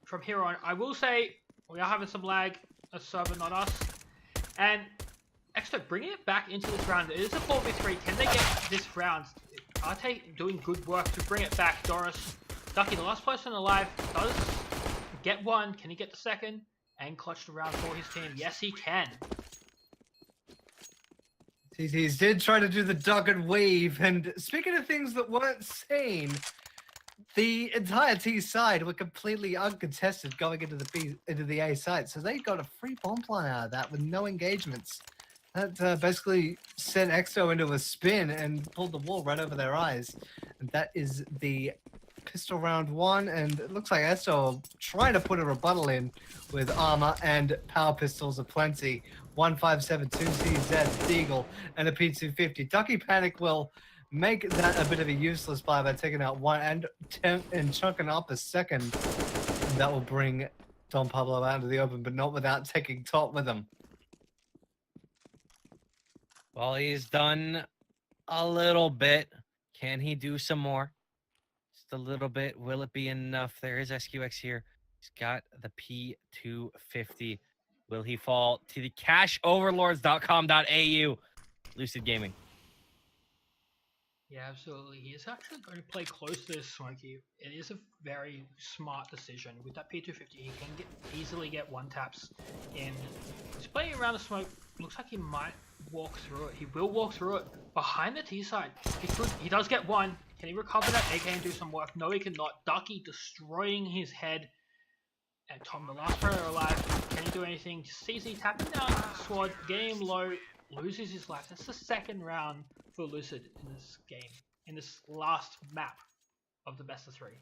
from here on, I will say we are having some lag, a server, not us. And Exto, bringing it back into this round, it is a 4v3. Can they get this round? Are they doing good work to bring it back? Doris, Ducky, the last person alive, does get one. Can he get the second? And clutch the round for his team. Yes, he can. TTs did try to do the duck and weave, and speaking of things that weren't seen, the entire T side were completely uncontested going into the A side, so they got a free bomb plan out of that with no engagements. That basically sent Exo into a spin and pulled the wall right over their eyes. And that is the pistol round 1, and it looks like Exo are trying to put a rebuttal in with armor and power pistols aplenty. 1572 CZ, Deagle, and a P250. Ducky Panic will make that a bit of a useless buy by taking out one and chunking up a second. And that will bring Don Pablo out into the open, but not without taking top with him. Well, he's done a little bit. Can he do some more? Just a little bit. Will it be enough? There is SQX here. He's got the P250. Will he fall to the cashoverlords.com.au? Lucid Gaming. Yeah, absolutely. He is actually going to play close to this Smoky. It is a very smart decision. With that P250, he can easily get one taps in. He's playing around the smoke. Looks like he might walk through it. He will walk through it. Behind the T side. He does get one. Can he recover that AK and do some work? No, he cannot. Ducky destroying his head. And Tom, the last player alive. Can he do anything? CZ tapping down Swad, getting him low, loses his life. That's the second round for Lucid in this game, in this last map of the best of 3.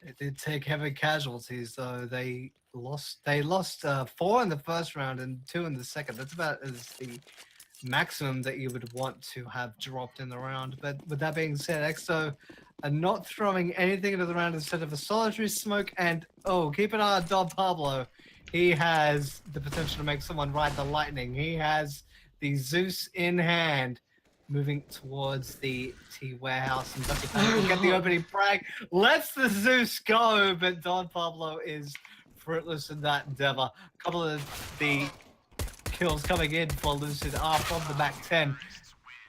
It did take heavy casualties, though. They lost 4 in the first round and 2 in the second. That's about as the maximum that you would want to have dropped in the round. But with that being said, Exo are not throwing anything into the round instead of a solitary smoke. And oh, keep an eye on Don Pablo. He has the potential to make someone ride the lightning. He has the Zeus in hand, moving towards the T warehouse, and Ducky Panic will get the opening frag. Lets the Zeus go, but Don Pablo is fruitless in that endeavor. A couple of the kills coming in for Lucid are from the back 10.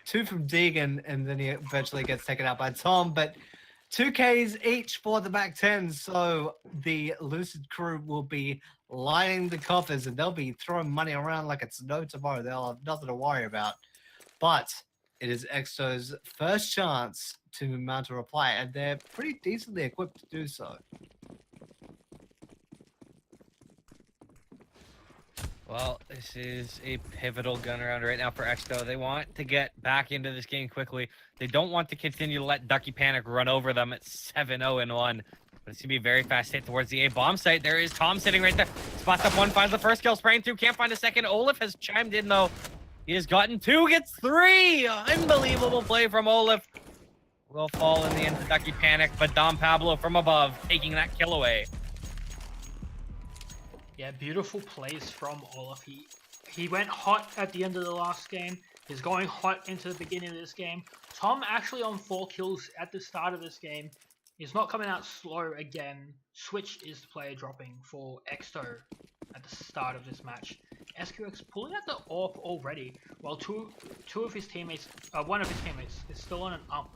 2 from Deegan, and then he eventually gets taken out by Tom, but 2 Ks each for the back 10, so the Lucid crew will be lining the coffers, and they'll be throwing money around like it's no tomorrow. They'll have nothing to worry about. But it is Exto's first chance to mount a reply, and they're pretty decently equipped to do so. Well, this is a pivotal gun round right now for Exto. They want to get back into this game quickly. They don't want to continue to let Ducky Panic run over them at 7-0-1. But it's going to be a very fast hit towards the A bomb site. There is Tom sitting right there. Spots up one, finds the first kill, spraying through. Can't find a second. Olaf has chimed in, though. He has gotten 2, gets 3. Unbelievable play from Olaf. Will fall in the end to Ducky Panic, but Dom Pablo from above taking that kill away. Yeah, beautiful plays from Olaf. He went hot at the end of the last game. He's going hot into the beginning of this game. Tom actually on 4 kills at the start of this game. He's not coming out slow again. Switch is the player dropping for Exto at the start of this match. SQX pulling out the AWP already, while one of his teammates is still on an ump.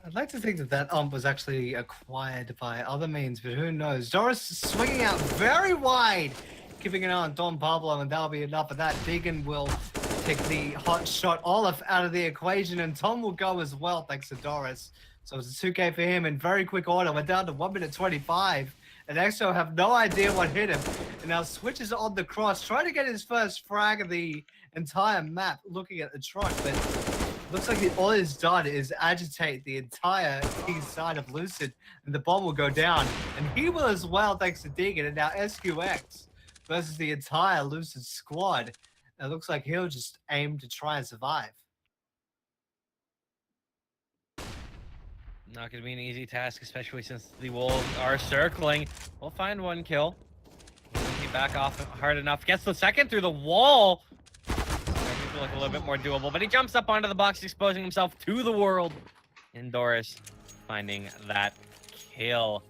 I'd like to think that that ump was actually acquired by other means, but who knows? Doris swinging out very wide, keeping an eye on Don Pablo, and that'll be enough of that. Deegan will take the hot shot Olaf out of the equation, and Tom will go as well, thanks to Doris. So it's a 2K for him in very quick order. We're down to 1 minute 25, and Exo have no idea what hit him. And now Switch is on the cross, trying to get his first frag of the entire map, looking at the truck, but looks like all he's done is agitate the entire east side of Lucid, and the bomb will go down. And he will as well, thanks to Deegan. And now SQX versus the entire Lucid squad. It looks like he'll just aim to try and survive. Not going to be an easy task, especially since the wolves are circling. We'll find 1 kill. He back off hard enough. Gets the second through the wall. Look a little bit more doable, but he jumps up onto the box, exposing himself to the world. And Doris finding that kill.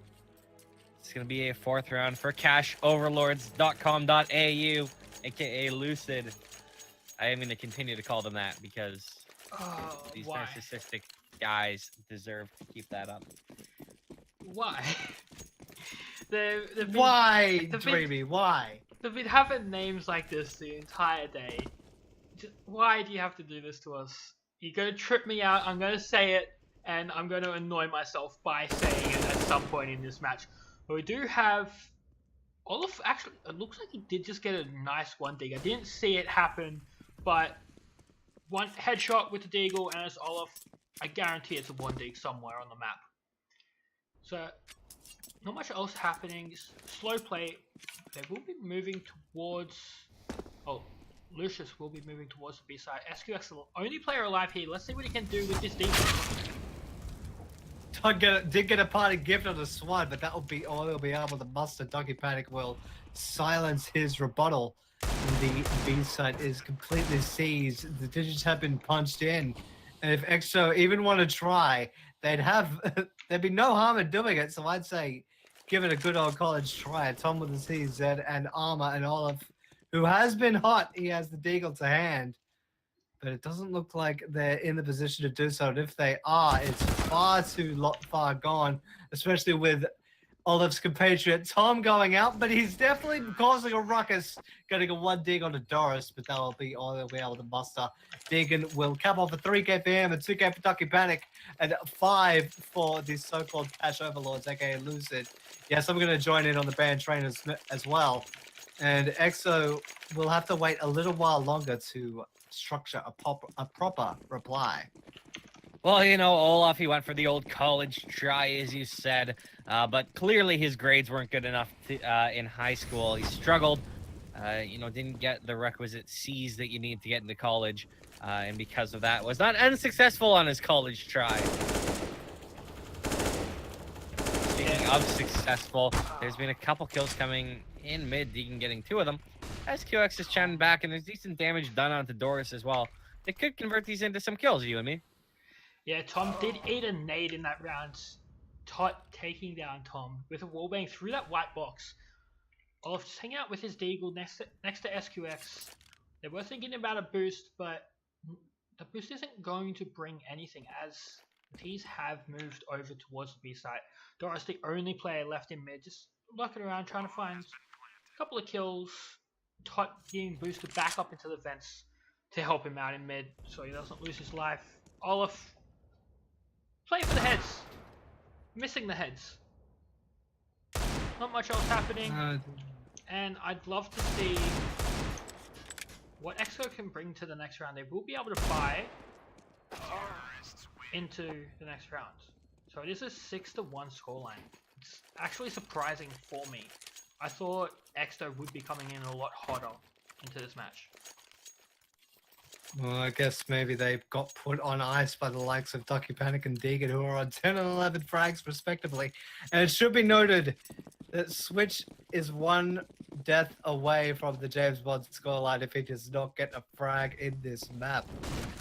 It's going to be a 4th round for cashoverlords.com.au, aka Lucid. I am going to continue to call them that because these narcissistic guys deserve to keep that up. Why? Why, Dreamy? Why? They've been having names like this the entire day. Why do you have to do this to us? You're going to trip me out, I'm going to say it, and I'm going to annoy myself by saying it at some point in this match. But we do have Olaf. Actually, it looks like he did just get a nice 1 dig. I didn't see it happen, but 1 headshot with the deagle, and it's Olaf. I guarantee it's a 1 dig somewhere on the map. So, not much else happening. Slow play. They will be moving towards... Oh, Lucius will be moving towards the B side. SQX, the only player alive here. Let's see what he can do with this defense. Did get a party gift on the SWAT, but that will be all he'll be able to muster. Ducky Panic will silence his rebuttal. And the B side is completely seized. The digits have been punched in. And if Exo even want to try, there'd be no harm in doing it. So I'd say give it a good old college try. Tom with the CZ and Armor and Olaf, who has been hot. He has the deagle to hand, but it doesn't look like they're in the position to do so. And if they are, it's far gone, especially with Olaf's compatriot Tom going out, but he's definitely causing a ruckus, getting a 1 dig on the Doris, but that will be all they'll be able to muster. Deegan will cap off a 3K for him, and 2K for Ducky Panic, and 5 for the so-called Cash Overlords, aka Lucid. Yes, I'm going to join in on the band trainers as well. And Exo will have to wait a little while longer to structure a proper reply. Well, you know, Olaf, he went for the old college try, as you said, but clearly his grades weren't good enough in high school. He struggled, didn't get the requisite C's that you need to get into college, and because of that, was not unsuccessful on his college try. Speaking of successful, there's been a couple kills coming in mid, Deegan getting 2 of them. SQX is chanting back, and there's decent damage done onto Doris as well. They could convert these into some kills, you and me. Yeah, Tom did eat a nade in that round. Taking down Tom with a wallbang through that white box. Olaf just hanging out with his deagle next to SQX. They were thinking about a boost, but the boost isn't going to bring anything as T's have moved over towards the B side. Doris, the only player left in mid, just looking around trying to find a couple of kills. Tot being boosted back up into the vents to help him out in mid so he doesn't lose his life. Olaf playing for the heads. Missing the heads. Not much else happening. No, And I'd love to see what Exo can bring to the next round. They will be able to buy into the next round. So it is a 6-1 scoreline. It's actually surprising for me. I thought Exto would be coming in a lot hotter into this match. well, I guess maybe they got put on ice by the likes of Ducky Panic and Deegan, who are on 10 and 11 frags respectively. And it should be noted that Switch is one death away from the James Bond scoreline if he does not get a frag in this map.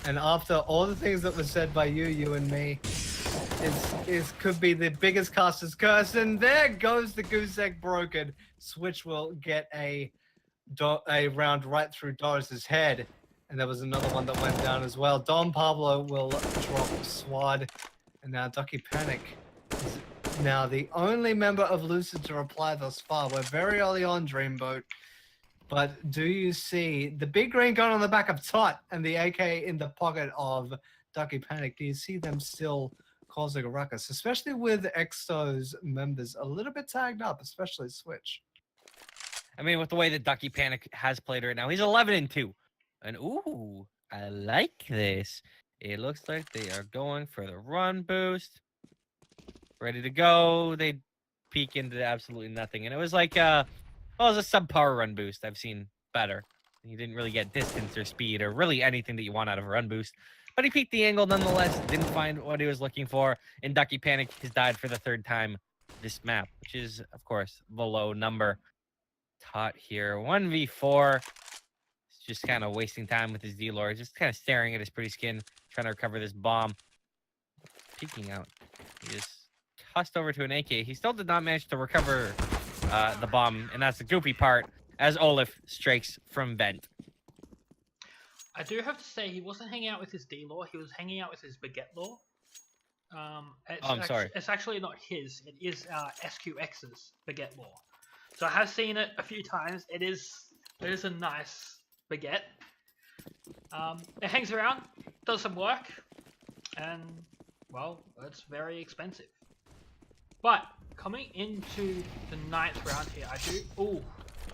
And after all the things that were said by you and me, is could be the biggest caster's curse. And there goes the goose egg broken. Switch will get a round right through Doris's head. And there was another one that went down as well. Don Pablo will drop Swad. And now Ducky Panic is now the only member of Lucid to reply thus far. We're very early on, Dreamboat. But do you see the big green gun on the back of Tot and the AK in the pocket of Ducky Panic? Do you see them still causing a ruckus? Especially with Exto's members a little bit tagged up, especially Switch. I mean, with the way that Ducky Panic has played right now, he's 11-2. And ooh, I like this. It looks like they are going for the run boost. Ready to go. They peek into absolutely nothing. And it was like, well, it was a subpar run boost. I've seen better. He didn't really get distance or speed or really anything that you want out of a run boost. But he peeked the angle nonetheless. Didn't find what he was looking for. And Ducky Panic has died for the third time this map, which is, of course, the low number. Tot here. 1v4. Just kind of wasting time with his D-Lord, just kind of staring at his pretty skin, trying to recover this bomb. Peeking out. He just tossed over to an AK. He still did not manage to recover the bomb, and that's the goopy part, as Olaf strikes from vent. I do have to say, he wasn't hanging out with his D-Lord, he was hanging out with his Baguette Law. I'm sorry. It's actually not his, it is SQX's Baguette Law. So I have seen it a few times. It is a nice baguette. It hangs around, does some work, and well, it's very expensive. But coming into the 9th round here, I do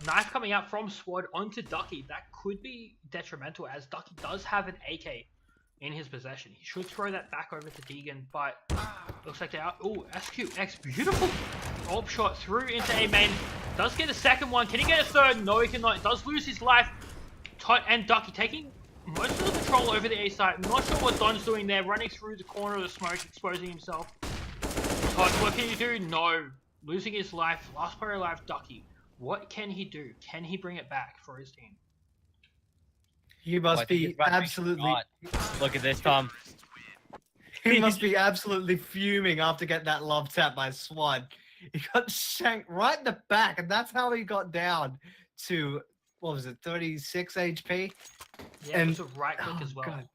knife coming out from Swad onto Ducky. That could be detrimental, as Ducky does have an AK in his possession. He should throw that back over to Deegan, but looks like they're out. SQX, beautiful orb shot through into A main. Does get a second one. Can he get a third? No, he cannot. Does lose his life. Tot and Ducky taking most of the control over the A side. I'm not sure what Don's doing there, running through the corner of the smoke, exposing himself. Tot, what can you do? No. Losing his life. Last player alive, Ducky. What can he do? Can he bring it back for his team? He must be absolutely... Look at this, Tom. He must be absolutely fuming after getting that love tap by Swad. He got shanked right in the back, and that's how he got down to... What was it, 36 HP? Yeah, and it was a right click as well. God.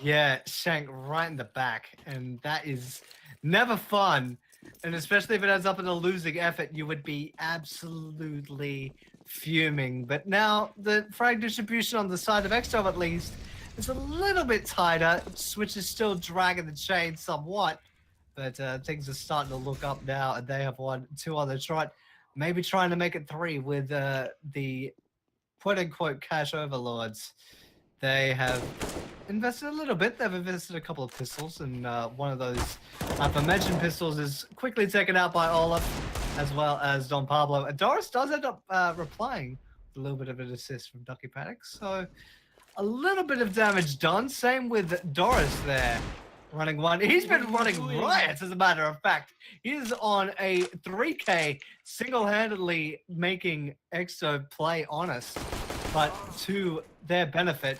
Yeah, shank right in the back. And that is never fun. And especially if it ends up in a losing effort, you would be absolutely fuming. But now the frag distribution on the side of Exto at least is a little bit tighter. Switch is still dragging the chain somewhat. But things are starting to look up now, and they have won 2 on the trot. Maybe trying to make it 3 with the quote-unquote cash overlords. They have invested a little bit. They've invested a couple of pistols, and one of those aforementioned pistols is quickly taken out by Olaf, as well as Don Pablo. And Doris does end up replying with a little bit of an assist from Ducky Panic. So a little bit of damage done. Same with Doris there. Running one. He's been running riots, as a matter of fact. He is on a 3K, single-handedly making Exto play honest. But to their benefit,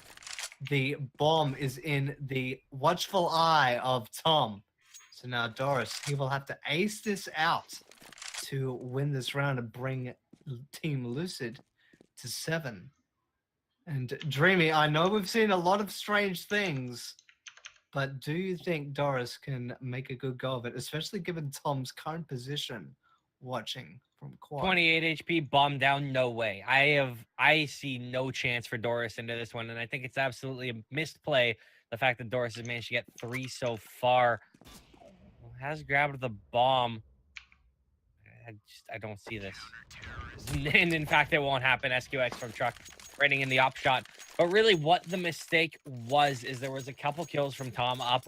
the bomb is in the watchful eye of Tom. So now Doris, he will have to ace this out to win this round and bring Team Lucid to 7. And Dreamy, I know we've seen a lot of strange things, but do you think Doris can make a good go of it, especially given Tom's current position watching from quad? 28 HP, bomb down, no way. I see no chance for Doris into this one, and I think it's absolutely a missed play, the fact that Doris has managed to get 3 so far. Has grabbed the bomb. I don't see this. And in fact, it won't happen. SQX from Truck running in the op shot. But really, what the mistake was is there was a couple kills from Tom up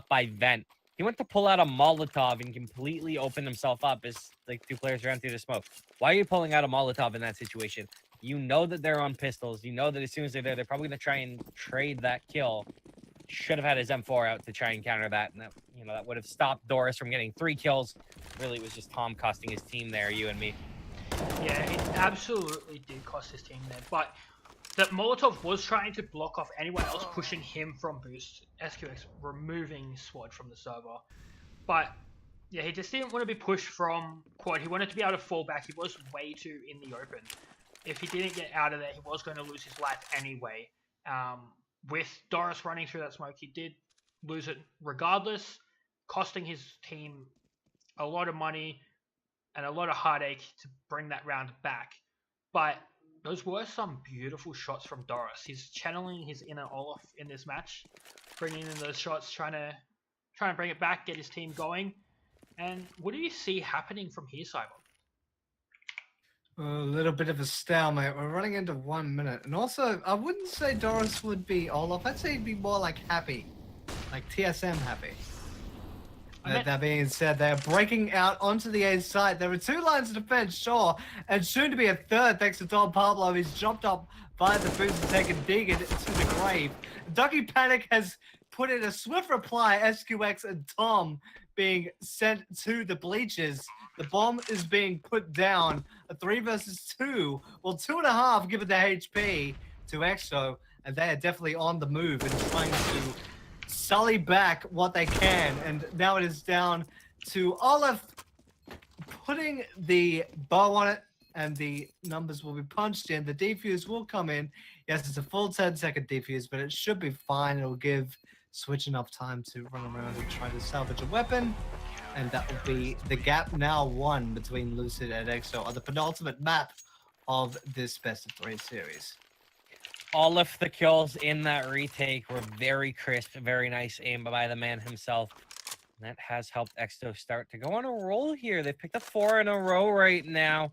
by vent. He went to pull out a Molotov and completely opened himself up as like 2 players ran through the smoke. Why are you pulling out a Molotov in that situation? You know that they're on pistols. You know that as soon as they're there, they're probably going to try and trade that kill. Should have had his M4 out to try and counter that, and that, you know, that would have stopped Doris from getting 3 kills. Really, it was just Tom costing his team there, you and me. Yeah, it absolutely did cost his team there, but that Molotov was trying to block off anyone else pushing him from boost. SQX removing SWAT from the server. But yeah, he just didn't want to be pushed from quad. He wanted to be able to fall back. He was way too in the open. If he didn't get out of there, he was going to lose his life anyway. With Doris running through that smoke, he did lose it regardless, costing his team a lot of money and a lot of heartache to bring that round back. But those were some beautiful shots from Doris. He's channeling his inner Olaf in this match, bringing in those shots, trying to bring it back, get his team going. And what do you see happening from here, Cyber? A little bit of a stalemate. We're running into 1 minute. And also, I wouldn't say Doris would be Olaf. I'd say he'd be more like happy. Like TSM happy. That being said, they're breaking out onto the A side. There are 2 lines of defense, sure, and soon to be a 3rd thanks to Don Pablo. He's jumped up by the boost and taken Deegan to the grave. Ducky Panic has put in a swift reply, SQX and Tom being sent to the bleachers. The bomb is being put down. A 3 versus 2. Well, 2.5 given the HP to Exto, and they are definitely on the move and trying to sully back what they can. And now it is down to Olaf putting the bow on it, and the numbers will be punched in. The defuse will come in. Yes, it's a full 10-second defuse, but it should be fine. It'll give Switch enough time to run around and try to salvage a weapon. And that will be the gap now 1 between Lucid and Exo on the penultimate map of this best of 3 series. All of the kills in that retake were very crisp, very nice aim by the man himself. And that has helped Exto start to go on a roll here. They've picked up 4 in a row right now.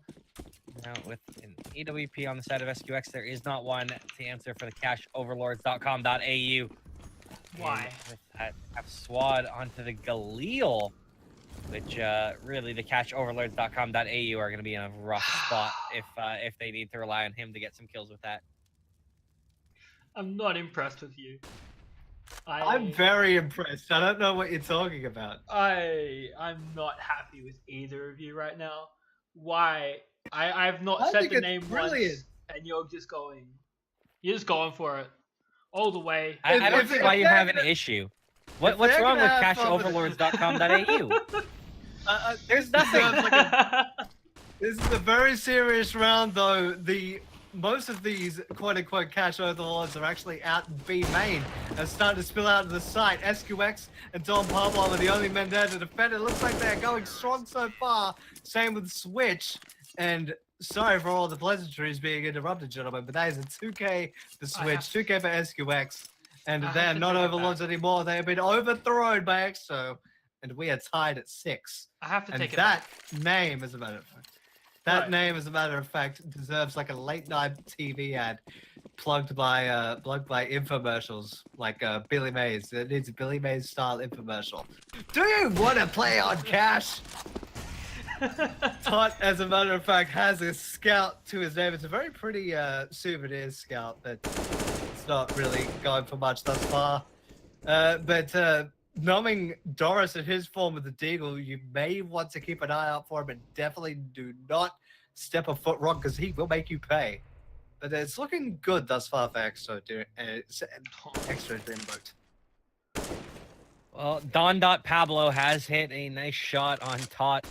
Now with an AWP on the side of SQX, there is not one to answer for the cashoverlords.com.au. Why? And with that, have SWAD onto the Galil, which really the cashoverlords.com.au are going to be in a rough spot if they need to rely on him to get some kills with that. I'm not impressed with you. I'm very impressed. I don't know what you're talking about. I'm not happy with either of you right now. Why? I've not said the name once, and you're just going for it all the way. I don't see why you have an issue. What's wrong with cashoverlords.com.au? There's nothing. This is a very serious round, though. Most of these quote-unquote cash overlords are actually out in B main and starting to spill out of the site. SQX and Don Pablo are the only men there to defend. It looks like they're going strong so far. Same with Switch. And sorry for all the pleasantries being interrupted, gentlemen, but that is a 2K for Switch, 2K for SQX. And they're not overlords anymore. They have been overthrown by Exto. And we are tied at 6. I have to take it back. That name, as a matter of fact. That name, as a matter of fact, deserves like a late night TV ad plugged by infomercials, like Billy Mays. It needs a Billy Mays style infomercial. Do you want to play on cash? Tot, as a matter of fact, has a scout to his name. It's a very pretty souvenir scout, but it's not really going for much thus far. Knowing Doris in his form with the Deagle, you may want to keep an eye out for him, but definitely do not step a foot wrong because he will make you pay. But it's looking good thus far for Extra doing boat. Well, Don.Pablo has hit a nice shot on Tot.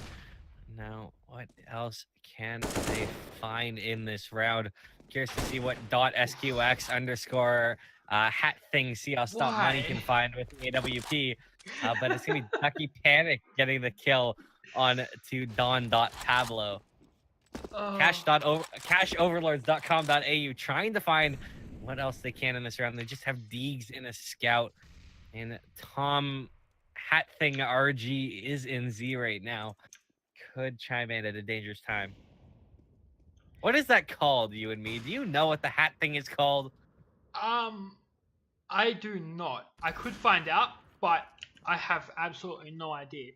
Now, what else can they find in this round? Curious to see what .SQX underscore hat thing see how stop money can find with the AWP. But it's gonna be Ducky Panic getting the kill on to Don.Pablo. Cashoverlords.com.au trying to find what else they can in this round. They just have Deegs in a scout, and Tom Hat Thing RG is in Z right now. could chime in at a dangerous time. What is that called, you and me? Do you know what the hat thing is called? I do not. I could find out, but I have absolutely no idea.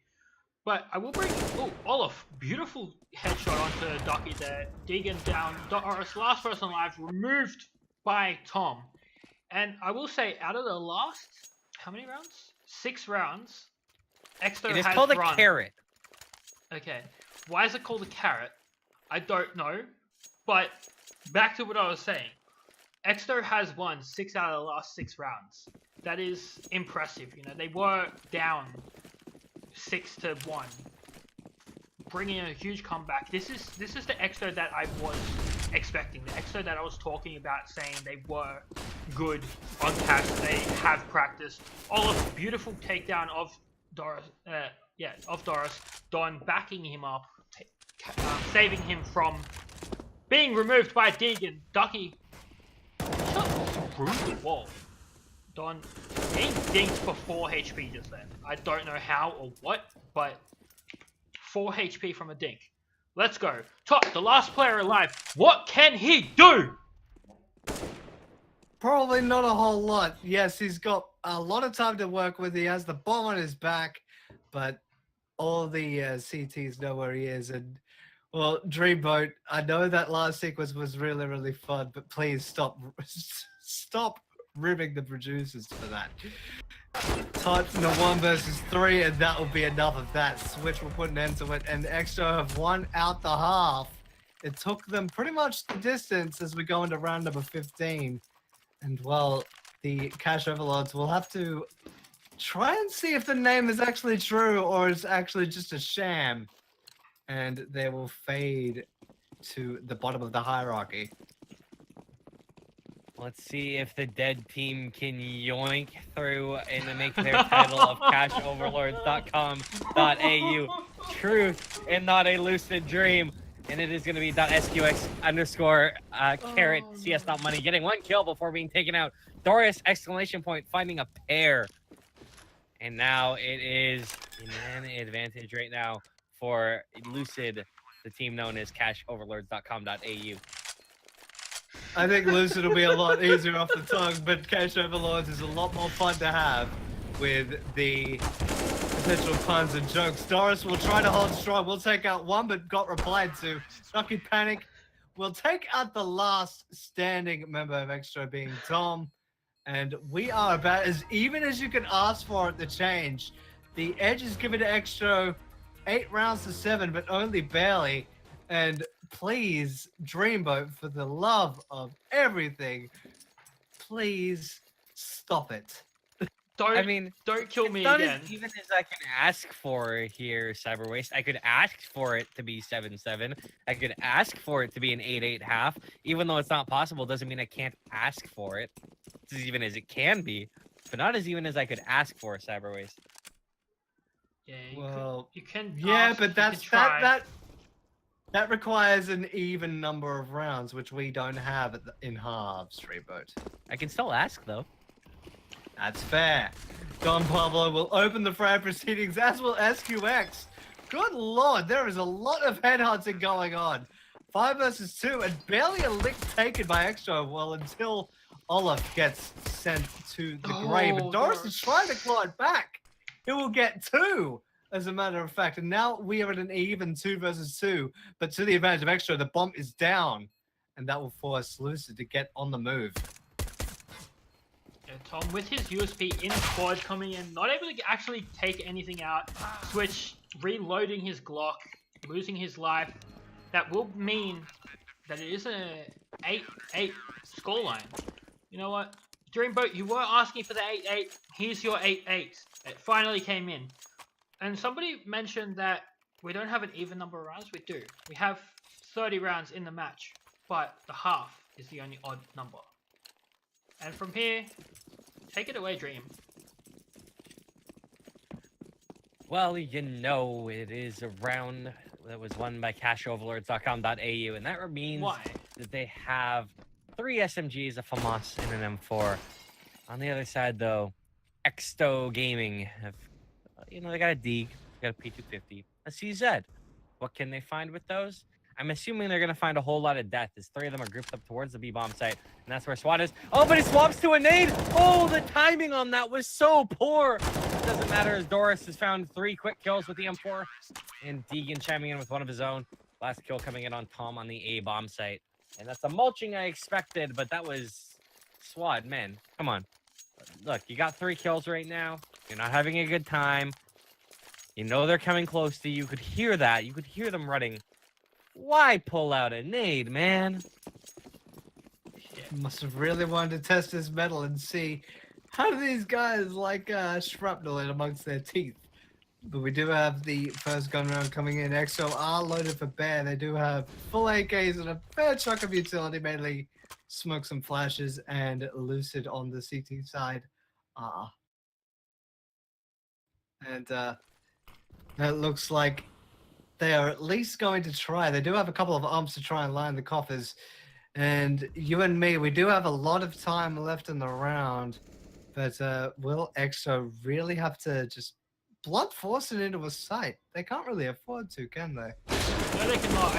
But I will bring. Oh, Olaf, beautiful headshot onto Ducky there. Deegan down. Doris, last person alive, removed by Tom. And I will say, out of the last, how many rounds? 6 rounds. Exto It is has called a run. carrot. Okay. Why is it called a carrot? I don't know. But back to what I was saying. Exto has won 6 out of the last 6 rounds. That is impressive. You know, they were down 6-1, bringing a huge comeback. This is the Exto that I was expecting. The Exto that I was talking about, saying they were good on cash. They have practice. Olaf, beautiful takedown of Doris. Of Doris. Don backing him up, saving him from being removed by Deegan. Ducky shot through the wall. Don being dinked for 4 HP just then. I don't know how or what, but 4 HP from a dink. Let's go. Top, the last player alive. What can he do? Probably not a whole lot. Yes, he's got a lot of time to work with. He has the bomb on his back, but all the CTs know where he is. And, well, Dreamboat, I know that last sequence was really, really fun, but please stop ribbing the producers for that. Type in a 1 versus 3, and that will be enough of that. Switch will put an end to it, and Exto have won out the half. It took them pretty much the distance as we go into round number 15. And, well, the Cash Overlords will have to try and see if the name is actually true or is actually just a sham. And they will fade to the bottom of the hierarchy. Let's see if the dead team can yoink through and make their title of cashoverlords.com.au truth and not a lucid dream. And it is going to be .sqx underscore carrot cs.money getting 1 kill before being taken out. Doris exclamation point finding a pair. And now it is an advantage right now for Lucid, the team known as cashoverlords.com.au. I think Lucid will be a lot easier off the tongue, but Cash Overlords is a lot more fun to have with the potential puns and jokes. Doris will try to hold strong. We'll take out 1, but got replied to. Ducky Panic will take out the last standing member of Extra, being Tom. And we are about as even as you can ask for at the change. The edge is given to Extra 8 rounds to 7, but only barely. And please, Dreamboat, for the love of everything, please stop it. Don't kill me Not again. as even as I can ask for here, Cyberwaste. I could ask for it to be 7-7. I could ask for it to be an 8-8 half. Even though it's not possible, doesn't mean I can't ask for it. It's as even as it can be, but not as even as I could ask for, Cyberwaste. Yeah, Well, you can. yeah, ask, but you that's can try. that requires an even number of rounds, which we don't have in halves, Dreamboat. I can still ask though. That's fair. Don Pablo will open the fray proceedings, as will SQX. Good lord, there is a lot of headhunting going on. 5 versus 2, and barely a lick taken by Extra. Well, until Olaf gets sent to the grave. And Doris is trying to claw it back. He will get 2, as a matter of fact. And now we are at an even 2 versus 2. But to the advantage of Extra, the bomb is down. And that will force Lucid to get on the move. Yeah, Tom, with his USP in quad coming in, not able to actually take anything out. Switch, reloading his Glock, losing his life. That will mean that it is a 8-8 scoreline. You know what? Dreamboat, you were asking for the 8-8. Here's your 8-8. It finally came in. And somebody mentioned that we don't have an even number of rounds. We do. We have 30 rounds in the match, but the half is the only odd number. And from here, take it away, Dream. Well, you know, it is a round that was won by cashoverlords.com.au, and that means that they have 3 SMGs, a FAMAS, and an M4. On the other side, though, Exsto Gaming have, they got a Deeg, they got a P250, a CZ. What can they find with those? I'm assuming they're gonna find a whole lot of death as 3 of them are grouped up towards the B-bomb site, and that's where SWAT is. Oh, but he swaps to a nade! Oh, the timing on that was so poor! It doesn't matter as Doris has found 3 quick kills with the M4, and Deegan chiming in with one of his own. Last kill coming in on Tom on the A-bomb site. And that's the mulching I expected, but that was SWAT, man. Come on. Look, you got 3 kills right now. You're not having a good time. You know they're coming close to you. You could hear that. You could hear them running. Why pull out a nade, man? Must have really wanted to test his metal and see how do these guys like shrapnel in amongst their teeth. But we do have the first gun round coming in. Exo are loaded for bear. They do have full AKs and a fair chunk of utility, mainly smoke some flashes and Lucid on the CT side. And it looks like they are at least going to try. They do have a couple of umps to try and line the coffers. And you and me, we do have a lot of time left in the round. But will Exo really have to just blunt force it into a site? They can't really afford to, can they? No, they cannot.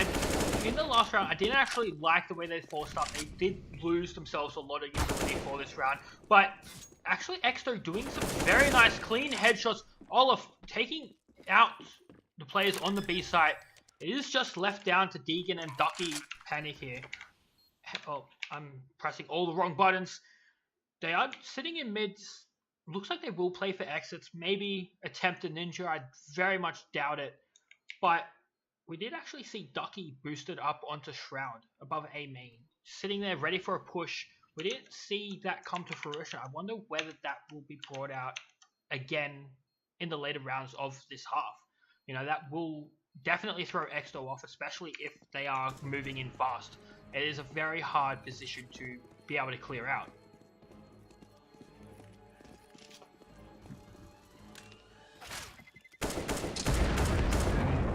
In the last round, I didn't actually like the way they forced up. They did lose themselves a lot of utility for this round. But actually, Exto doing some very nice clean headshots. Olaf taking out the players on the B site. It is just left down to Deegan and Ducky panic here. Oh, I'm pressing all the wrong buttons. They are sitting in mids. Looks like they will play for exits. Maybe attempt a ninja. I very much doubt it. But we did actually see Ducky boosted up onto Shroud above A main. Sitting there ready for a push. We didn't see that come to fruition. I wonder whether that will be brought out again in the later rounds of this half. You know, that will definitely throw Exto off, especially if they are moving in fast. It is a very hard position to be able to clear out.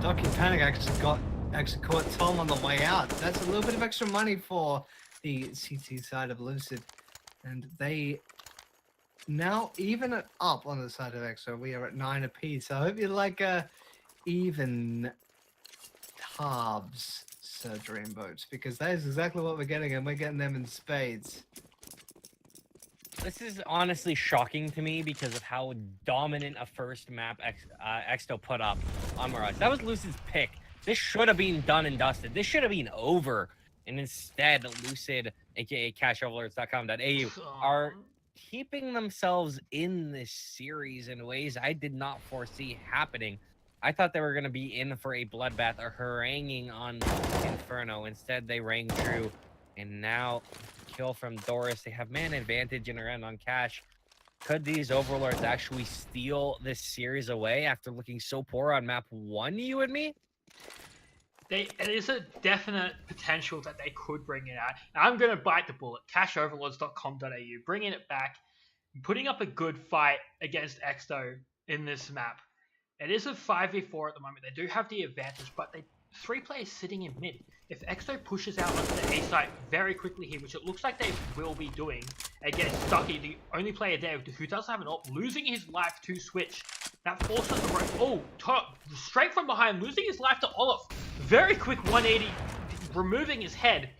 Ducky Panic actually caught Tom on the way out. That's a little bit of extra money for the CT side of Lucid. And they now even it up on the side of Exo. We are at 9 apiece. I hope you like even halves, Sir Dreamboat, because that is exactly what we're getting, and we're getting them in spades. This is honestly shocking to me because of how dominant a first map Exto put up on Mirage. That was Lucid's pick. This should have been done and dusted. This should have been over. And instead, Lucid, aka cashoverlords.com.au, are keeping themselves in this series in ways I did not foresee happening. I thought they were going to be in for a bloodbath or haranguing on Inferno. Instead, they rang true. And now, kill from Doris. They have man advantage in around on Cash. Could these Overlords actually steal this series away after looking so poor on map 1, you and me? It is a definite potential that they could bring it out. I'm going to bite the bullet. Cashoverlords.com.au, bringing it back, putting up a good fight against Exto in this map. It is a 5v4 at the moment. They do have the advantage, but 3 players sitting in mid. If Exto pushes out onto the A site very quickly here, which it looks like they will be doing against Ducky, the only player there who does have an ult, losing his life to switch. That forces the rope. Oh, straight from behind, losing his life to Olaf. Very quick 180, removing his head.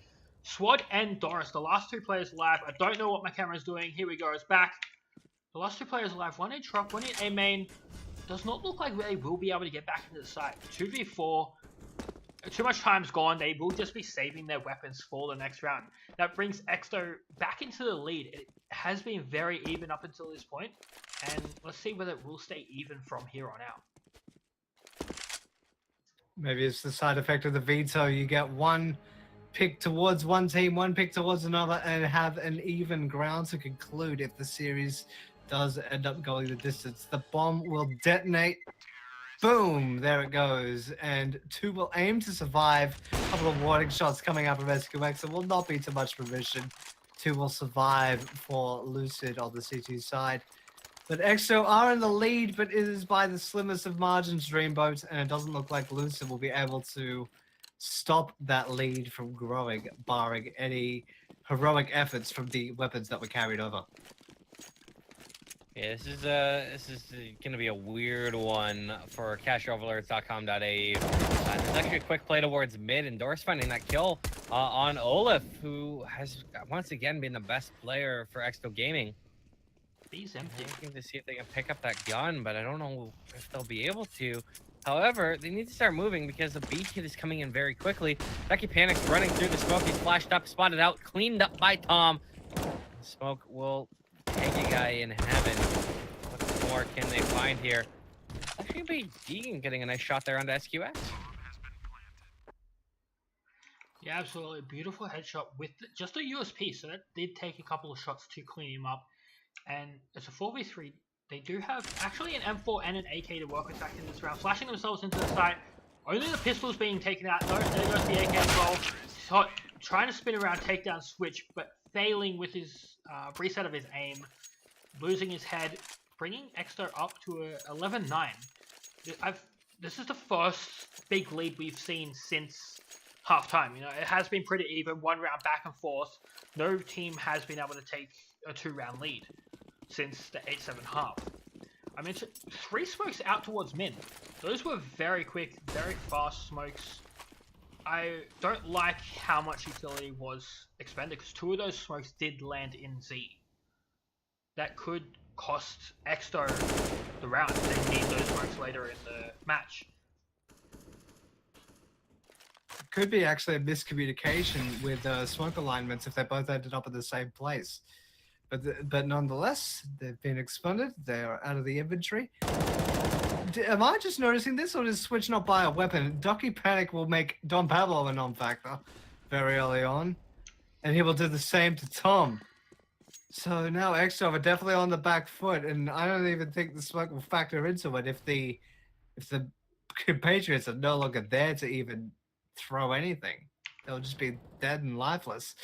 Swad and Doris, the last 2 players alive. I don't know what my camera's doing. Here we go, it's back. The last 2 players alive, one in truck, one in A main. Does not look like they will be able to get back into the site. 2v4. Too much time's gone. They will just be saving their weapons for the next round. That brings Exto back into the lead. It has been very even up until this point, and let's see whether it will stay even from here on out. Maybe it's the side effect of the veto. You get one pick towards one team, one pick towards another, and have an even ground to conclude if the series does end up going the distance. The bomb will detonate. Boom, there it goes. And 2 will aim to survive. A couple of warning shots coming out from SQX. It will not be too much permission. 2 will survive for Lucid on the CT side. But Exto are in the lead, but it is by the slimmest of margins, Dreamboat, and it doesn't look like Lucid will be able to stop that lead from growing, barring any heroic efforts from the weapons that were carried over. Yeah, this is gonna be a weird one for cashoverlords.com.au. There's actually a quick play towards mid, and Doris finding that kill on Olaf, who has once again been the best player for Exto Gaming. B's empty. Looking to see if they can pick up that gun, but I don't know if they'll be able to. However, they need to start moving because the B kid is coming in very quickly. Becky Panic's running through the smoke. He's flashed up, spotted out, cleaned up by Tom. The smoke will take a guy in heaven. What more can they find here? Actually, be Deegan getting a nice shot there onto SQX. Yeah, absolutely. Beautiful headshot with just a USP, so that did take a couple of shots to clean him up. And it's a 4v3. They do have actually an M4 and an AK to work with back in this round. Flashing themselves into the site. Only the pistols being taken out. No, there goes the AK as well. So, trying to spin around, take down Switch, but failing with his reset of his aim. Losing his head. Bringing Exto up to a 11-9. This is the first big lead we've seen since halftime. You know, it has been pretty even, one round back and forth. No team has been able to take a 2-round lead since the 8-7 half. I mentioned 3 smokes out towards mid. Those were very quick, very fast smokes. I don't like how much utility was expended because 2 of those smokes did land in Z. That could cost Exto the round if they need those smokes later in the match. Could be actually a miscommunication with smoke alignments if they both ended up in the same place. But nonetheless, they've been expended. They are out of the inventory. Am I just noticing this, or does Switch not buy a weapon? Ducky Panic will make Don Pablo a non-factor very early on, and he will do the same to Tom. So now Extra are definitely on the back foot, and I don't even think the smoke will factor into it if the compatriots are no longer there to even throw anything. They'll just be dead and lifeless.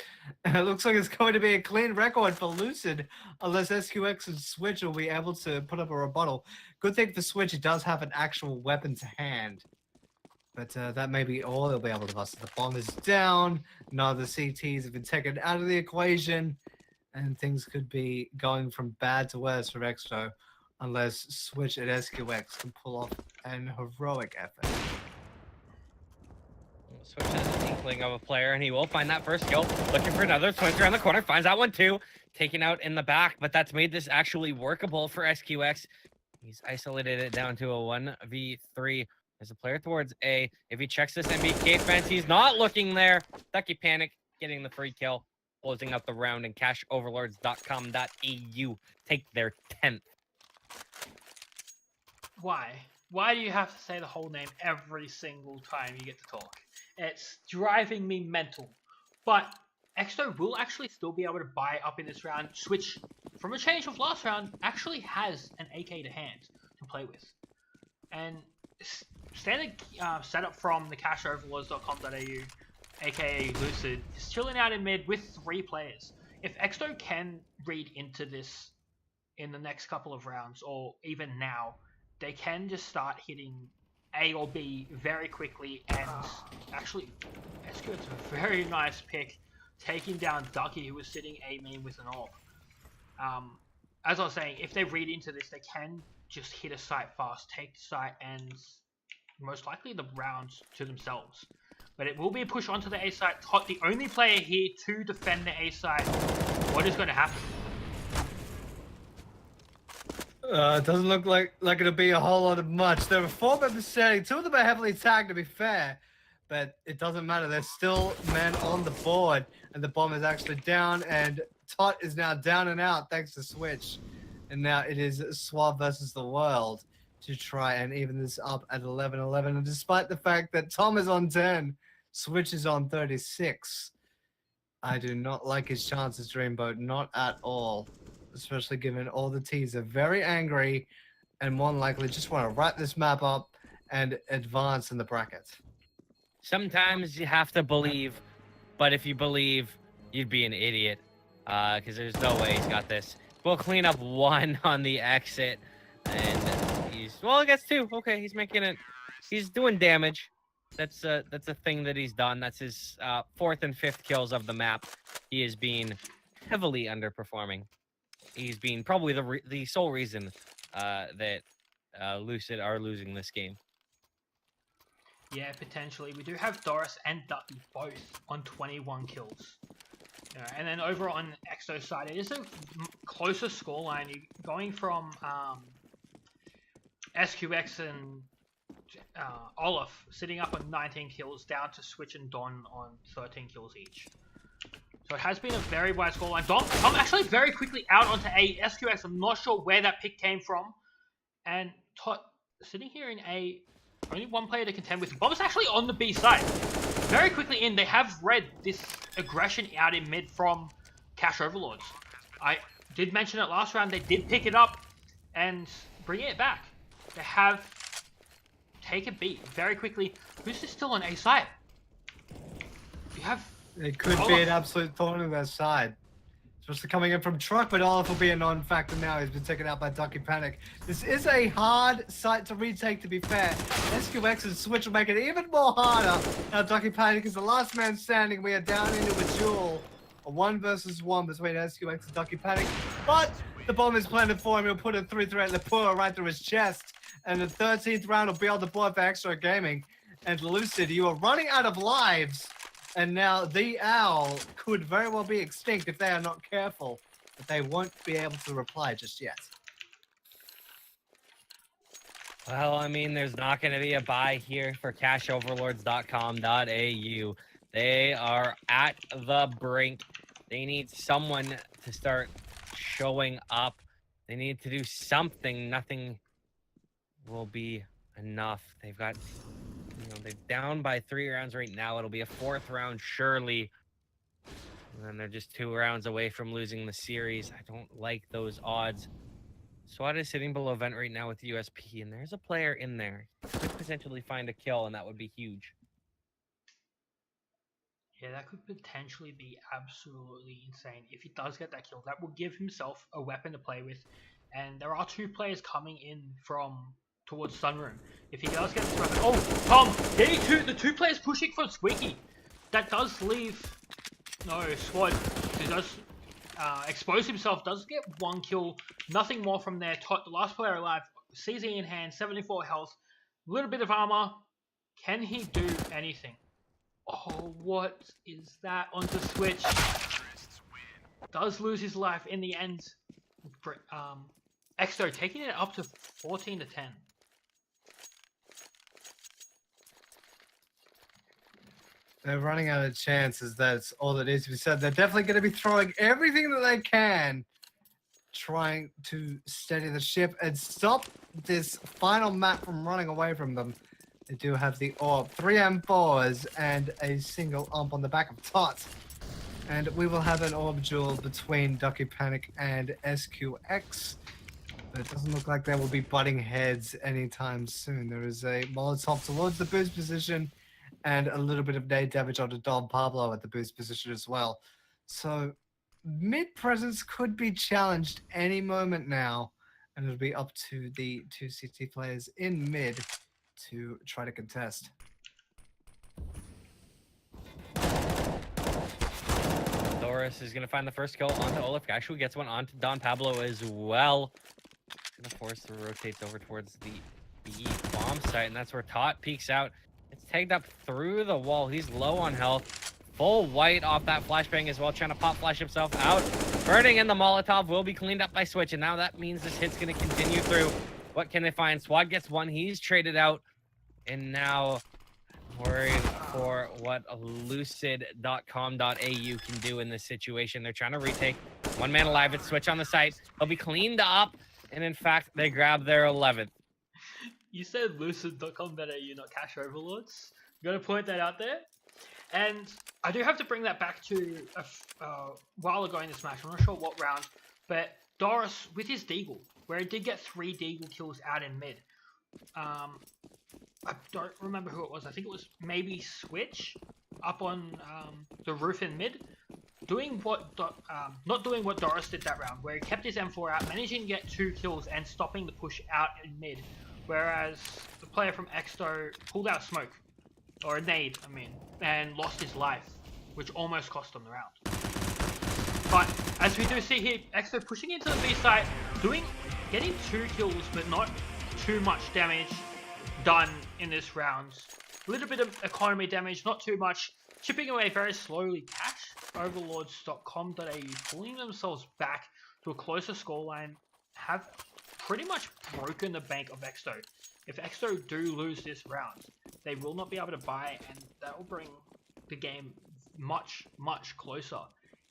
And it looks like it's going to be a clean record for Lucid, unless SQX and Switch will be able to put up a rebuttal. Good thing for Switch, it does have an actual weapon to hand. But that may be all they'll be able to bust. The bomb is down. None of the CTs have been taken out of the equation. And things could be going from bad to worse for Exto, unless Switch and SQX can pull off an heroic effort. Switch has an inkling of a player, and he will find that first kill. Looking for another, swings around the corner, finds that one too. Taken out in the back, but that's made this actually workable for SQX. He's isolated it down to a 1v3. There's a player towards A. If he checks this MBK fence, he's not looking there. Ducky Panic getting the free kill, closing out the round, and cashoverlords.com.au take their 10th. Why? Why do you have to say the whole name every single time you get to talk? It's driving me mental. But Exto will actually still be able to buy up in this round. Switch, from a change of last round, actually has an AK to hand to play with. And standard setup from the cashoverlords.com.au, aka Lucid, is chilling out in mid with 3 players. If Exto can read into this in the next couple of rounds, or even now, they can just start hitting A or B very quickly, and actually, SQ's a very nice pick, taking down Ducky, who was sitting A main with an AWP. As I was saying, if they read into this, they can just hit a site fast, take the site, and most likely the rounds to themselves. But it will be a push onto the A site. Tot, the only player here to defend the A site. What is going to happen? It doesn't look like it'll be a whole lot of much. There are 4 members standing. 2 of them are heavily tagged, to be fair. But it doesn't matter. There's still men on the board. And the bomb is actually down. And Tot is now down and out thanks to Switch. And now it is Suave versus the world to try and even this up at 11-11. And despite the fact that Tom is on 10, Switch is on 36. I do not like his chances, Dreamboat. Not at all. Especially given all the teams are very angry and more than likely just want to wrap this map up and advance in the bracket. Sometimes you have to believe, but if you believe, you'd be an idiot. Because there's no way he's got this. We'll clean up 1 on the exit. And well, I guess 2. Okay, he's making it. He's doing damage. That's a thing that he's done. That's his 4th and 5th kills of the map. He is being heavily underperforming. he's been probably the sole reason that Lucid are losing this game. Yeah, potentially. We do have Doris and Ducky both on 21 kills. And then over on Exto's side, it is a closer scoreline. You're going from SQX and Olaf sitting up on 19 kills down to Switch and Don on 13 kills each. So it has been a very wide scoreline. Dom actually very quickly out onto A. SQX, I'm not sure where that pick came from. And Tot sitting here in A, only one player to contend with. Bomb's actually on the B side. Very quickly in, they have read this aggression out in mid from Cash Overlords. I did mention it last round, they did pick it up and bring it back. They have taken B very quickly. Who's this still on A side? You have... It could be an absolute thorn in their side. Especially coming in from Truck, but Olaf will be a non-factor now. He's been taken out by Ducky Panic. This is a hard site to retake, to be fair. SQX's switch will make it even more harder. Now Ducky Panic is the last man standing. We are down into a duel. A 1 versus 1 between SQX and Ducky Panic. But the bomb is planted for him. He'll put a 3-3 Lapua right through his chest. And the 13th round will be on the board for Extra Gaming. And Lucid, you are running out of lives. And now the owl could very well be extinct if they are not careful. But they won't be able to reply just yet. Well, I mean, there's not going to be a buy here for cashoverlords.com.au. They are at the brink. They need someone to start showing up. They need to do something. Nothing will be enough. They've got... they're down by 3 rounds right now. It'll be a 4th round, surely. And then they're just 2 rounds away from losing the series. I don't like those odds. SWAT is sitting below vent right now with the USP, and there's a player in there. Could potentially find a kill, and that would be huge. Yeah, that could potentially be absolutely insane. If he does get that kill, that will give himself a weapon to play with. And there are 2 players coming in from... towards Sunroom. If he does get this weapon... Oh, Tom! Getting the 2 players pushing for Squeaky. That does leave... No, SWAT. He does expose himself. Does get 1 kill. Nothing more from there. Tot, the last player alive. CZ in hand. 74 health. A little bit of armor. Can he do anything? Oh, what is that onto Switch? Does lose his life in the end. Exto taking it up to 14-10. They're running out of chances. That's all that needs to be said. They're definitely going to be throwing everything that they can, trying to steady the ship and stop this final map from running away from them. They do have the orb, 3 M4s, and a single ump on the back of Tot. And we will have an orb duel between Ducky Panic and SQX. But it doesn't look like they will be butting heads anytime soon. There is a Molotov towards the boost position, and a little bit of nade damage onto Don Pablo at the boost position as well. So mid presence could be challenged any moment now, and it'll be up to the 2 CT players in mid to try to contest. Doris is going to find the first kill onto Olaf. Actually gets one onto Don Pablo as well. Going to force the rotates over towards the B bomb site, and that's where Tot peeks out. It's tagged up through the wall. He's low on health. Full white off that flashbang as well, trying to pop flash himself out. Burning in the Molotov will be cleaned up by Switch, and now that means this hit's going to continue through. What can they find? Swad gets one. He's traded out, and now worried for what lucid.com.au can do in this situation. They're trying to retake. 1 man alive. It's Switch on the site. He'll be cleaned up, and in fact, they grab their 11th. You said lucid.com.au, not Cash Overlords. You gotta point that out there. And I do have to bring that back to a while ago in this match. I'm not sure what round, but Doris with his Deagle, where he did get 3 Deagle kills out in mid. I don't remember who it was. I think it was maybe Switch up on the roof in mid. Not doing what Doris did that round, where he kept his M4 out, managing to get 2 kills and stopping the push out in mid. Whereas the player from Exto pulled out smoke, or a nade, I mean, and lost his life, which almost cost him the round. But as we do see here, Exto pushing into the B site, getting 2 kills, but not too much damage done in this round. A little bit of economy damage, not too much. Chipping away very slowly. Cash overlords.com.au pulling themselves back to a closer scoreline, have pretty much broken the bank of Exto. If Exto do lose this round, they will not be able to buy, and that will bring the game much, much closer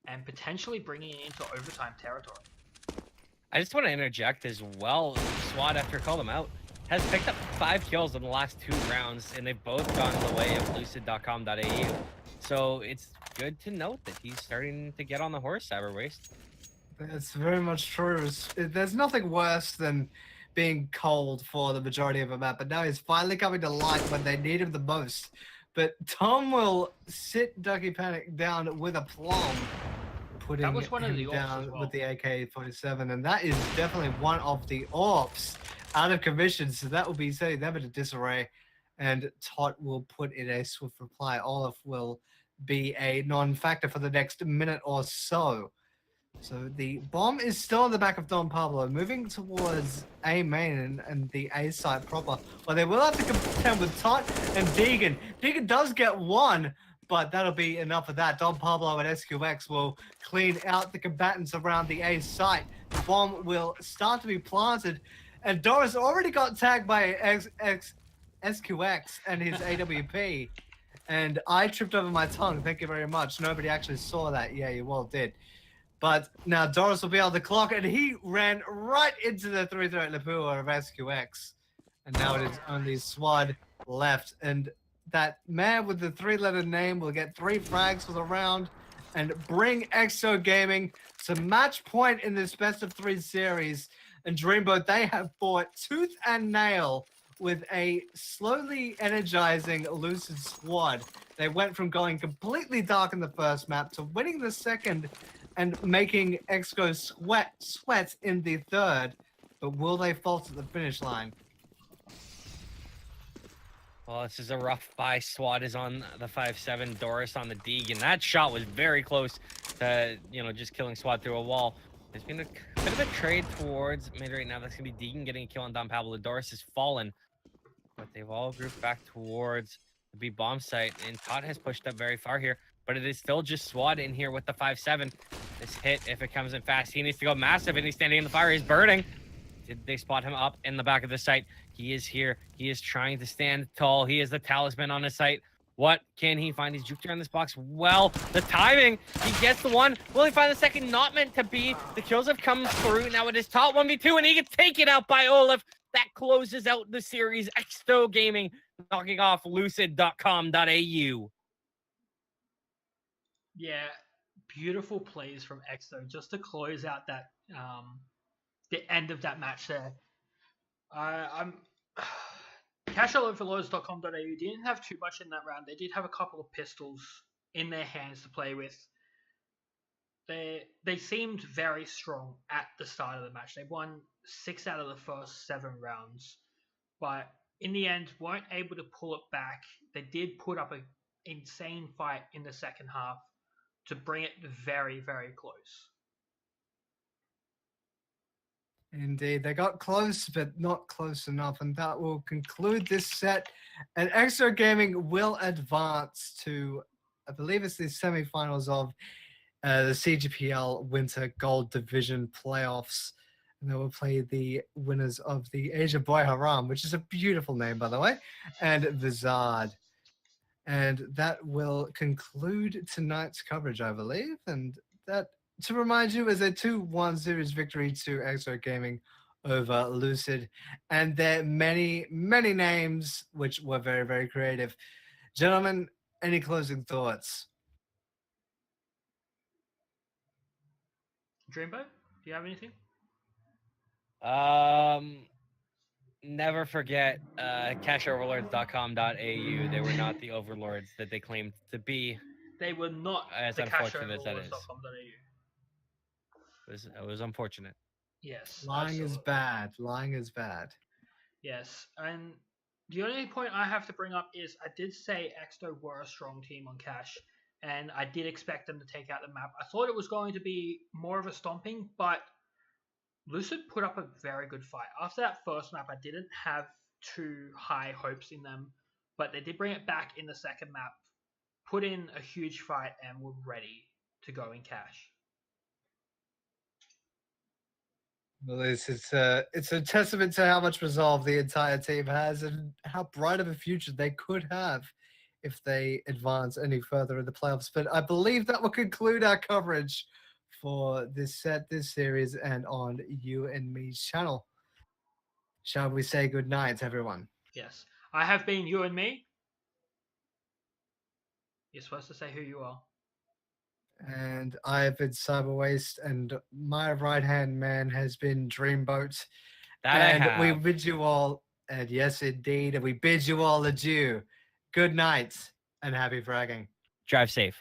and potentially bringing it into overtime territory. I just want to interject as well. SWAT, after call them out, has picked up 5 kills in the last 2 rounds, and they've both gone the way of lucid.com.au. So it's good to note that he's starting to get on the horse, Cyber Waste. That's very much true. There's nothing worse than being cold for the majority of a map, but now he's finally coming to light when they need him the most. But Tom will sit Ducky Panic down with a plum, putting That was one of him the AWPs down as well. with the AK-47, and that is definitely one of the AWPs out of commission, so that will be setting them into disarray, and Tot will put in a swift reply. Olaf will be a non-factor for the next minute or so. So the bomb is still in the back of Don Pablo, moving towards A main and the A site proper. But they will have to contend with Tot and Deegan. Deegan does get 1, but that'll be enough of that. Don Pablo and SQX will clean out the combatants around the A site. The bomb will start to be planted, and Doris already got tagged by SQX and his AWP. And I tripped over my tongue. Thank you very much. Nobody actually saw that. Yeah, you all did. But now Doris will be able to clock, and he ran right into the 3-threat Lapua of SQX. And now it is only Swad left. And that man with the 3-letter name will get 3 frags for the round and bring Exto Gaming to match point in this best of 3 series. And Dreamboat, they have fought tooth and nail with a slowly energizing Lucid squad. They went from going completely dark in the first map to winning the second and making Exco sweat in the third. But will they falter at the finish line? Well, this is a rough buy. SWAT is on the 5-7, Doris on the Deeg, and that shot was very close to, just killing SWAT through a wall. There's been a bit of a trade towards mid right now. That's going to be Deegan getting a kill on Don Pablo. Doris has fallen, but they've all grouped back towards the B bomb site, and Todd has pushed up very far here, but it is still just SWAT in here with the 5-7. This hit, if it comes in fast, he needs to go massive, and he's standing in the fire. He's burning. Did they spot him up in the back of the site? He is here. He is trying to stand tall. He is the talisman on his site. What can he find? He's juked around this box. Well, the timing. He gets the 1. Will he find the second? Not meant to be. The kills have come through. Now it is top 1v2, and he gets taken out by Olaf. That closes out the series. Exto Gaming knocking off lucid.com.au. Yeah, beautiful plays from Exto just to close out that the end of that match there. CashOverlords.com.au didn't have too much in that round. They did have a couple of pistols in their hands to play with. They seemed very strong at the start of the match. They won 6 out of the first 7 rounds, but in the end weren't able to pull it back. They did put up an insane fight in the second half to bring it very, very close. Indeed, they got close, but not close enough, and that will conclude this set. And Extra Gaming will advance to, I believe it's the semifinals of the CGPL Winter Gold Division playoffs, and they will play the winners of the Asia Boy Haram, which is a beautiful name, by the way, and Vizard. And that will conclude tonight's coverage, I believe, and that, to remind you, is a 2-1 series victory to Exo Gaming over Lucid, and their many, many names, which were very, very creative. Gentlemen, any closing thoughts? Dreamboat, do you have anything? Never forget cashoverlords.com.au. They were not the overlords that they claimed to be. They were not as the unfortunate as that is. cashoverlords.com.au. It was unfortunate. Yes. Lying is absolutely. bad. Lying is bad. Yes, and the only point I have to bring up is I did say Exto were a strong team on Cash, and I did expect them to take out the map. I thought it was going to be more of a stomping, but Lucid put up a very good fight. After that first map, I didn't have too high hopes in them, but they did bring it back in the second map, put in a huge fight, and were ready to go in cash. Well, it's a testament to how much resolve the entire team has and how bright of a future they could have if they advance any further in the playoffs. But I believe that will conclude our coverage for this set, this series, and on You and Me's channel. Shall we say good night, everyone? Yes. I have been You and Me. You're supposed to say who you are. And I have been Cyber Waste, and my right-hand man has been Dreamboat. That And I have. we bid you all, and yes, indeed, and we bid you all adieu. Good night, and happy fragging. Drive safe.